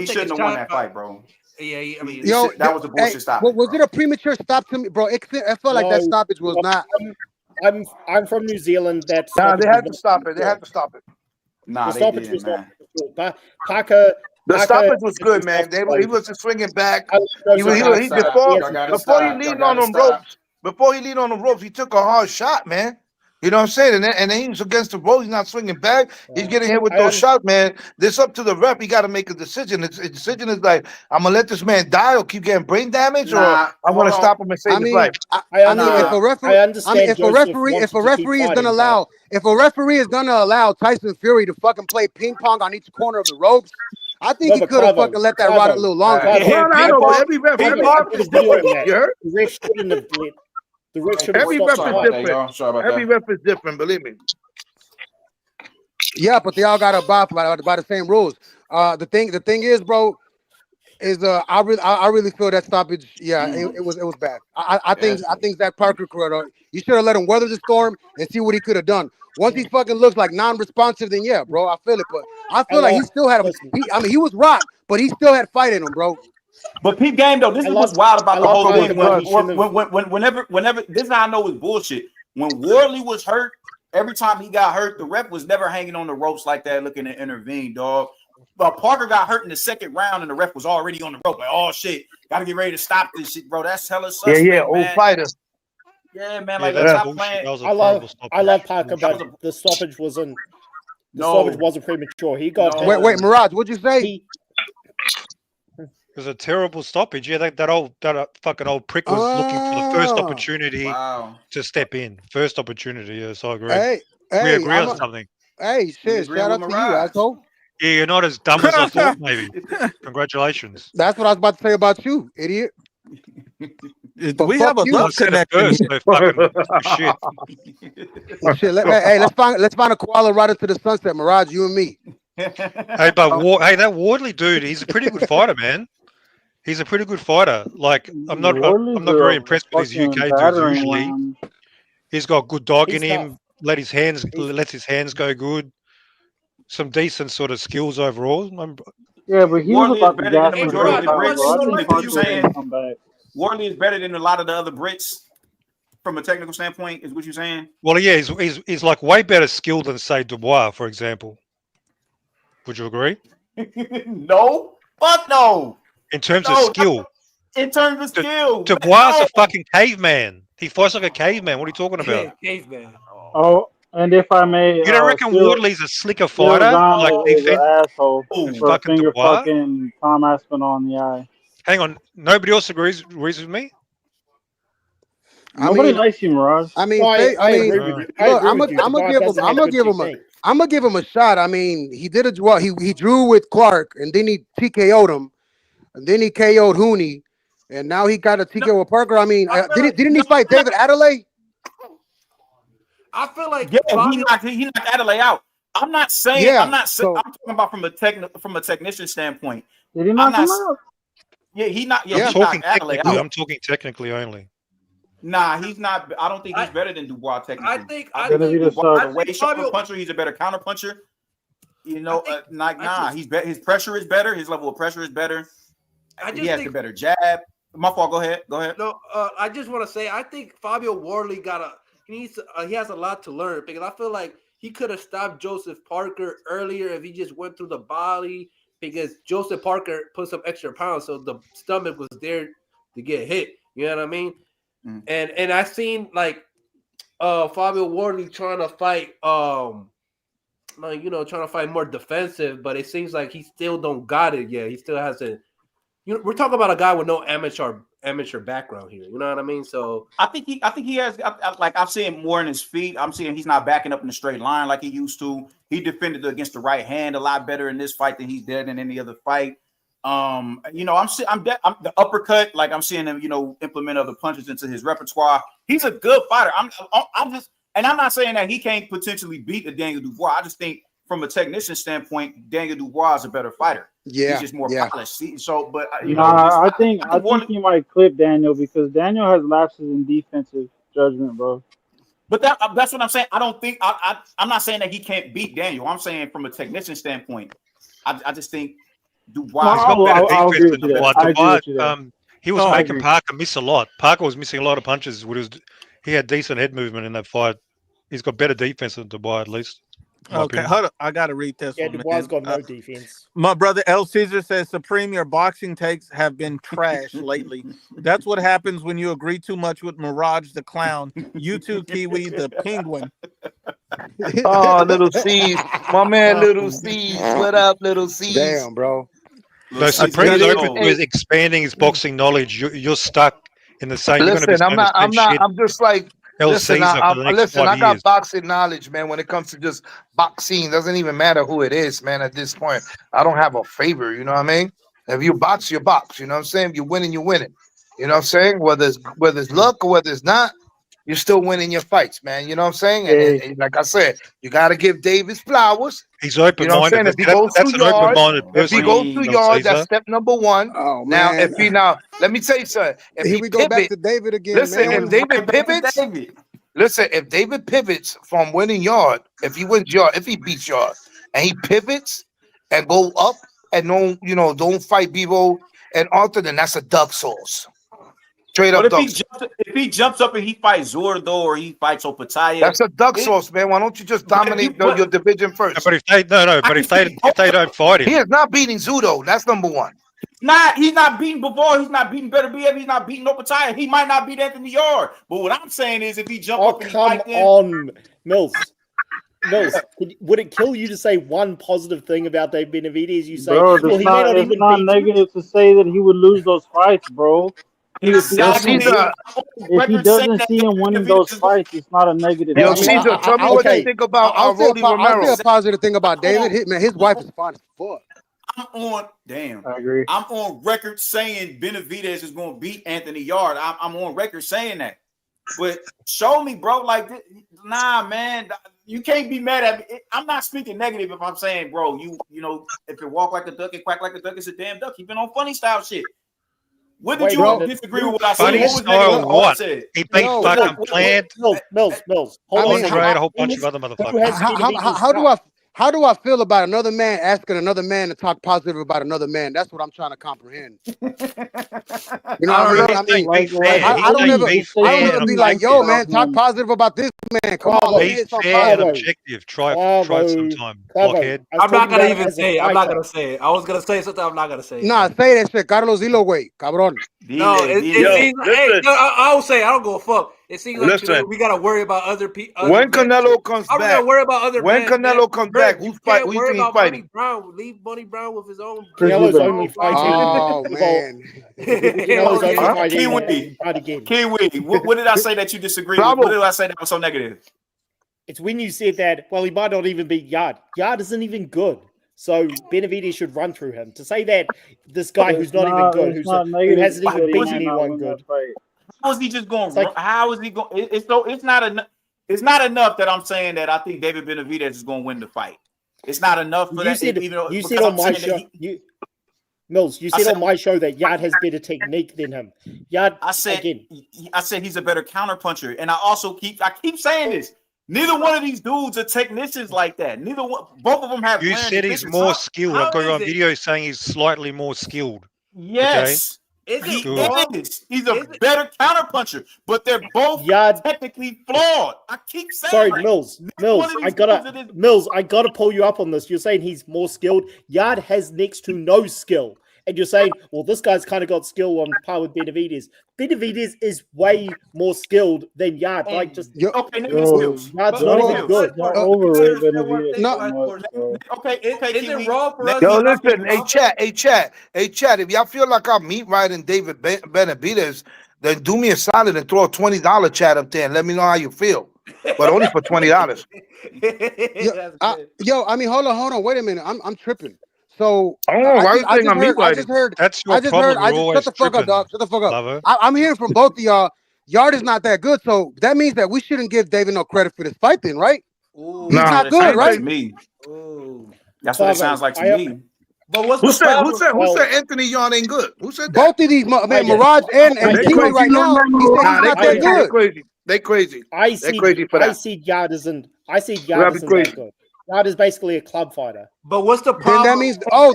shouldn't have won that fight, bro. Yeah, I mean, that was a bullshit stop. Was it a premature stop to me, bro? I felt like that stoppage was not. I'm from New Zealand. That they had to stop it. They had to stop it. Nah, the they stoppage didn't, was man. not. Parker. The stoppage was good, man. He was just swinging back. Before he leaned on them ropes, he took a hard shot, man. You know what I'm saying? And then he was against the ropes. He's not swinging back. He's getting hit with those shots, man. This up to the ref. He got to make a decision. The decision is like, I'm gonna let this man die or keep getting brain damage, or I'm gonna stop him and save his life. If a referee is gonna allow Tyson Fury to fucking play ping pong on each corner of the ropes, I think he could have fucking let that ride a little longer. Every ref is different. Every ref is different, believe me. Yeah, but they all got to abide by the same rules. The thing is, bro, is I really feel that stoppage. Yeah, it was bad. I think Zach Parker, you should have let him weather the storm and see what he could have done. Once he fucking looks like non-responsive, then yeah, bro, I feel it. But I feel like he still had he was rocked, but he still had fight in him, bro. But peep game though, this is what's wild about the whole thing. Whenever this is how I know it's bullshit. When Wardley was hurt, every time he got hurt, the ref was never hanging on the ropes like that, looking to intervene, dog. But Parker got hurt in the second round, and the ref was already on the rope. Like, oh shit, gotta get ready to stop this shit, bro. That's hella suspect, old fighter. Yeah, man. Like, let's stop playing. I love Parker, but the stoppage wasn't. Stoppage wasn't premature. He got wait, Mirage, what'd you say? It was a terrible stoppage. Yeah, that fucking old prick was looking for the first opportunity to step in. First opportunity. Yes, I agree. We agree on something. Hey, shit! Shout out to you, asshole. Yeah, you're not as dumb as I thought. Maybe. Congratulations. That's what I was about to say about you, idiot. We have a love connection. Shit. Let's find a koala right into the sunset, Mirage. You and me. Hey, that Wardley dude, he's a pretty good fighter, man. He's a pretty good fighter. Like I'm not Wardley's very a impressed with these fucking UK dudes battering usually. ram. He's got good dog in He's him. tough. Lets his hands go good. Some decent sort of skills overall. Yeah, but he was Wardley is about to better than gas the me majority right of the now, bro. I Brits. think Like what you Parker was saying, gonna come back. Wardley is better than a lot of the other Brits from a technical standpoint. Is what you're saying? Well, yeah, he's like way better skilled than say Dubois, for example. Would you agree? No, fuck no. In terms of skill, In terms of skill, Dubois is no. a fucking caveman. He fights like a caveman. What are you talking about? Caveman. Oh, and if I may, You don't reckon Wardley's a slicker Phil fighter, like Zano is an defense? asshole for Fucking finger Dubois. fucking Tom Aspinall in the eye. Hang on, nobody else agrees with me. Nobody likes you, Mirage. I mean, I agree with you. I look, agree with you. I'm gonna give him. I'm I'm gonna give him a shot. I mean, he did it well. He drew with Clark, and then he TKO'd him, and then he KO'd Hooney, and now he got a TKO with Parker. I mean, didn't he fight David Adelaide? I feel like he knocked Adelaide out. I'm not saying. Yeah, I'm talking about from a technician standpoint. Did he knock him out? Yeah, he knocked. Yeah, I'm he talking knocked Adelaide technically. out. I'm talking technically only. Nah, he's not. I don't think he's better than Dubois technically. I think Dubois is a way sharper puncher. He's a better counter puncher. You know, his pressure is better. His level of pressure is better. He has the better jab. My fault. Go ahead. No, I just want to say I think Fabio Wardley he has a lot to learn because I feel like he could have stopped Joseph Parker earlier if he just went through the body because Joseph Parker put some extra pounds, so the stomach was there to get hit. You know what I mean? And I seen like Fabio Wardley trying to fight trying to fight more defensive, but it seems like he still don't got it yet. He still hasn't. We're talking about a guy with no amateur background here. You know what I mean? So I think he has. Like I'm seeing more in his feet. I'm seeing he's not backing up in a straight line like he used to. He defended against the right hand a lot better in this fight than he did in any other fight. I'm the uppercut. Like I'm seeing him, implement other punches into his repertoire. He's a good fighter. I'm not saying that he can't potentially beat a Daniel Dubois. I just think from a technician standpoint, Daniel Dubois is a better fitter. Yeah, he's just more polished. I think he might clip Daniel because Daniel has lapses in defensive judgment, bro. But that's what I'm saying. I don't think I'm not saying that he can't beat Daniel. I'm saying from a technician standpoint, I just think Dubois. He's got better defense than Dubois. Dubois, he was making Parker miss a lot. Parker was missing a lot of punches. He had decent head movement in that fight. He's got better defense than Dubois at least. Okay, hold up. I gotta read this one. Dubois got no defense. My brother El Caesar says, Supreme, your boxing takes have been trash lately. That's what happens when you agree too much with Mirage the Clown. You too, Kiwi the Penguin. Oh, Little C's. My man, Little C's. What up, Little C's? Damn, bro. No, Supreme is open to expanding his boxing knowledge. You're stuck in the same. Listen, I'm just like. Listen, I got boxing knowledge, man. When it comes to just boxing, doesn't even matter who it is, man. At this point, I don't have a favor. You know what I mean? If you box, you box. You know what I'm saying? If you're winning, you're winning. You know what I'm saying? Whether it's luck or whether it's not, you're still winning your fights, man. You know what I'm saying? And like I said, you got to give Davis flowers. He's open-minded. You know if he goes through yards, that's step number one. Oh, now, man. let me tell you, sir. If Here we go back to David again. Listen, man. if David pivots, if David pivots from winning yard, if he wins yard, if he beats yard, and he pivots and go up and don't fight Bevo and Arthur, then that's a duck sauce. Straight up. If he jumps up and he fights Zurdo or he fights Opataya, that's a duck sauce, man. Why don't you just dominate your division first? But if they don't fight him, he is not beating Zurdo. That's number one. He's not beating Bavor. He's not beating Better BF. He's not beating Opataya. He might not beat Anthony Yard. But what I'm saying is, if he jumps up and fight on, Mills, would it kill you to say one positive thing about Dave Benavidez? You say, bro, well, he may not even it's not negative to say that he would lose those fights, bro. If he doesn't see him winning those fights, it's not a negative. Yo, Caesar, tell me what you think about Rody Romero. I'll say a positive thing about David. Man, his wife is fine as fuck. I agree. I'm on record saying Benavidez is going to beat Anthony Yard. I'm on record saying that. But show me, bro. Like, nah, man. you can't be mad at me. I'm not speaking negative if I'm saying, bro, you know, if it walk like a duck and quack like a duck, it's a damn duck. You've been on funny style shit. What did you disagree with what I said? Funny What was negative style with what I what? said? He beat fucking Plant, Mills. Hold on. Andre, a whole bunch of other motherfuckers. How do I feel about another man asking another man to talk positive about another man? That's what I'm trying to comprehend. You know what I mean? I don't ever be like, yo, man, talk positive about this man. Come on, let's Be hit some fair and positive. objective. Try it sometime, blockhead. I'm not gonna even say it. I'm not gonna say it. I was gonna say something. I'm not gonna say it. Nah, say that shit. Carlos Dilo, güey, cabrón. No, it seems like, hey, no, I will say I don't go fuck. It seems like you know, we gotta worry about other people. When Canelo comes I'm back, gonna worry about other when men, Canelo comes back, you who's fighting? can't Who you worry think he's about Money fighting? Brown. Leave Money Brown with his own. Canelo's only fighting. Oh man. Canelo's only fighting. Kiwi, what did I say that you disagree with? What did I say that was so negative? It's when you said that, well, he might not even beat Yard. Yard isn't even good. So Benavidez should run through him. To say that this guy who's not even good, who hasn't even beaten anyone good. How is he just going? How is he going? It's not enough. It's not enough that I'm saying that I think David Benavidez is going to win the fight. It's not enough for that. You said on my show, Mills, you said on my show that Yard has better technique than him. Yard, I said he's a better counterpuncher, and I keep saying this. Neither one of these dudes are technicians like that. Neither one. Both of them have. You said he's more skilled. I've got you on video saying he's slightly more skilled. Yes. Okay? He is. He's a better counterpuncher, but they're both technically flawed. I keep saying. Sorry, Mills. I gotta pull you up on this. You're saying he's more skilled. Yard has next to no skill, and you're saying, well, this guy's kind of got skill on par with Benavidez. Benavidez is way more skilled than Yard. Like just okay, Yard's not even good. Overrate Benavidez. Okay, is it wrong for us? Yo, listen, hey chat. If y'all feel like I'm meat riding David Benavidez, then do me a solid and throw a $20 chat up there and let me know how you feel. But only for $20. Yo, I mean, hold on, wait a minute. I'm tripping. So why you think I'm meat riding? That's your problem. Shut the fuck up, dog. Shut the fuck up. I'm hearing from both of y'all. Yard is not that good, so that means that we shouldn't give David no credit for this fight, then, right? Ooh, he's not good, right? Me. That's what it sounds like to me. But what's Who the said problem? who said Anthony Yard ain't good? Who said that? Both of these, man, Mirage and Kiwi right now, he said he's not that good. They crazy. They're crazy for that. I see Yard isn't that good. Yard is basically a club fighter. But what's the problem?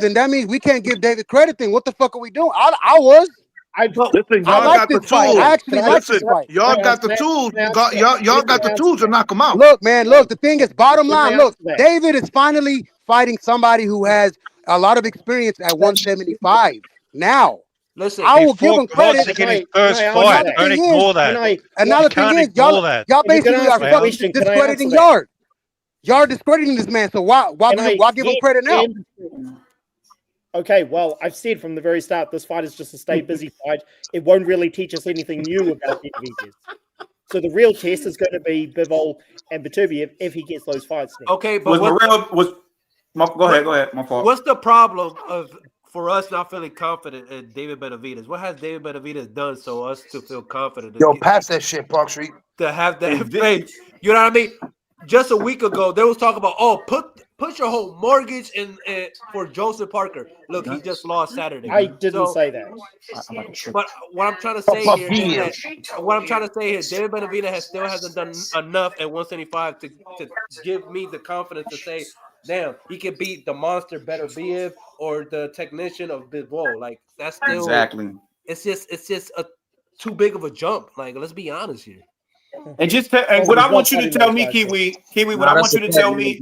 Then that means we can't give David credit. Then what the fuck are we doing? I Listen, y'all got the tools. I actually like this fight. Y'all got the tools. Y'all got the tools to knock him out. Look, man. Look, the thing is, bottom line. Look, David is finally fighting somebody who has a lot of experience at 175. Now, listen, I will give him credit. His first fight. Don't ignore that. Another thing is, y'all basically are fucking discrediting Yard. Yard discrediting this man. So why give him credit now? Okay, well, I've said from the very start, this fight is just a stay busy fight. It won't really teach us anything new about Benavidez. So the real test is going to be Bivol and Beterbiev if he gets those fights next. Okay, but go ahead. My fault. What's the problem for us not feeling confident in David Benavidez? What has David Benavidez done so us to feel confident? Yo, pass that shit, Park Street. To have that faith. You know what I mean? Just a week ago, there was talk about, put your whole mortgage in for Joseph Parker. Look, he just lost Saturday. I didn't say that. But what I'm trying to say here is that David Benavidez still hasn't done enough at 175 to give me the confidence to say, damn, he can beat the monster Beterbiev or the technician of Bivol. Like that's still exactly. It's just a too big of a jump. Like let's be honest here. And what I want you to tell me, Kiwi, what I want you to tell me,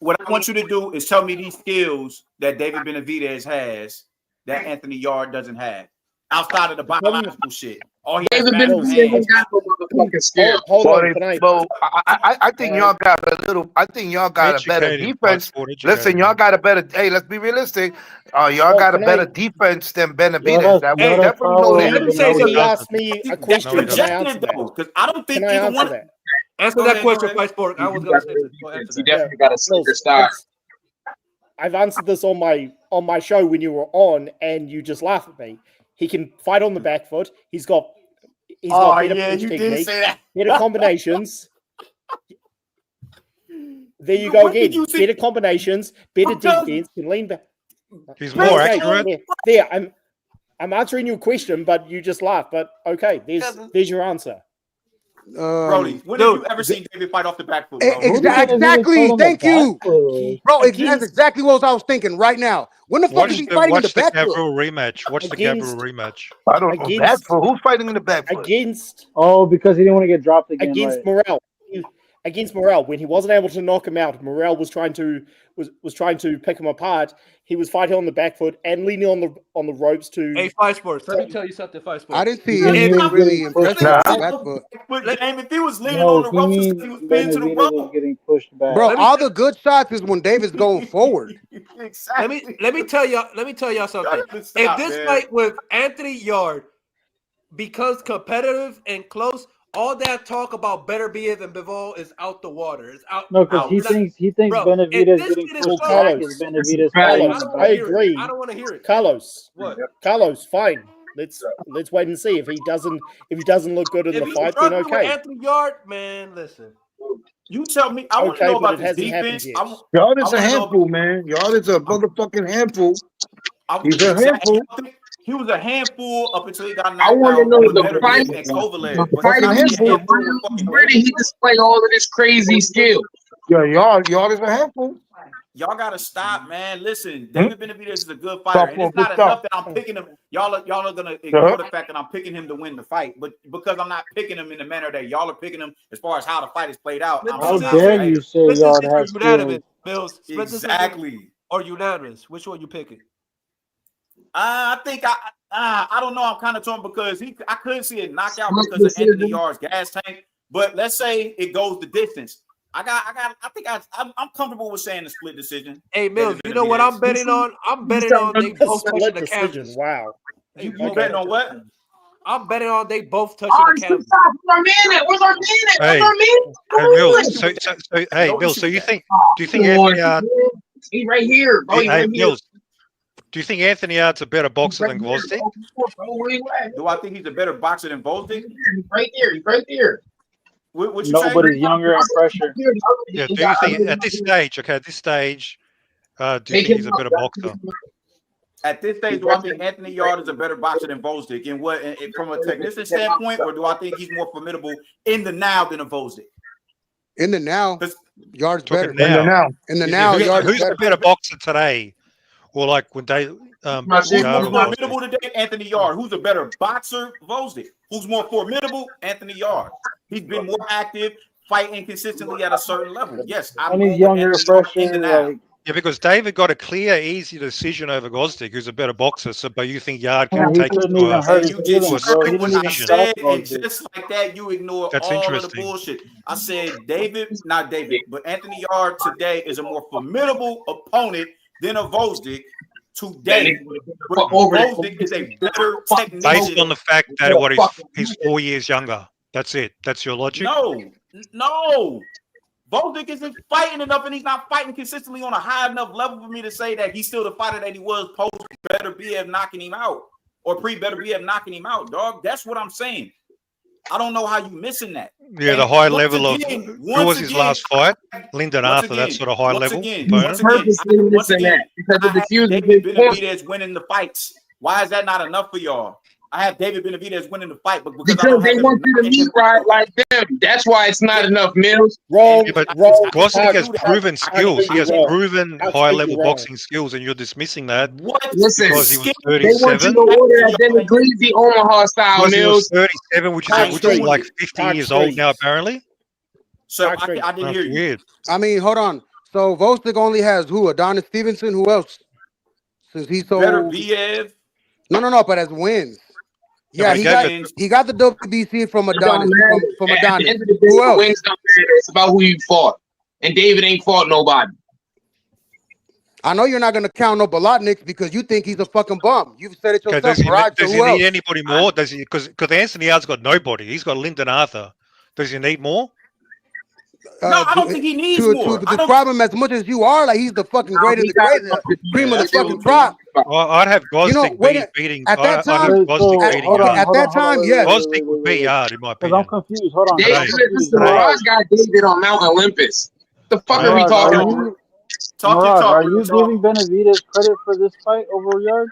what I want you to do is tell me these skills that David Benavidez has that Anthony Yard doesn't have outside of the biological shit. All he has Benavidez got no motherfucking skill. I think y'all got a little. I think y'all got a better defense. Listen, y'all got a better. Hey, let's be realistic. Y'all got a better defense than Benavidez. That we definitely know that. He asked me a question. Because I don't think either one. Answer that question, Vice Sport. I was going to say this. You definitely got a superstar. I've answered this on my show when you were on, and you just laugh at me. He can fight on the back foot. He's got better punch technique, better combinations. There you go again. Better combinations, better defense, can lean back. He's more accurate. There, I'm answering your question, but you just laugh. But okay, there's your answer. Brody, when have you ever seen David fight off the back foot, bro? Exactly. Thank you, bro. That's exactly what I was thinking right now. When the fuck is he fighting in the back foot? Rematch. Watch the Gabriel rematch. I don't know. Back foot. Who's fighting in the back foot? Against. Oh, because he didn't want to get dropped again. Against Morel. Against Morel, when he wasn't able to knock him out, Morel was trying to pick him apart. He was fighting on the back foot and leaning on the ropes to. Hey, Fight Sports, let me tell you something. Fight Sports. I didn't see anything really impressive on the back foot. If he was leaning on the ropes, he was pinned to the rope. Getting pushed back. Bro, all the good shots is when David's going forward. Exactly. Let me tell y'all something. If this fight with Anthony Yard becomes competitive and close, all that talk about better be than Bivol is out the water. It's out. No, because he thinks Benavidez getting pushed back is Benavidez fighting. I agree. I don't want to hear it. Carlos. What? Carlos, fine. Let's wait and see. If he doesn't look good in the fight, then okay. Anthony Yard, man, listen. You tell me. I want to know about this defense. Y'all is a handful, man. Y'all is a motherfucking handful. He's a handful. He was a handful up until he got knocked I want to out. know the fight. Where did he display all of this crazy skill? Yeah, y'all is a handful. Y'all gotta stop, man. Listen, David Benavidez is a good fighter, and it's not enough that I'm picking him. Y'all are gonna ignore the fact that I'm picking him to win the fight, but because I'm not picking him in the manner that y'all are picking him, as far as how the fight is played out. How dare you say Yard has unanimous, Bills? Exactly. Or unanimous? Which one you picking? I think I don't know. I'm kind of torn because I couldn't see a knockout because of Anthony Yard's gas tank. But let's say it goes the distance. I'm comfortable with saying a split decision. Hey, Mills, you know what I'm betting on? I'm betting on they both touching the canvas. Wow. You betting on what? I'm betting on they both touching the canvas. Where's our man at? Hey, Mills. Hey, Mills. So do you think Anthony? He's right here, bro. Hey, Mills. Do you think Anthony Yard's a better boxer than Gvozdyk? Do I think he's a better boxer than Gvozdyk? He's right there. He's right there. What you no, but he's younger and fresher. Yeah. Do you think at this stage? Okay, at this stage, do you think he's a better boxer? At this stage, do I think Anthony Yard is a better boxer than Gvozdyk? And what, from a technician standpoint, or do I think he's more formidable in the now than a Gvozdyk? In the now, Yard's better. In the now, Yard's who's the better boxer today? Or like when they who's more formidable today? Anthony Yard. Who's a better boxer? Gvozdyk. Who's more formidable? Anthony Yard. He's been more active, fighting consistently at a certain level. Yes, and he's younger, fresher. Yeah, because David got a clear, easy decision over Gvozdyk, who's a better boxer. So, but you think Yard can take it to a decision? And just like that, you ignore all of the bullshit. I said not David, but Anthony Yard today is a more formidable opponent than a Gvozdyk today. Gvozdyk is a better technician. Based on the fact that he's 4 years younger. That's it. That's your logic? No. Gvozdyk isn't fighting enough, and he's not fighting consistently on a high enough level for me to say that he's still the fighter that he was post Better BF knocking him out or pre Better BF knocking him out, dog. That's what I'm saying. I don't know how you missing that. Yeah, the high level of who was his last fight? Lyndon Arthur, that sort of high level. Once again, because of the David Benavidez winning the fights. Why is that not enough for y'all? I have David Benavidez winning the fight, but because they want you to meet right like them. That's why it's not enough, Mills. Wrong. Yeah, but Gvozdyk has proven skills. He has proven high-level boxing skills, and you're dismissing that. Listen, because he was 37. They want you to order a Dennis Omaha style, Mills. He was Mills. 37, which is like 50 years old now, apparently. So I didn't hear you. Weird. I mean, hold on. So Gvozdyk only has who? Adonis Stevenson. Who else? Since he's so Better BF. No, but as wins. Yeah, he got the WBC from Adonis. From Adonis. Who else? Wins don't matter. It's about who you fought. And David ain't fought nobody. I know you're not going to count no Bolotniks because you think he's a fucking bum. You've said it yourself. Does he need anybody more? Does he? Because Anthony Yard's got nobody. He's got Lyndon Arthur. Does he need more? No, I don't think he needs more. To describe him as much as you are, like he's the fucking greatest, cream of the fucking crop. Well, I'd have Gvozdyk beating. At that time, at that time, yes. Gvozdyk would beat Yard, in my opinion. I'm confused. Hold on. Mirage got David on Mount Olympus. The fuck is we Mirage, talking about? are you giving Benavidez credit for this fight over Yard?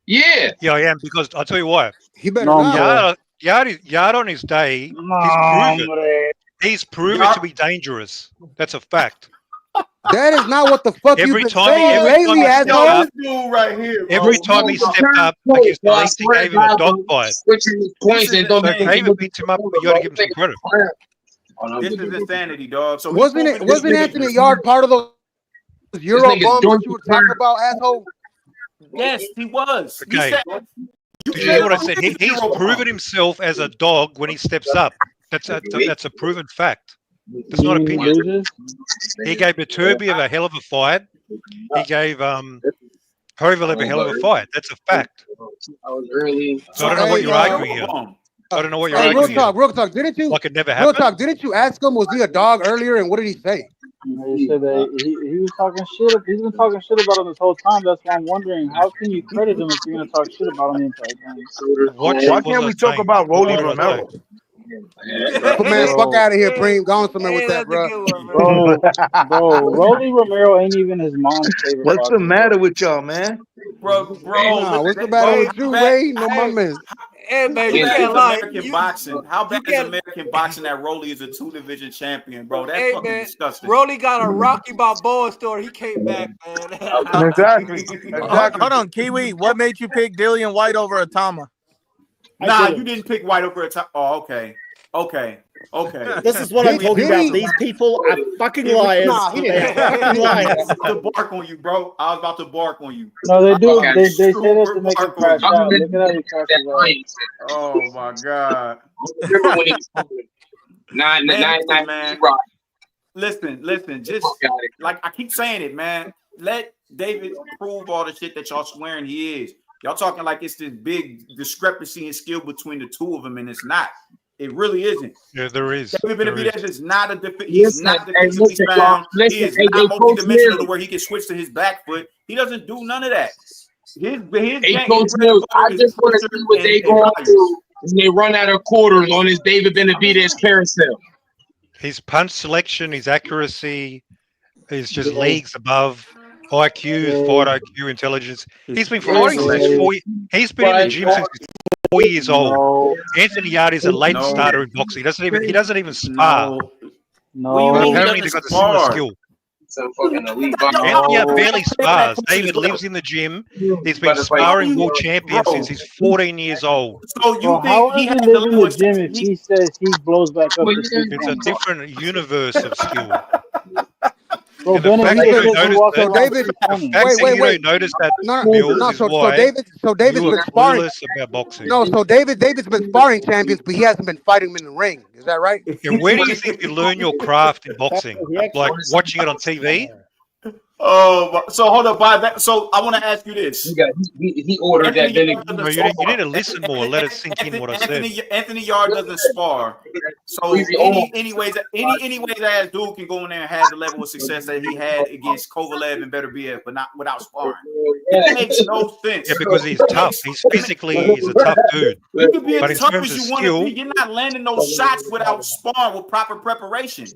Yeah. Yeah, I am, because I'll tell you what. He better not. Yard on his day, he's proven to be dangerous. That's a fact. That is not what the fuck you've been saying every lately, time he asshole. stepped up, right here, every time he stepped up against the Leeds, he gave him a dog fight. So David beats him up, but you got to give him some credit. This is insanity, dog. So Wasn't Anthony Yard part of those Euro bums that you were talking about, asshole? Yes, he was. Okay. You hear what I said? He's proven himself as a dog when he steps up. That's a proven fact. That's not opinion. He gave Beterbiev a hell of a fight. He gave Kovalev a hell of a fight. That's a fact. So I don't know what you're arguing here. I don't know what you're arguing here. Real talk. Didn't you? Like it never Real happened. talk. Didn't you ask him, was he a dog earlier? And what did he say? He said that he was talking shit. He's been talking shit about him this whole time. That's why I'm wondering, how can you credit him if you're going to talk shit about him the entire time? Why can't we talk about Rolly Romero? Man, fuck out of here, Preem. Go on somewhere with that, bro. Bro, Rolly Romero ain't even his mom's favorite. What's the matter with y'all, man? Bro, Nah, what's the matter with you, Ray? No, my man. Hey man, you How can't bad lie. is American boxing? How bad is American boxing that Rolly is a 2-division champion, bro? That's fucking disgusting. Rolly got a Rocky Balboa story. He came back, man. Exactly. Hold on, Kiwi. What made you pick Dillian White over Atama? Nah, you didn't pick White over Atama. Oh, okay. This is what I'm talking about. These people are fucking liars. They are fucking liars. I was about to bark on you, bro. I was about to bark on you. No, they do. They say this to make him crash out. Look at how he crashes out. Oh my god. Man. Listen. Just like I keep saying it, man. Let David prove all the shit that y'all swearing he is. Y'all talking like it's this big discrepancy in skill between the two of them, and it's not. It really isn't. Yeah, there is. David Benavidez is not he's not defensively sound. He is not multi-dimensional to where he can switch to his back foot. He doesn't do none of that. His Coach Mills, I just want to see what they going through when they run out of quarters on his David Benavidez carousel. His punch selection, his accuracy, is just leagues above IQ, fight IQ, intelligence. He's been fighting since 4 years. He's been in the gym since he's 4 years old. Anthony Yard is a late starter in boxing. He doesn't even spar. No. Apparently they've got the similar skill. Anthony Yard barely spars. David lives in the gym. He's been sparring world champion since he's 14 years old. So you how does he live in the gym if he says he blows back up? It's a different universe of skill. Well, the fact that you wait. don't notice that So David's been sparring. About boxing. No, so David's been sparring champions, but he hasn't been fighting them in the ring. Is that right? Yeah, where do you think you learn your craft in boxing? Like watching it on TV? Oh, so hold up, so I want to ask you this. He ordered that. No, you need to listen more. Let it sink in what I said. Anthony Yard doesn't spar. So any way that dude can go in there and have the level of success that he had against Kovalev and Beterbiev, but not without sparring. It makes no sense. Yeah, because he's tough. He's a tough dude. You can be but as tough as you want to be. You're not landing those shots without sparring with proper preparation.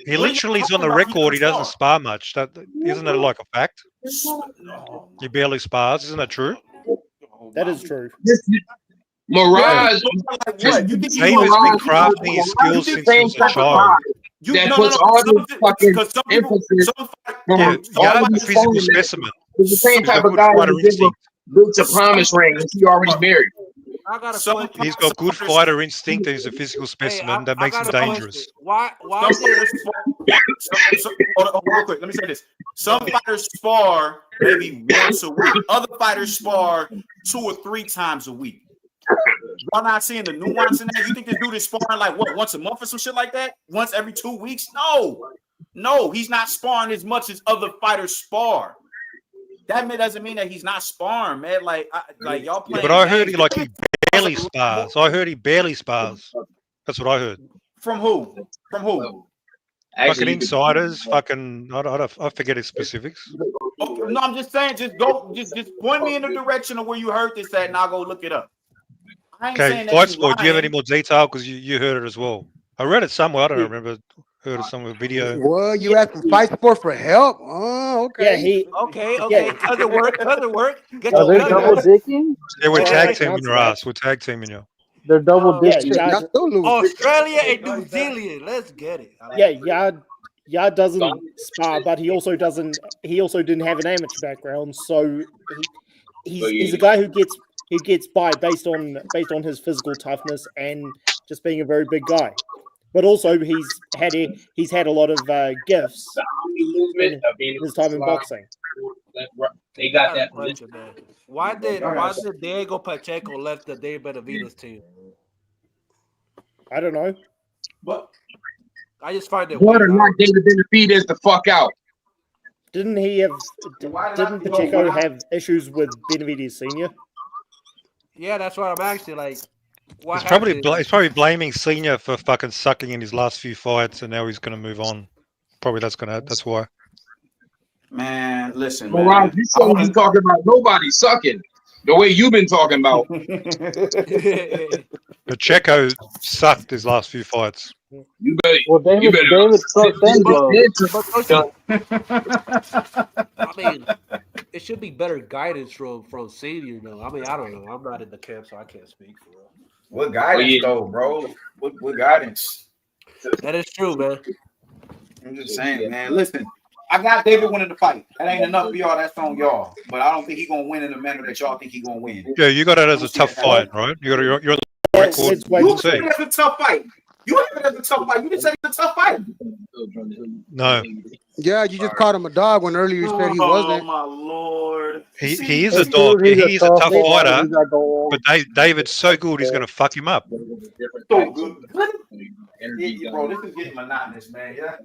He literally is on the record. He doesn't spar much. Isn't that like a fact? He barely spars. Isn't that true? That is true. Mirage. David's been crafting his skills since he was a child. Yard's a physical specimen. It's the same type of guy who built a promise ring and he already married. He's got good fighter instinct and he's a physical specimen that makes him dangerous. Why is there hold on, real quick. Let me say this. Some fighters spar maybe once a week. Other fighters spar 2 or 3 times a week. Y'all not seeing the nuance in that? You think this dude is sparring like what, once a month or some shit like that? Once every 2 weeks? No, he's not sparring as much as other fighters spar. That doesn't mean that he's not sparring, man. Like y'all playing. But I heard he barely spars. I heard he barely spars. That's what I heard. From who? Fucking insiders. Fucking. I forget his specifics. Okay, no, I'm just saying. Just point me in the direction of where you heard this at, and I'll go look it up. Okay, Fight Sport. Do you have any more detail? Because you heard it as well. I read it somewhere. I don't remember heard of some of the video. Well, you asking Fight Sport for help? Oh, okay. Yeah, Okay. Cousin work. Get Are your they cousin. double dicking? Yeah, we're Yeah, tag like teaming your ass. We're tag teaming you. They're double yeah, dicking. Shit, y'all still lose. Australia and New Zealand. Let's get it. I like yeah. Yard doesn't spar, but he also didn't have an amateur background, so he's a guy who gets by based on his physical toughness and just being a very big guy. But also he's had a lot of gifts in his time in boxing. They got that. Man. Why did Diego Pacheco left the Dave Benavidez team? I don't know. But I just find it What weird. or not David Benavidez the fuck out. Didn't Pacheco have issues with Benavidez Senior? Yeah, that's what I'm actually like. What He's probably blaming Senior for fucking sucking in his last few fights, and now he's going to move on. Probably that's why. Man, listen, Well, man. Rob, you shouldn't be talking about nobody sucking the way you've been talking about. Pacheco sucked his last few fights. You better. Well, David sucks and I mean, it should be better guidance from Senior, though. I mean, I don't know. I'm not in the camp, so I can't speak for real. What guidance, though, bro? What guidance? That is true, man. I'm just saying, man. Listen, I got David winning the fight. That ain't enough for y'all. That's on y'all. But I don't think he's gonna win in the manner that y'all think he's gonna win. Yeah, you got it as a tough fight, right? You're the record. You said it as a tough fight. You have it as a tough fight. You didn't say it's a tough fight. No. Yeah, you just called him a dog when earlier you said he wasn't. Oh my lord. He is a dog. He's a tough fighter. But David's so good, he's going to fuck him up. So good. Yeah, bro, this is getting monotonous, man. Yeah.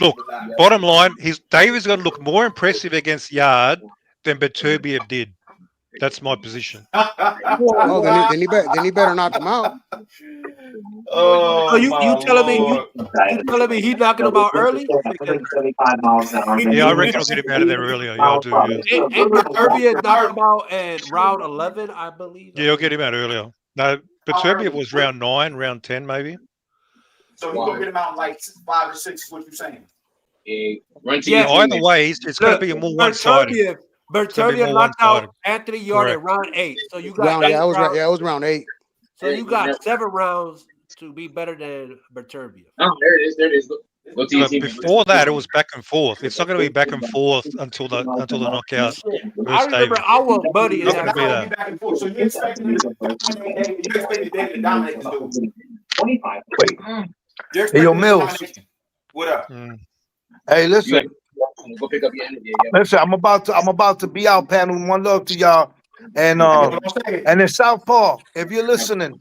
Look, bottom line, David's going to look more impressive against Yard than Beterbiev did. That's my position. Oh, then he better knock him out. Oh, you telling me he's knocking him out early? Yeah, I reckon I'll get him out of there earlier. Yeah, I'll do. Yeah. Ain't Beterbiev knocked him out at round 11, I believe. Yeah, I'll get him out earlier. No, Beterbiev was round 9, round 10, maybe. So he's gonna get him out in like 5 or 6. Is what you're saying? Yeah. Either way, it's going to be a more one-sided. Beterbiev knocked out Anthony Yarde at round 8. So you got it was round 8. So you got 7 rounds to be better than Beterbiev. Oh, there it is. But before that, it was back and forth. It's not going to be back and forth until the knockout. I remember our buddy is not going to be back and forth. So you expect David to dominate this dude? 25. Wait. Hey, yo, Mills. What up? Hey, listen. Go pick up your energy. Listen, I'm about to be out, panel. One love to y'all. And in Southpaw, if you're listening,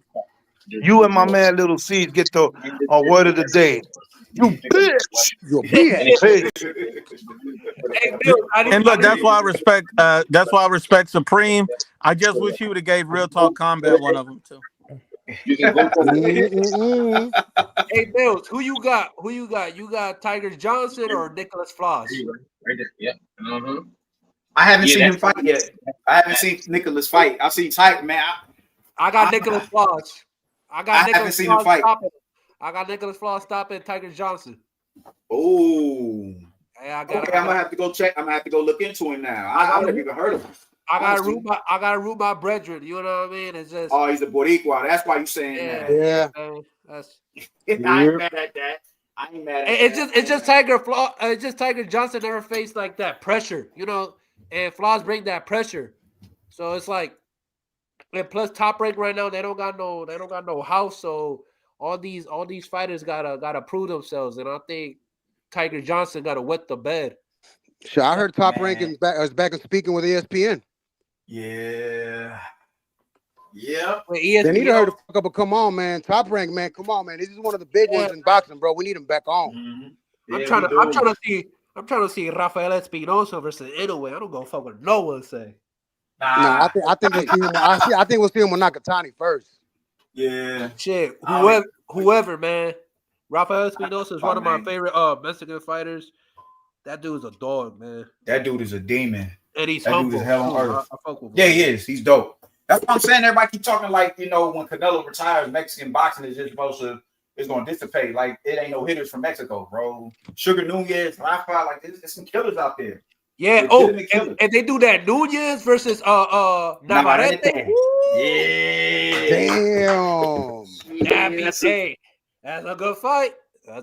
you and my man Little C's get the word of the day. You bitch. You bitch. And look, that's why I respect Supreme. I just wish he would have gave Real Talk Combat one of them too. Hey Mills, who you got? You got Tiger Johnson or Nicholas Floss? Right there. Yeah. I haven't seen him fight yet. I haven't seen Nicholas fight. I've seen Tiger, man. I got Nicholas Floss. I haven't seen him fight. I got Nicholas Floss stopping Tiger Johnson. Oh. Hey, I'm gonna have to go check. I'm gonna have to go look into him now. I've never even heard of him. I gotta root my brethren. You know what I mean? It's just he's a Boricua. That's why you saying that. Yeah. I ain't mad at that. It's just Tiger Johnson never faced like that pressure, you know, and Floss bring that pressure. So it's like, and plus Top Rank right now, they don't got no house. So all these fighters gotta prove themselves, and I think Tiger Johnson gotta wet the bed. Sure, I heard Top Rank is back and speaking with ESPN. Yeah. Yeah. They need her to fuck up, but come on, man. Top Rank, man. Come on, man. This is one of the big ones in boxing, bro. We need him back on. Mm-hmm. I'm trying to see Rafael Espinosa versus Inoue. I don't go fuck what no one say. Nah, I think we'll see him. I think we'll see him with Nakatani first. Yeah. Shit. Whoever, man. Rafael Espinosa is one of my favorite Mexican fighters. That dude's a dog, man. That dude is a demon. And he's humble. Dude is hell on earth. I fuck with him. Yeah, he is. He's dope. That's what I'm saying. Everybody keep talking like, you know, when Canelo retires, Mexican boxing is just supposed to is gonna dissipate like it ain't no hitters from Mexico, bro. Sugar Nunez, Rafa, like there's some killers out there. Yeah. Oh, and they do that Nunez versus Navarrete. Navarrete. Yeah. Damn. Hey, that's a good fight.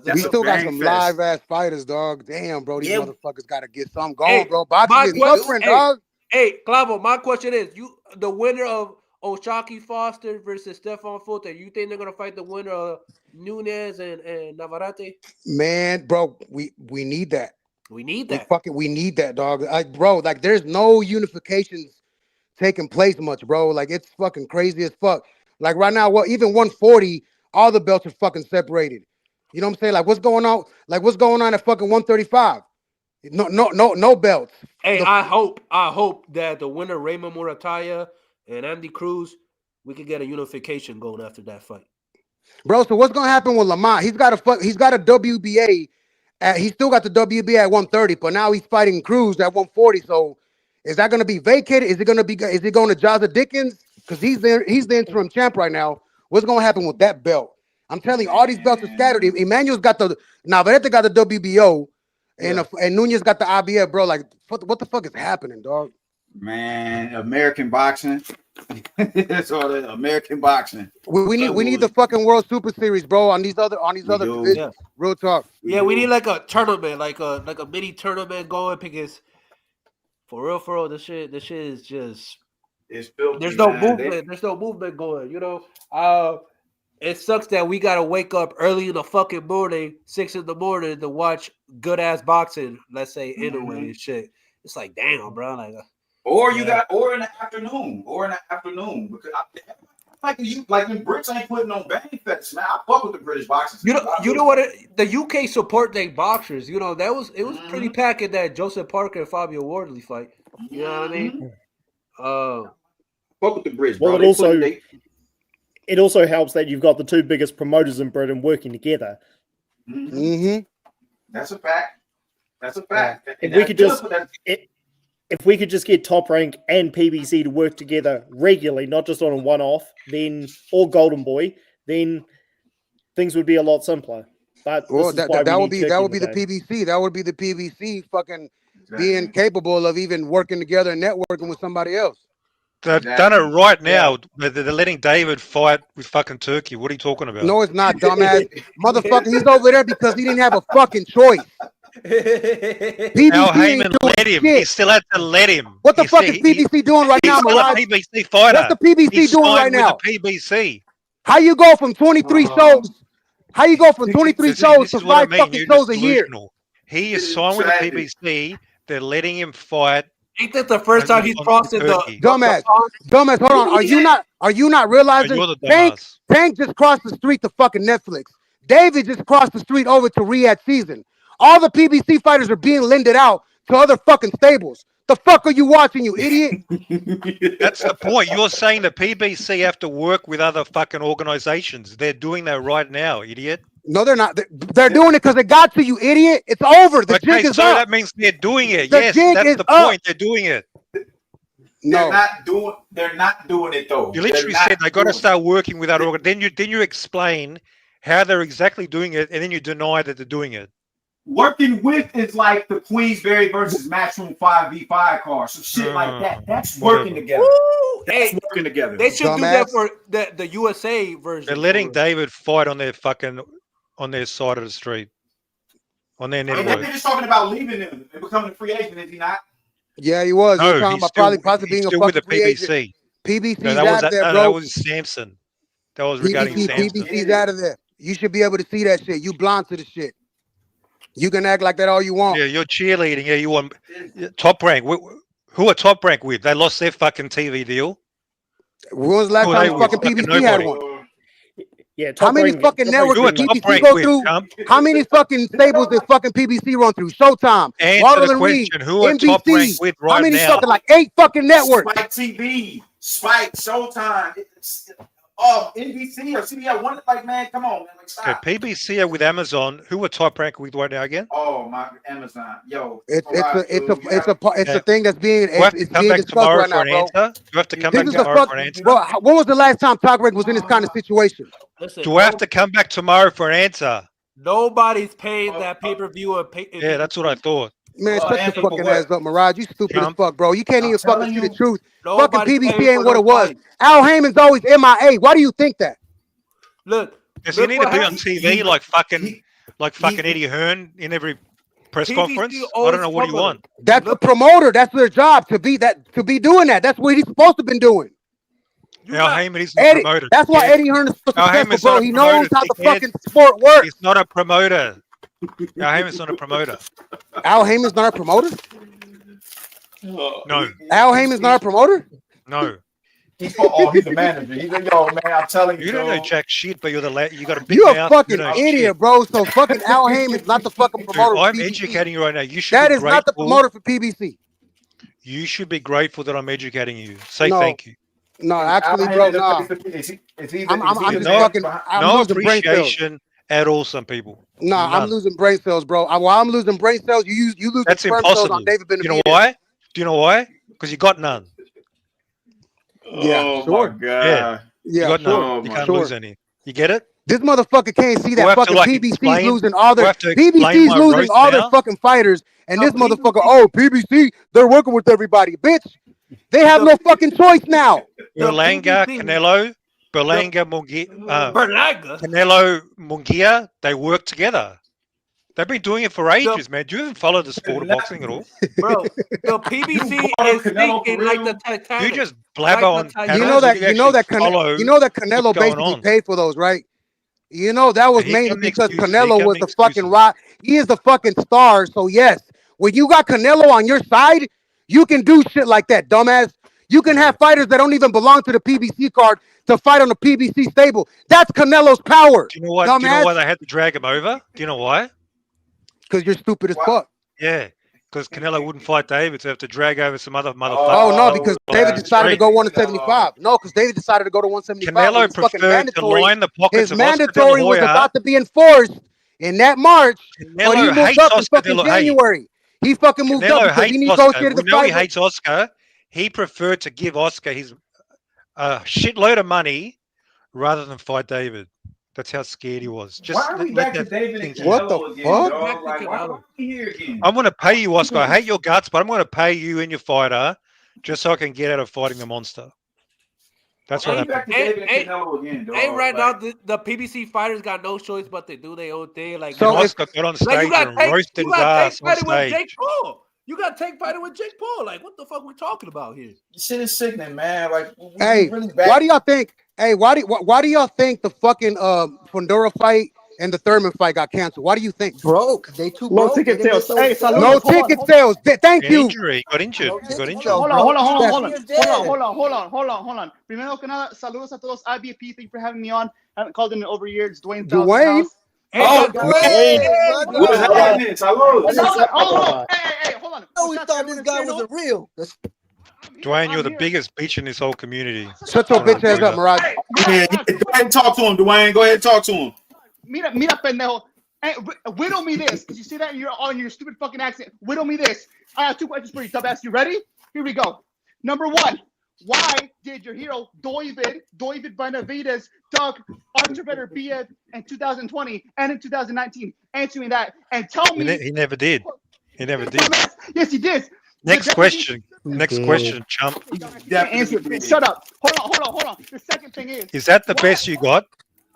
We still got some live ass fighters, dog. Damn, bro, these motherfuckers gotta get something going, Hey, bro. Boxing is suffering, dog. Hey, Clavo, my question is: the winner of Oshaki Foster versus Stefan Fulton, you think they're gonna fight the winner of Nunez and Navarrete? Man, bro, we need that. We need that. We need that, dog. Bro, like there's no unifications taking place much, bro. Like it's fucking crazy as fuck. Like right now, even 140, all the belts are fucking separated. You know what I'm saying? Like what's going on? Like what's going on at fucking 135? No belts. Hey, I hope that the winner Raymond Murataya and Andy Cruz, we can get a unification going after that fight. Bro, so what's gonna happen with Lamont? He's got a WBA. He still got the WBA at 130, but now he's fighting Cruz at 140. So is that gonna be vacated? Is it going to Jaza Dickens? Because he's the interim champ right now. What's gonna happen with that belt? I'm telling you, all these belts are scattered. Emmanuel's got Navarrete got the WBO, and Nunez got the IBF, bro. Like, what the fuck is happening, dog? Man, American boxing. That's all that American boxing. We need the fucking World Super Series, bro, on these other divisions. Yeah. Real talk. Yeah, we need like a tournament, like a mini tournament going, because for real, this shit is just it's filthy, there's no movement. There's no movement going, you know. It sucks that we gotta wake up early in the fucking morning, 6 a.m, to watch good ass boxing, let's say anyway and shit. It's like, damn, bro. Like, or in the afternoon, because like the Brits ain't putting on bang fest, man. I fuck with the British boxers. You know what? The UK support their boxers. You know, it was pretty packed in that Joseph Parker and Fabio Wardley fight. You know what I mean? Fuck with the Brits, bro. Well, it also helps that you've got the two biggest promoters in Britain working together. Mm-hmm. That's a fact. If we could just get Top Rank and PBC to work together regularly, not just on a one-off, then or Golden Boy, then things would be a lot simpler. But that would be the PBC. That would be the PBC fucking being capable of even working together and networking with somebody else. They've done it right now. They're letting David fight with fucking Turkey. What are you talking about? No, it's not, dumbass. Motherfucker, he's over there because he didn't have a fucking choice. PBC Al Heyman let him. Shit. He still had to let him. What the fuck is PBC doing right now, Mirage? He's still a PBC fighter. What's the PBC doing right now? With the PBC. How you go from 23 shows? How you go from 23 shows to 5 fucking shows a year? He is signed with the PBC. They're letting him fight. Ain't that the first time he's crossing the dumbass? Hold on. Are you not realizing? Tank just crossed the street to fucking Netflix. David just crossed the street over to Riyadh Season. All the PBC fighters are being lended out to other fucking stables. The fuck are you watching, you idiot? That's the point. You're saying the PBC have to work with other fucking organizations. They're doing that right now, idiot. No, they're not. They're doing it because it got to you, idiot. It's over. The jig is up. That means they're doing it. The yes, jig that's is the up. point. They're doing it. No, they're not doing it though. You literally said they got to start working with other organizations. Then you explain how they're exactly doing it, and then you deny that they're doing it. Working with is like the Queensberry versus Matchroom 5v5 car, some shit like that. That's working together. That's working together. They should do that for the USA version. They're letting David fight on their side of the street, on their network. They're just talking about leaving them and becoming a free agent, is he not? Yeah, he was. No, he was talking about possibly being a fucking with the free PBC. agent. PBC's No, out there, bro. that was Samson. That was regarding Samson. PBC's out of there. You should be able to see that shit. You blind to the shit. You can act like that all you want. Yeah, you're cheerleading. Yeah, you want Top Rank. Who are Top Rank with? They lost their fucking TV deal. When was the last time fucking PBC had one? Yeah, how many fucking networks did PBC go through? How many fucking stables did fucking PBC run through? Showtime, Answer the question. Who are Top Rank with right now? How many fucking 8 fucking networks? Spike TV, Spike, Showtime, NBC or CBS. One like, man, come on, man. Like, stop. Okay, PBC are with Amazon. Who are Top Rank with right now again? Oh my Amazon, yo. It's a thing that's being You have to come being back discussed tomorrow right for now, an bro. answer. You have to come This back is the tomorrow fuck, for an answer. bro. When was the last time Talk Rank was in this kind of situation? Listen, Do I have to come back tomorrow for an answer? Nobody's paying that pay-per-view and pay. Yeah, that's what I thought. Man, shut your answer fucking for what? ass up, Mirage. You stupid as Jump. fuck, bro. You can't I'm even fucking telling see the you, truth. Fucking Nobody's PBC paying ain't for what no it was. fight. Al Heyman's always MIA. Why do you think that? Look, Does he look need to what be on happened. TV like fucking Eddie Hearn in every press PBC conference? I don't always know what you covered him. want. That's a Look, promoter. That's their job to be doing that. That's what he's supposed to have been doing. you Al got Heyman isn't a Eddie, promoter. that's why dickhead. Eddie Hearn is so Al successful, Heyman's not bro. a He promoter, knows how the dickhead. fucking sport works. He's not a promoter. Al Heyman's not a promoter. Al Heyman's not a promoter? No, Al Heyman's not a promoter? no. he's a manager. He's a yo, man. I'm telling you, You don't know dog. jack shit, but you got a big You a mouth. fucking you know idiot, shit. bro. So fucking Al Heyman's not the fucking Dude, promoter for I'm PBC. educating you right now. You should That be is not the grateful. promoter for PBC. You should be grateful that I'm educating you. Say No. thank you. No, Is actually, Al bro, Heyman nah. is he I'm just No, fucking, I'm no losing brain cells. appreciation at all. Some people. Nah, I'm None. losing brain cells, bro. While I'm losing brain cells, you losing That's sperm cells on impossible. David Do you know Benavidez. why? Do you know why? Because you got none. Yeah, Oh sure. my god. You Yeah, got sure. none. You can't Sure. lose any. You get it? This motherfucker can't see Do I that have to fucking like PBC's explain? losing all Do I their have to explain PBC's my losing roast all their now? fucking fighters, and No, this motherfucker, PBC oh PBC, they're working with everybody, bitch. They have the no fucking choice now. the Berlanga, PBC Canelo, the Berlanga, Mungia, Berlanga. Canelo, Mungia, they work together. They've been doing it for ages, man. Do you even follow the sport of boxing at all? Bro, the PBC brought up is Canelo sinking for like the real? Titanic. You just blabber Like on the You panels. know Titanic. that you know that follow you know that what's Canelo going basically on. paid for those, right? You know that was And here mainly come the because excuses. Here Canelo come was the the fucking excuses. rock. He is the fucking star. So yes, when you got Canelo on your side, you can do shit like that, dumbass. You can have fighters that don't even belong to the PBC card to fight on the PBC stable. That's Canelo's power, Do you know what? Do you know dumbass. why they had to drag him over? Do you know why? Because you're stupid as fuck. Yeah, because Canelo wouldn't fight David, so they have to drag over some other motherfucker. Oh no, because David the decided to street. go 175. No, because David decided to go to 175. Canelo His fucking preferred to mandatory, line the pockets his of Oscar De La mandatory was Hoya. about to be enforced in that March, but he Canelo moved hates up in Oscar De fucking La Hoya. January. He fucking moved up Canelo because he hates Oscar. negotiated We the know he fight. hates Oscar. He preferred to give Oscar his shitload of money rather than fight David. That's how scared he was. Just Why are we let back to that David sink and in. What the Canelo again, fuck? dog? Like, why are we here again? I'm going to pay you, Oscar. I hate your guts, but I'm going to pay you and your fighter just so I can get out of fighting the monster. That's what Why are we back happened. to David and Canelo again, dog? Hey, right Like, now the PBC fighters got no choice but to do their own thing. Like, So And if Oscar got on like stage and roasted his ass on fighting with stage. Jake Paul. You got Tank fighting with Jake Paul. Like, what the fuck we talking about here? this shit is sickening, man. Like, we hey, really back. why do y'all think? Hey, why do y'all think the fucking Fundora fight and the Thurman fight got canceled? Why do you think? Broke. They too Low broke. ticket They didn't sales. make Hey, sales. No Saludos, hold on, ticket hold sales. Thank An you. injury. He got injured. No He got ticket injured. sales, on, bro. hold on. PBC is dead. Primero que nada, saludos a todos IBFP. Thank you for having me on. I haven't called in over years. Dwayne Dwayne. Oh, Hey, my what's God. happening? Salud. Hey, hold on. No, we thought this guy wasn't real. Dwayne, you're the biggest bitch in this whole community. Shut your bitch ass up, Mirage. Man, go ahead and talk to him, Dwayne. Go ahead and talk to him. Mira, pendejo. Hey, whittle me this. Did you see that? You're on your stupid fucking accent. Whittle me this. I have 2 questions for you, dumbass. You ready? Here we go. Number 1. Why did your hero David Benavidez dunk Archer Better BF in 2020 and in 2019? Answer me that and tell me. He never did. He never did. Yes, he did. Next question. Next question, chump. Answer. Shut up. Hold on. The second thing Is that the best you got?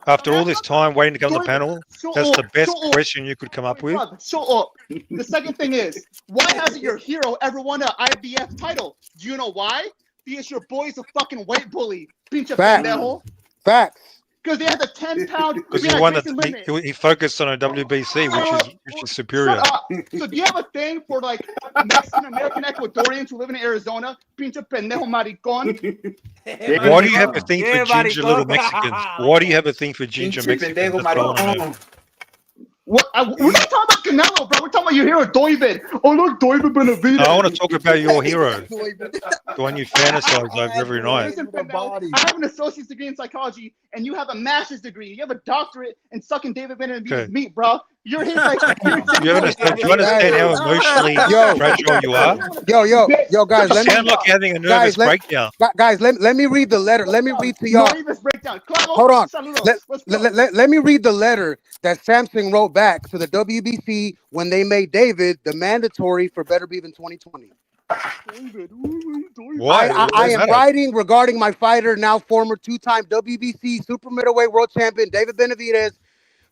After all this time waiting to come on the panel, that's the best question you could come up with. Shut up. The second thing is, why hasn't your hero ever won an IBF title? Do you know why? Because your boy's a fucking weight bully. Pinche pendejo. Facts. Because they had the 10-pound. Because he won he focused on a WBC, which is superior. So do you have a thing for like Mexican American Ecuadorians who live in Arizona? Pinche pendejo maricón. Why do you have a thing for ginger little Mexicans? Why do you have a thing for ginger Mexicans? That's all I wanna know. What? We're not talking about Canelo, bro. We're talking about your hero, David. Oh, look, David Benavidez. No, I want to talk about your hero, the one you fantasize over every night. Listen, Penel, I have an associate's degree in psychology, and you have a master's degree. You have a doctorate in sucking David Benavidez' meat, bro. You're his like. Do you understand how emotionally fragile you are? Yo, guys, You sound like you're having a nervous breakdown. Guys, let me read the letter. Let me read to y'all. Hold on. Let me read the letter that Samson wrote back to the WBC when they made David the mandatory for Better Be in 2020. I am writing regarding my fighter, now former two-time WBC super middleweight world champion David Benavidez.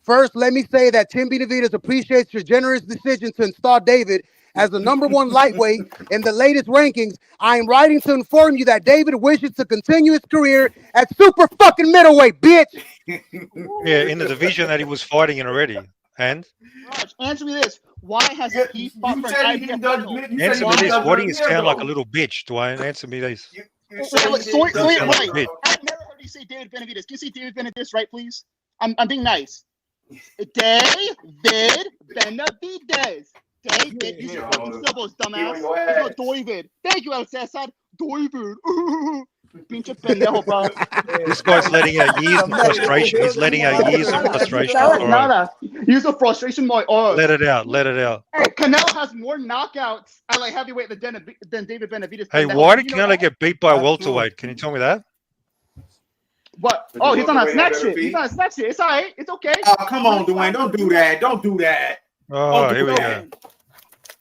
First, let me say that Tim Benavidez appreciates your generous decision to install David as the #1 lightweight in the latest rankings. I am writing to inform you that David wishes to continue his career at super fucking middleweight, bitch. Yeah, in the division that he was fighting in already. And Raj, answer me this: why has he fought for an IBF title? answer me this: why do you sound like a little bitch, Dwayne? Answer me this. Right. I've never heard you say David Benavidez. Can you say David Benavidez right, please? I'm being nice. David Benavidez. David, use your fucking syllables, dumbass. It's not David. Thank you, El Cesar. David. Pinche pendejo, bro. This guy's letting out years of frustration. He's letting out years of frustration. All right. Use of frustration, my Let it out. Let it out. Hey, Canelo has more knockouts at like heavyweight than David Benavidez. Hey, why did Canelo get beat by a welterweight? Can you tell me that? What? Oh, he's on a snack shit. He's on a snack shit. It's all right. It's okay. Oh, come on, Dwayne. Don't do that. Don't do that. Oh, here we go.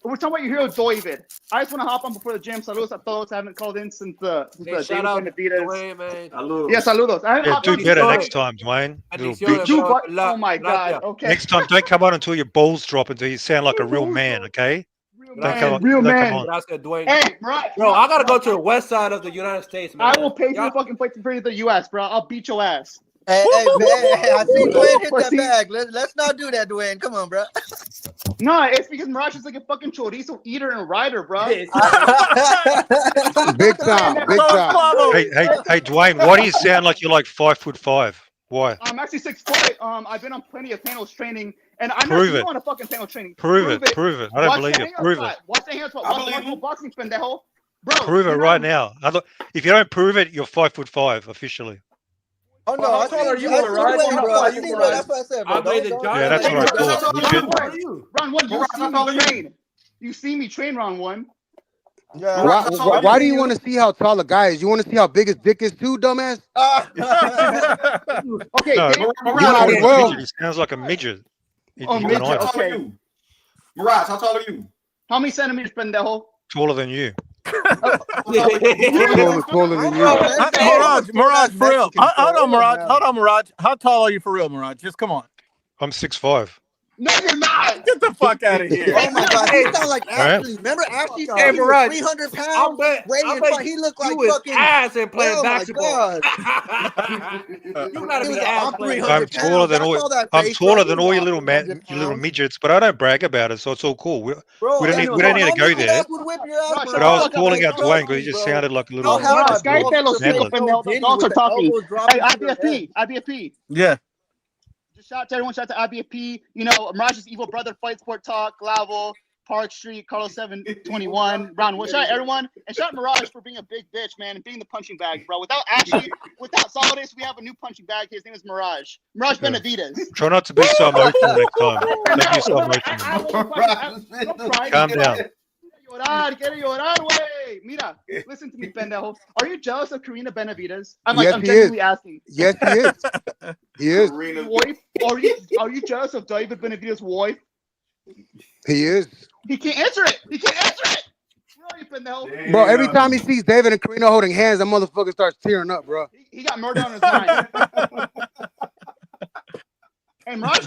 We're talking about your hero, David. I just want to hop on before the gym. Saludos a todos. I haven't called in since the shout David out Benavidez. Dwayne, man. Saludos. Yeah, saludos. Yeah, do better next time, Dwayne. Oh my God. Okay. Next time, don't come on until your balls drop until you sound like a real man, okay? Real man. Hey, bro, I gotta go to the west side of the United States, man. I will pay for the fucking plate for the U.S., bro. I'll beat your ass. Hey, I see Dwayne hit that bag. Let's not do that, Dwayne. Come on, bro. No, it's because Mirage is like a fucking chorizo eater and rider, bro. Big time. Hey, Dwayne, why do you sound like you're like 5'5"? Why? I'm actually 6 foot. I've been on plenty of panels training, and I'm Prove not it. on a fucking panel training. Prove it. I don't believe you. Prove it. Watch the hands. Watch the boxing, pendejo. Bro, Prove it right now. If you don't prove it, you're 5'5" officially. Oh no, how tall are you, Mirage? That's what I said, bro. Yeah, that's what I thought. Round one, you see me train. You see me train round one. Yeah. Why do you want to see how tall a guy is? You want to see how big his dick is too, dumbass? Okay, no, Dave, you might as well. He sounds like a midget. Midget. Okay. Mirage, how tall are you? How many centimeters, pendejo? Taller than you. Taller than you. Mirage, for real. Hold on, Mirage. How tall are you for real, Mirage? Just come on. I'm 6'5". No, you're not. Get the fuck out of here. Oh my God, he sound like Ashley. Remember Ashley? Hey, Mirage, 300 pounds. He looked like fucking ass and playing basketball. You gotta be ass. I'm taller than all you little midgets, but I don't brag about it, so it's all cool. We don't need to go there. But I was calling out Dwayne because he just sounded like a little. The dogs are talking. Hey, IBFP. Yeah. Just shout out to everyone. Shout out to IBFP. You know, Mirage's evil brother, Fight Sport Talk, Glavo, Park Street, Carlos 721, round one. Shout out everyone. And shout out Mirage for being a big bitch, man, and being the punching bag, bro. Without Solidus, we have a new punching bag. His name is Mirage. Mirage Benavidez. Try not to be so emotional next time. Don't be so emotional. Calm down. Quiere llorar, güey. Mira, listen to me, pendejo. Are you jealous of Karina Benavidez? I'm yes, genuinely asking. Yes, he is. He is. Wife? Are you jealous of David Benavidez's wife? He is. He can't answer it. Where are you, pendejo? Bro, every time he sees David and Karina holding hands, that motherfucker starts tearing up, bro. He got murder on his mind. Hey, Mirage,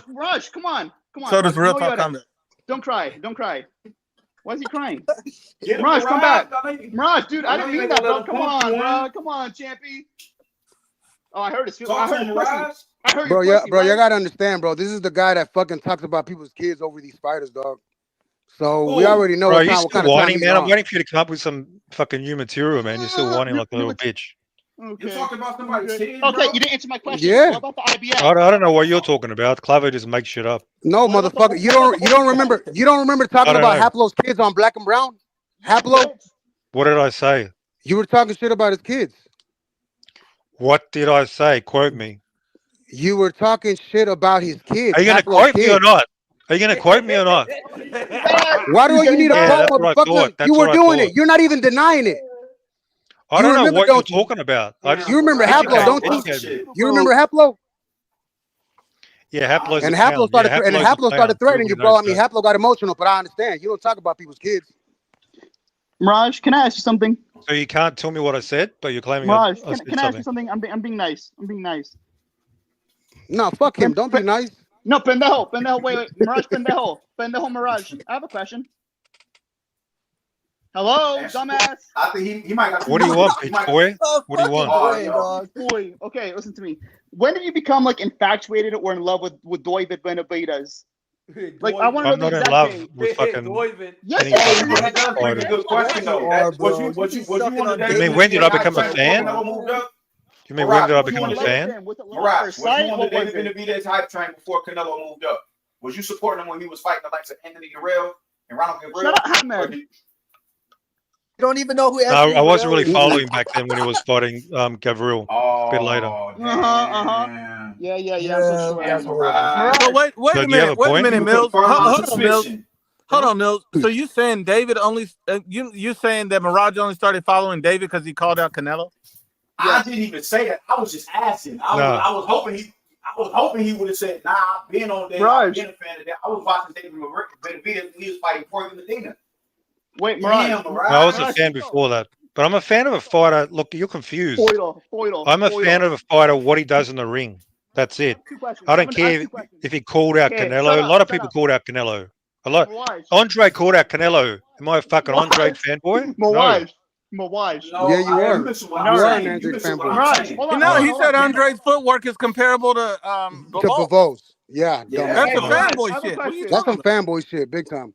come on. So does Real Talk comment. Don't cry. Why is he crying? Mirage, come back. Mirage, dude, I didn't mean that, bro. Come on, bro. Come on, Champy. Oh, I heard it. I heard bro, you gotta understand, bro. This is the guy that fucking talks about people's kids over these fighters, dog. So we already know what kind of whining, time man. I'm waiting for you to come up with some fucking new material, man. You're still whining like a little bitch. Okay. You talking about somebody's kid, Okay, bro? you didn't answer my question. Yeah. What about the IBF? I don't know what you're talking about. Clever just makes shit up. No, What about the motherfucker. You don't remember. You don't remember I talking don't about know. Haplo's kids on Black and Brown. Haplo. What did I say? You were talking shit about his kids. What did I say? Quote me. You were talking shit about his kids. Are you going to Haplo's quote me or kids. not? Are you going to quote me or not? Why do you need a Yeah, quote, that's what I motherfucker? thought. That's You were what I doing thought. it. You're not even denying it. I You don't know remember, what you're don't you? talking about. I just You remember Haplo, don't you? educate me. You remember Haplo? Yeah, Haplo's And a clown. Haplo started Yeah, and Haplo's a Haplo clown. started threatening Everybody you, bro. knows I mean, that. Haplo got emotional, but I understand. You don't talk about people's kids. Mirage, can I ask you something? So you can't tell me what I said, but you're claiming Mirage, I said can I ask you something. something? I'm being nice. I'm being nice. No, fuck him. Don't be nice. No, pendejo, wait, Mirage, pendejo, Mirage. I have a question. Hello, dumbass. I think he might got. What do you want, bitch boy? What do you want? Boy, okay, listen to me. When did you become like infatuated or in love with Doivid Benavides? Like, I want to know I'm the not in exact love date. with fucking Yes, any you fucking are. That does bring a fighter. good question though. Was you on the You mean when did I become a fan? moved up? You mean when did I Was you become in a love with fan? him? Was it love at Mirage, first was sight? you on the What was David it? Benavidez hype train before Canelo moved up? Was you supporting him when he was fighting the likes of Anthony Guerrero and Ronald Gabriel? Shut up, Ahmed. You don't even know who No, Anthony I wasn't Guerrero really is. following back then when he was fighting Gavril. A bit later. Yeah, I'm so sure. Damn, Mirage. But wait So a do you have minute, a point? Mills. Confirm my Hold on, Mills. suspicion. Hold on, Mills. So you saying David only? You saying that Mirage only started following David because he called out Canelo? I didn't even say that. I was just asking. I was hoping he would have said, "Nah, I've been on David. I've been a fan of that. I was watching David Benavidez when he was fighting Floyd Medina." Wait, Mirage. No, I was a fan before that. But I'm a fan of a fighter. Look, you're confused. I'm a fan of a fighter, what he does in the ring. That's it. I don't care if he called out Canelo. A lot of people called out Canelo. A lot. Andre called out Canelo. Am I a fucking Andre fanboy? No. Mirage. Yeah, you are. missing what You I'm are saying. an You Andrew missing what fanboy. I'm saying. Hold on, No, he hold said on. Andre's footwork is comparable to To Bivol. Bavos. Yeah, Yeah, dumbass. That's some Mirage, I fanboy have a shit. What are you question. That's talking some fanboy shit, big time.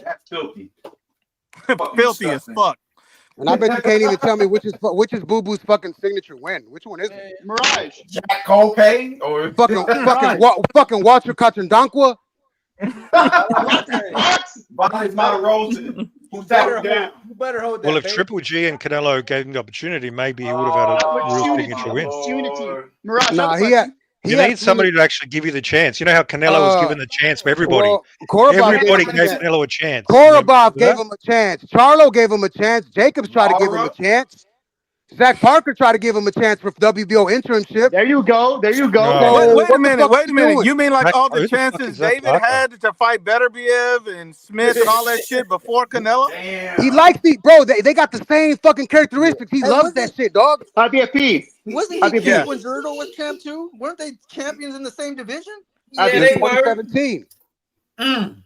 That's filthy. about? Filthy as fuck. And I bet you can't even tell me which is Boo Boo's fucking signature win. Which one is it? Mirage. Jack Colpay or Fucking Walter Cachandankwa. Bonnie's Monterosa. Who sat him down? You better hold that. Well, if baby. Triple G and Canelo gave him the opportunity, maybe he would have had a real signature win. Mirage, Nah, You need somebody to actually give you the chance. You know how Canelo was given the chance for everybody. Well, Korobov Everybody gave gave him Canelo a chance. Korobov gave him a chance. Charlo gave him a chance. Jacobs tried to give him a chance. Zach Parker tried to give him a chance for WBO internship. There you go. Wait a minute. You mean like all the chances David had to fight Beterbiev and Smith and all that shit before Canelo? He likes the bro. They got the same fucking characteristics. He loves that shit, dog. IBFP. Wasn't he champ when Zerto was champ too? Weren't they champions in the same division? Yeah, they were. 2017.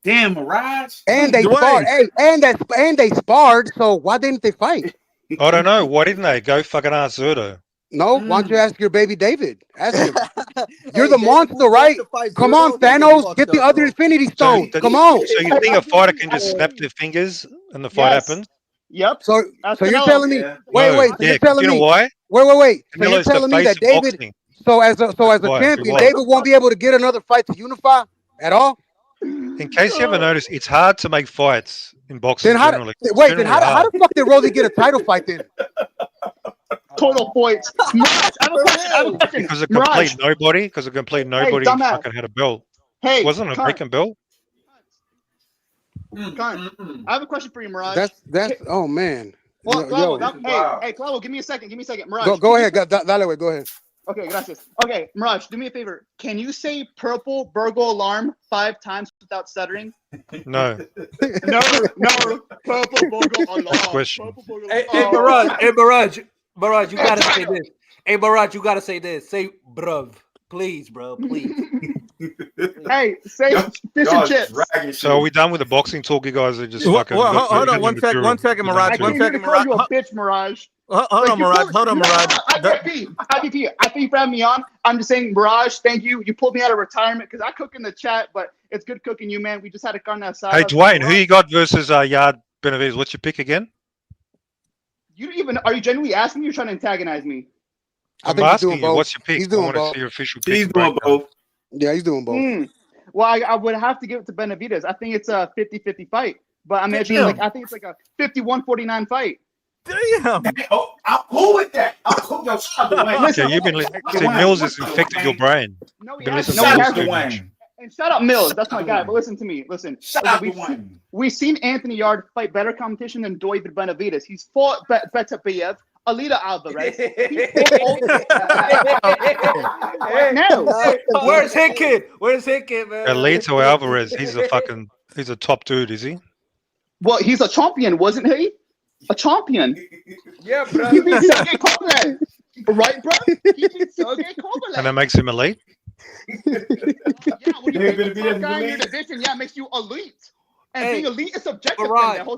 Damn, Mirage. And they sparred. Hey, and they sparred. So why didn't they fight? I don't know. Why didn't they go fucking ask Zerto? No, why don't you ask your baby David? Ask him. You're the monster, right? Come on, Thanos, get the other Infinity Stone. Come on. So you think a fighter can just snap their fingers and the fight happens? Yep. So you're telling me? Wait. No, So you're telling you know me? why? Wait. So you're Canelo's the telling me face that of David? boxing. So as a Why? champion, Why? David won't be able to get another fight to unify at all. In case you haven't noticed, it's hard to make fights in boxing Then how? generally. Then how the fuck did Rolly get a title fight then? Total points. I have a question. Because a complete nobody. dumbass. Fucking had a belt. Hey, wasn't it a vacant belt? I have a question for you, Mirage. That's oh man. Well, Yo, hey, Clavo, give me a second. Mirage. go ahead. Dale, go ahead. Okay, gracias. Okay, Mirage, do me a favor. Can you say purple burgle alarm 5 times without stuttering? No. No, purple burgle alarm. Next question. Hey, Mirage, you gotta say this. Hey, Mirage, you gotta say this. Say, bruv, please, bro, please. Hey, say fish and chips. So are we done with the boxing talk? You guys are just fucking. Hold on, one second, Mirage. I came here to call you a bitch, Mirage. Hold on, Mirage. IBFP, I thank you for having me on. I'm just saying, Mirage, thank you. You pulled me out of retirement because I cook in the chat, but it's good cooking you, man. We just had a carne asada. Hey, Dwayne, who you got versus Yard Benavidez? What's your pick again? You don't even. Are you genuinely asking me? You're trying to antagonize me. I'm asking you, what's your pick? I want to see your official pick. He's doing both. Yeah, he's doing both. Well, I would have to give it to Benavidez. I think it's a 50-50 fight. But I mean, I think it's like a 51-49 fight. Damn. Oh, I'm cool with that. I'm cool. Yo, shout out to Dwayne. Okay, you've been see, Mills has infected your brain. No, You've been he listening to Mills too much. And shout out Mills. That's my guy. But listen to me. Listen. Shout out to Wayne. We've seen Anthony Yard fight better competition than David Benavidez. He's fought Betabayev, Alida Alvarez. Right now. Where's Hit Kid? Where's Hit Kid, man? Alito Alvarez, he's a top dude, is he? Well, he's a champion, wasn't he? A champion. Yeah, bro. He beat Sergey Kovalev. Right, bro? He beat Sergey Kovalev. And that makes him elite? Yeah, when you beat the top guy in your division, yeah, it makes you elite. And being elite is subjective.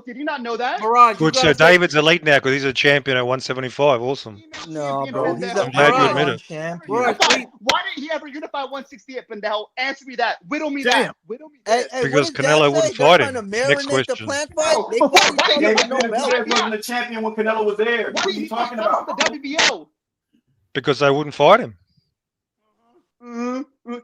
Did you not know that? Good, so David's elite now because he's a champion at 175. Awesome. No, bro. He's I'm glad you admit it. champion. Why didn't he ever unify 168, Pendejo? Answer me that. Whittle me that. Whittle me that. Hey, Because what does that Canelo say? wouldn't They're fight trying him. to Next marinate the question. plant fight? They fought each other with no belt. He wasn't the champion when Canelo was there. What are you talking about? The WBO. Because they wouldn't fight him.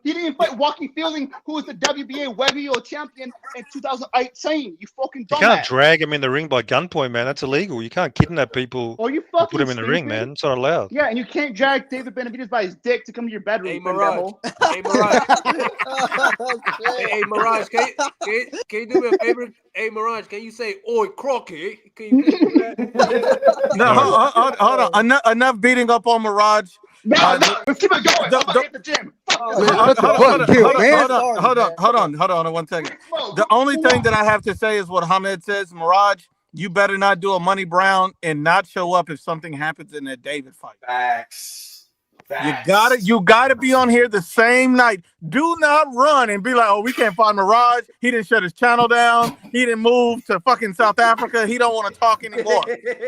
He didn't fight Joaquin Fielding, who was the WBA heavyweight champion in 2018. You fucking You dumbass. can't drag him in the ring by gunpoint, man. That's illegal. You can't kidnap people Oh, you and fucking put him in the ring, stupid. man. It's not allowed. Yeah, and you can't drag David Benavidez by his dick to come to your bedroom. Hey, Mirage. Hey, Mirage, can you do me a favor? Hey, Mirage, can you say, "Oi, Crockett"? Can you do that? No, hold on. Enough beating up on Mirage. Let's keep it going. I'm about to hit the gym. Hold on 1 second. The only thing that I have to say is what Hamed says. Mirage, you better not do a Money Brown and not show up if something happens in that David fight. Facts. You gotta be on here the same night. Do not run and be like, oh, we can't find Mirage. He didn't shut his channel down. He didn't move to fucking South Africa. He don't want to talk anymore.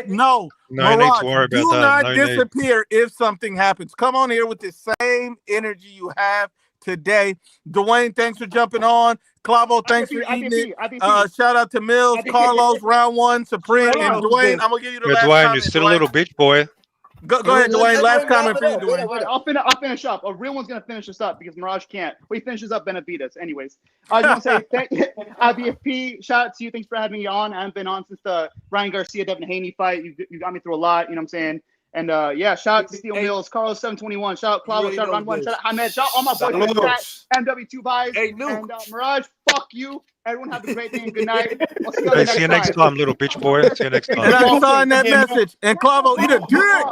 No need to worry about do that. not No need. disappear if something happens. Come on here with the same energy you have today. Dwayne, thanks for jumping on. Clavo, thanks for eating it. Shout out to Mills, Carlos, round one, Supreme, and Dwayne. I'm gonna give you the last Dwayne, comment, you're still a little bitch boy. Go ahead, Dwayne. Last comment for you, Dwayne. I'll finish up. A real one's gonna finish this up because Mirage can't. But he finishes up Benavidez. Anyways, I just want to say thank you, IBFP. Shout out to you. Thanks for having me on. I haven't been on since the Ryan Garcia Devin Haney fight. You got me through a lot. You know what I'm saying? And yeah, shout out to Steel Mills, Carlos 721. Shout out Clavo. Shout out Round One. Shout out Hamed. Shout out all my boys. MW2 vibes. Hey, Nuke. And Mirage, fuck you. Everyone have a great day and good night. Hey, see you next time, little bitch boy. See you next time. And I signed that message. And Clavo, eat a dick.